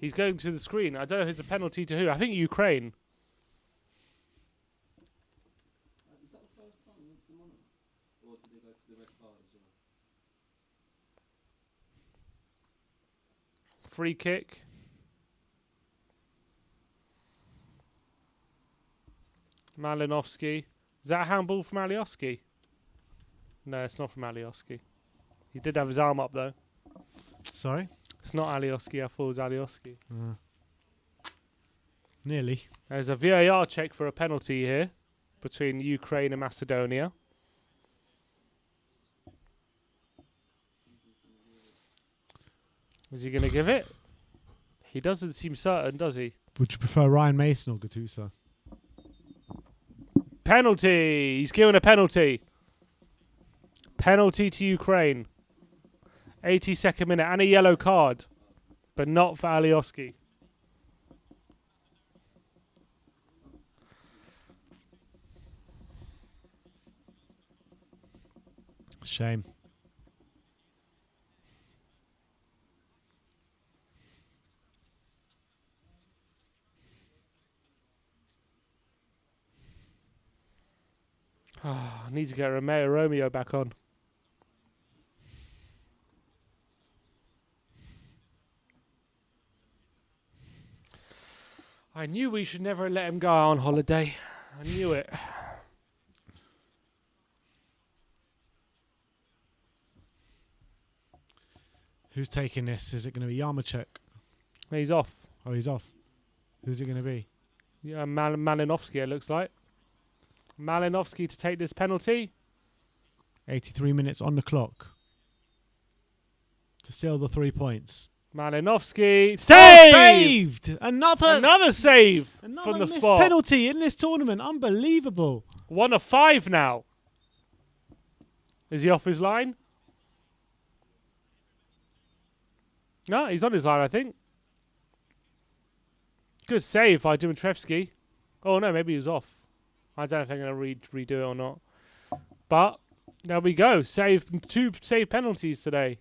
Speaker 2: He's going to the screen. I don't know if it's a penalty to who. I think Ukraine.
Speaker 3: Is that the first time he went to the monitor? Or did they go for the red card as well?
Speaker 2: Free kick. Malinovsky. Is that a handball from Alioski? No, it's not from Alioski. He did have his arm up, though.
Speaker 1: Sorry?
Speaker 2: It's not Alioski. I thought it was Alioski.
Speaker 1: Nearly.
Speaker 2: There's a VAR check for a penalty here between Ukraine and Macedonia. Is he going to give it? He doesn't seem certain, does he?
Speaker 1: Would you prefer Ryan Mason or Gattuso?
Speaker 2: Penalty! He's given a penalty. Penalty to Ukraine. 82nd minute and a yellow card. But not for Alioski.
Speaker 1: Shame.
Speaker 2: I need to get Romeo back on. I knew we should never let him go on holiday. I knew it.
Speaker 1: Who's taking this? Is it going to be Yarmolenko?
Speaker 2: He's off.
Speaker 1: Oh, he's off. Who's it going to be?
Speaker 2: Yeah, Malinovsky, it looks like. Malinovsky to take this penalty.
Speaker 1: 83 minutes on the clock to seal the 3 points.
Speaker 2: Malinovsky
Speaker 1: Saved! Another
Speaker 2: save
Speaker 1: another
Speaker 2: from the
Speaker 1: missed
Speaker 2: spot.
Speaker 1: penalty in this tournament. Unbelievable.
Speaker 2: 1 of 5 now. Is he off his line? No, he's on his line, I think. Good save by Dimitrievski. Oh no, maybe he was off. I don't know if they're going to redo it or not. But there we go. 2 save penalties today.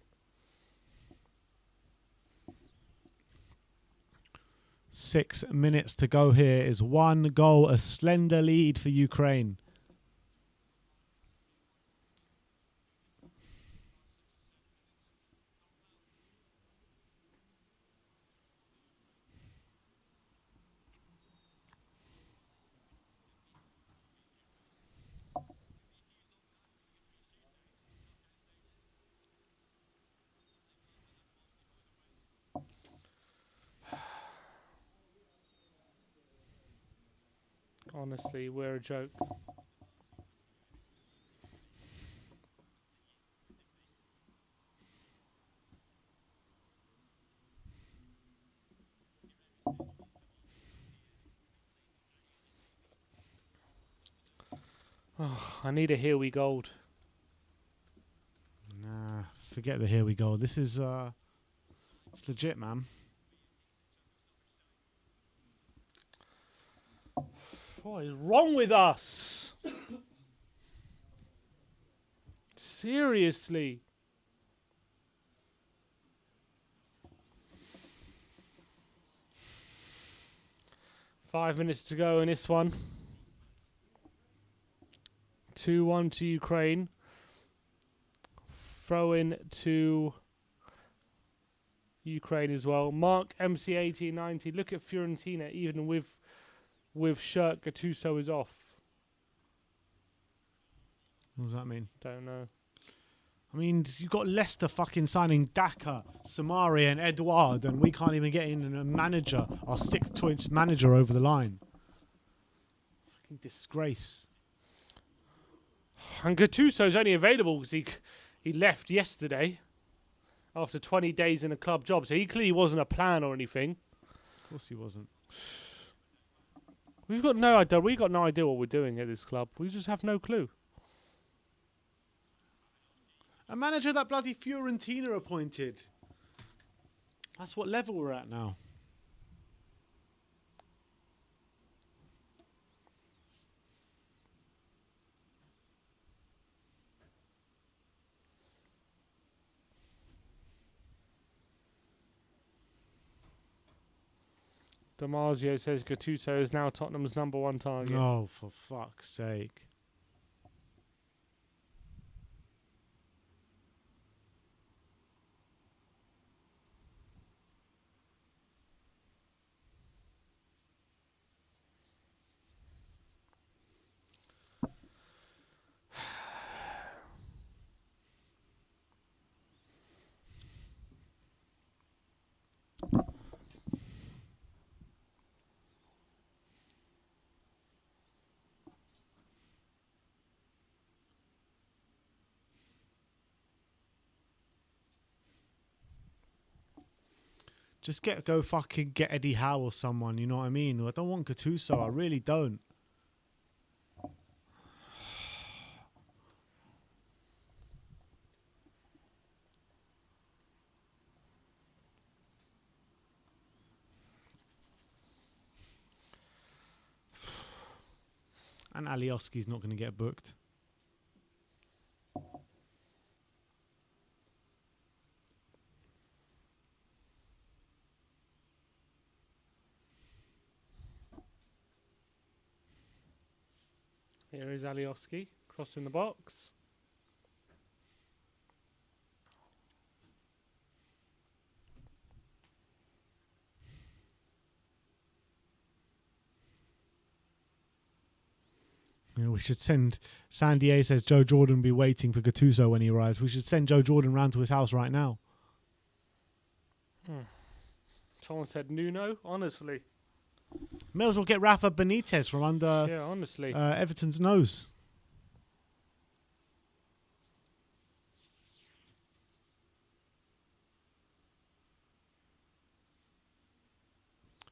Speaker 1: 6 minutes to go here. Is 1 goal, a slender lead for Ukraine.
Speaker 2: Honestly, we're a joke. Oh, I need a here we gold.
Speaker 1: Nah, forget the here we go. This is it's legit, man.
Speaker 2: What is wrong with us? Seriously. Five minutes to go in this one. 2-1 to Ukraine. Throw in to Ukraine as well. Mark MC1890. Look at Fiorentina, even with shirt Gattuso is off.
Speaker 1: What does that mean?
Speaker 2: Don't know.
Speaker 1: I mean, you've got Leicester fucking signing Daka, Samari and Edouard, and we can't even get in a manager, our sixth-choice manager over the line. Fucking disgrace.
Speaker 2: And Gattuso's only available because he left yesterday after 20 days in a club job, so he clearly wasn't a plan or anything.
Speaker 1: Of course he wasn't.
Speaker 2: We've got no idea. We got no idea what we're doing at this club. We just have no clue.
Speaker 1: A manager that bloody Fiorentina appointed. That's what level we're at now.
Speaker 2: Damasio says Gattuso is now Tottenham's #1 target.
Speaker 1: Oh, for fuck's sake. Just go fucking get Eddie Howe or someone, you know what I mean? I don't want Gattuso, I really don't. And Alioski's not going to get booked.
Speaker 2: Here is Alioski crossing the box.
Speaker 1: You know, we should send... Sandier says Joe Jordan will be waiting for Gattuso when he arrives. We should send Joe Jordan round to his house right now.
Speaker 2: Someone said Nuno, honestly.
Speaker 1: May as well get Rafa Benitez from under
Speaker 2: Yeah, honestly.
Speaker 1: Everton's nose.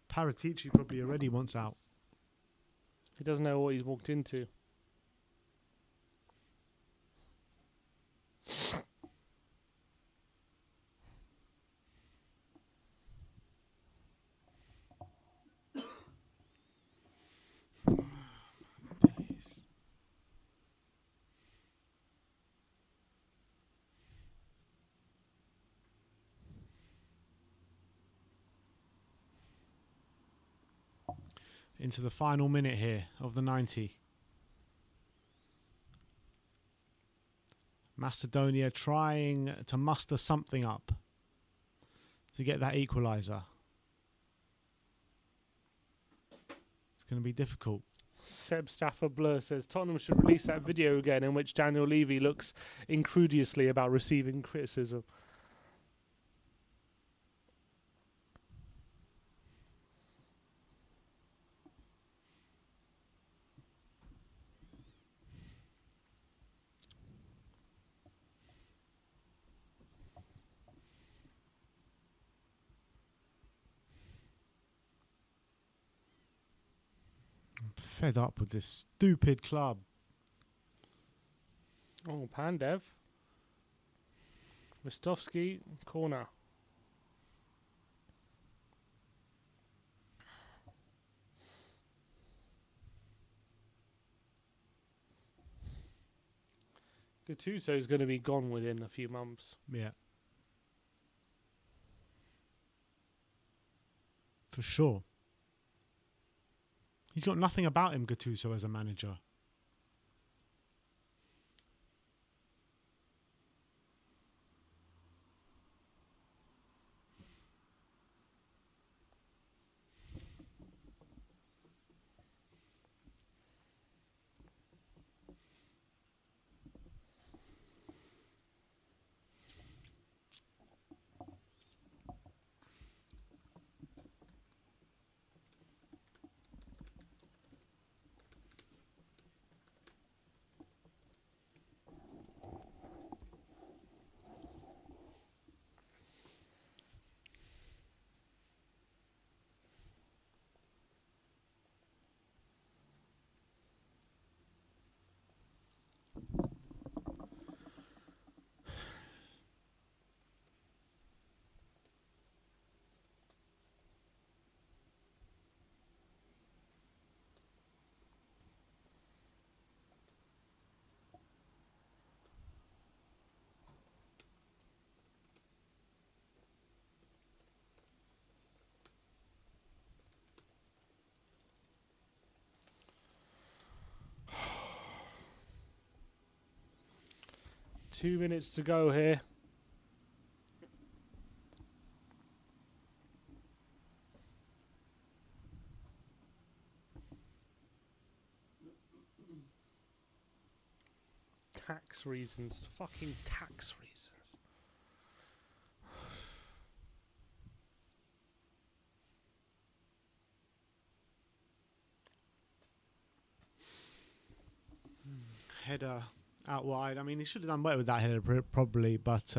Speaker 1: Paratici probably already wants out.
Speaker 2: He doesn't know what he's walked into.
Speaker 1: into the final minute here of the 90. Macedonia trying to muster something up to get that equaliser. It's going to be difficult.
Speaker 2: Seb Stafford Blur says Tottenham should release that video again in which Daniel Levy looks incredulously about receiving criticism.
Speaker 1: Fed up with this stupid club.
Speaker 2: Oh, Pandev. Rostovsky, corner. Gattuso is going to be gone within a few months.
Speaker 1: Yeah. For sure. He's got nothing about him, Gattuso, as a manager.
Speaker 2: Two minutes to go here. Tax reasons. Fucking tax reasons.
Speaker 1: Header out wide. I mean, he should have done better with that header probably, but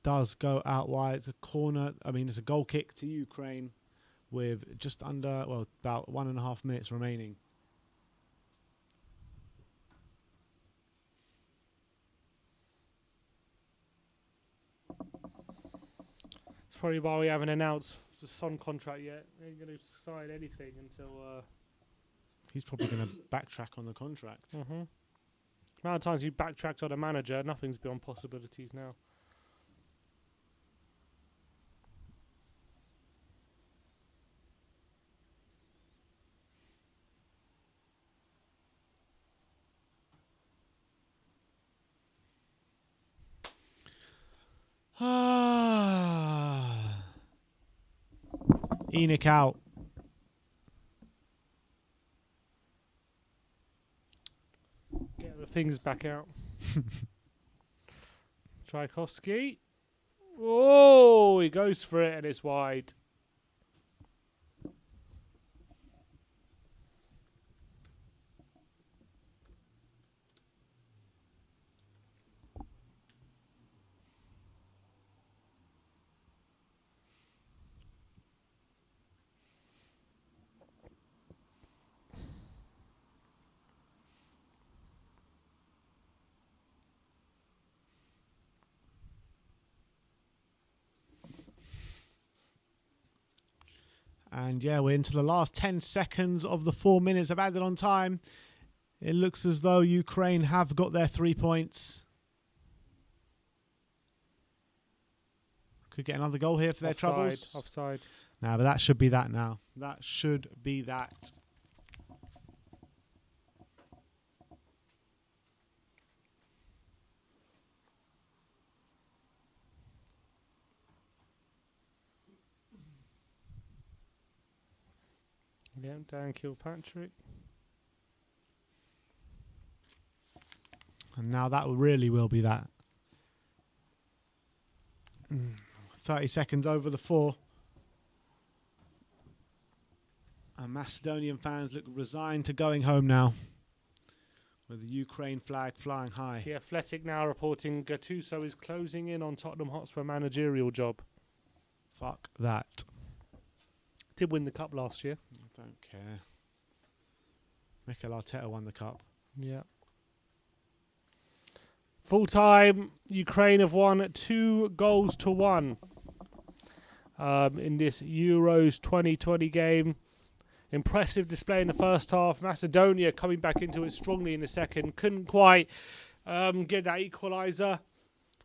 Speaker 1: does go out wide. It's a corner. I mean, it's a goal kick to Ukraine with just under, well, about 1.5 minutes remaining.
Speaker 2: It's probably why we haven't announced the Son contract yet. They ain't going to sign anything until...
Speaker 1: He's probably going to backtrack on the contract.
Speaker 2: Mm-hmm. Amount of times you backtracked on a manager, nothing's beyond possibilities now.
Speaker 1: Enoch out.
Speaker 2: Get the things back out. Tchaikovsky. Oh, he goes for it and it's wide.
Speaker 1: And yeah, we're into the last 10 seconds of the 4 minutes of added on time. It looks as though Ukraine have got their 3 points. Could get another goal here for their troubles.
Speaker 2: Offside.
Speaker 1: Nah, but that should be that now. That should be that.
Speaker 2: Yeah, Dan Kilpatrick.
Speaker 1: And now that really will be that. 30 seconds over the 4. And Macedonian fans look resigned to going home now, with the Ukraine flag flying high.
Speaker 2: The Athletic now reporting Gattuso is closing in on Tottenham Hotspur managerial job.
Speaker 1: Fuck that.
Speaker 2: Did win the cup last year.
Speaker 1: I don't care. Mikel Arteta won the cup.
Speaker 2: Yeah. Full time, Ukraine have won 2-1 in this Euros 2020 game. Impressive display in the first half. Macedonia coming back into it strongly in the second. Couldn't quite get that equaliser.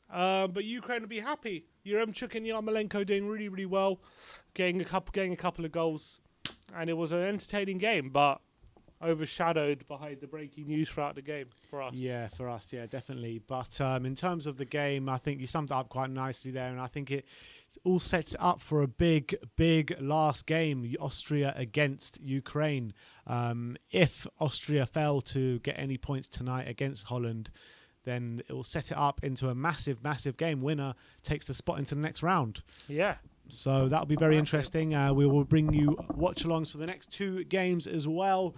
Speaker 2: But Ukraine will be happy. Yaremchuk and Yarmolenko doing really, really well, getting a couple of goals, and it was an entertaining game, but overshadowed by the breaking news throughout the game for us.
Speaker 1: Yeah, for us, yeah, definitely. But in terms of the game, I think you summed it up quite nicely there, and I think it all sets it up for a big, big last game, Austria against Ukraine. If Austria fail to get any points tonight against Holland, then it will set it up into a massive, massive game. Winner takes the spot into the next round.
Speaker 2: Yeah.
Speaker 1: So that'll be very interesting. We will bring you watch-alongs for the next 2 games as well.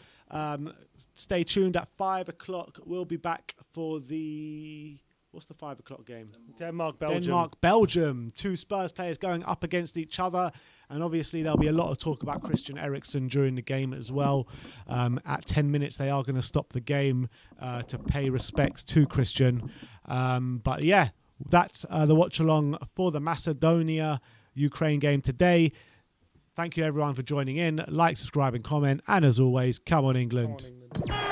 Speaker 1: Stay tuned at 5 o'clock. We'll be back for the... What's the 5 o'clock game?
Speaker 2: Denmark-Belgium.
Speaker 1: Denmark-Belgium. 2 Spurs players going up against each other. And obviously there'll be a lot of talk about Christian Eriksen during the game as well. At 10 minutes, they are going to stop the game to pay respects to Christian. But yeah, that's the watch-along for the Macedonia-Ukraine game today. Thank you everyone for joining in. Like, subscribe and comment. And as always, come on England.
Speaker 2: Come on, England.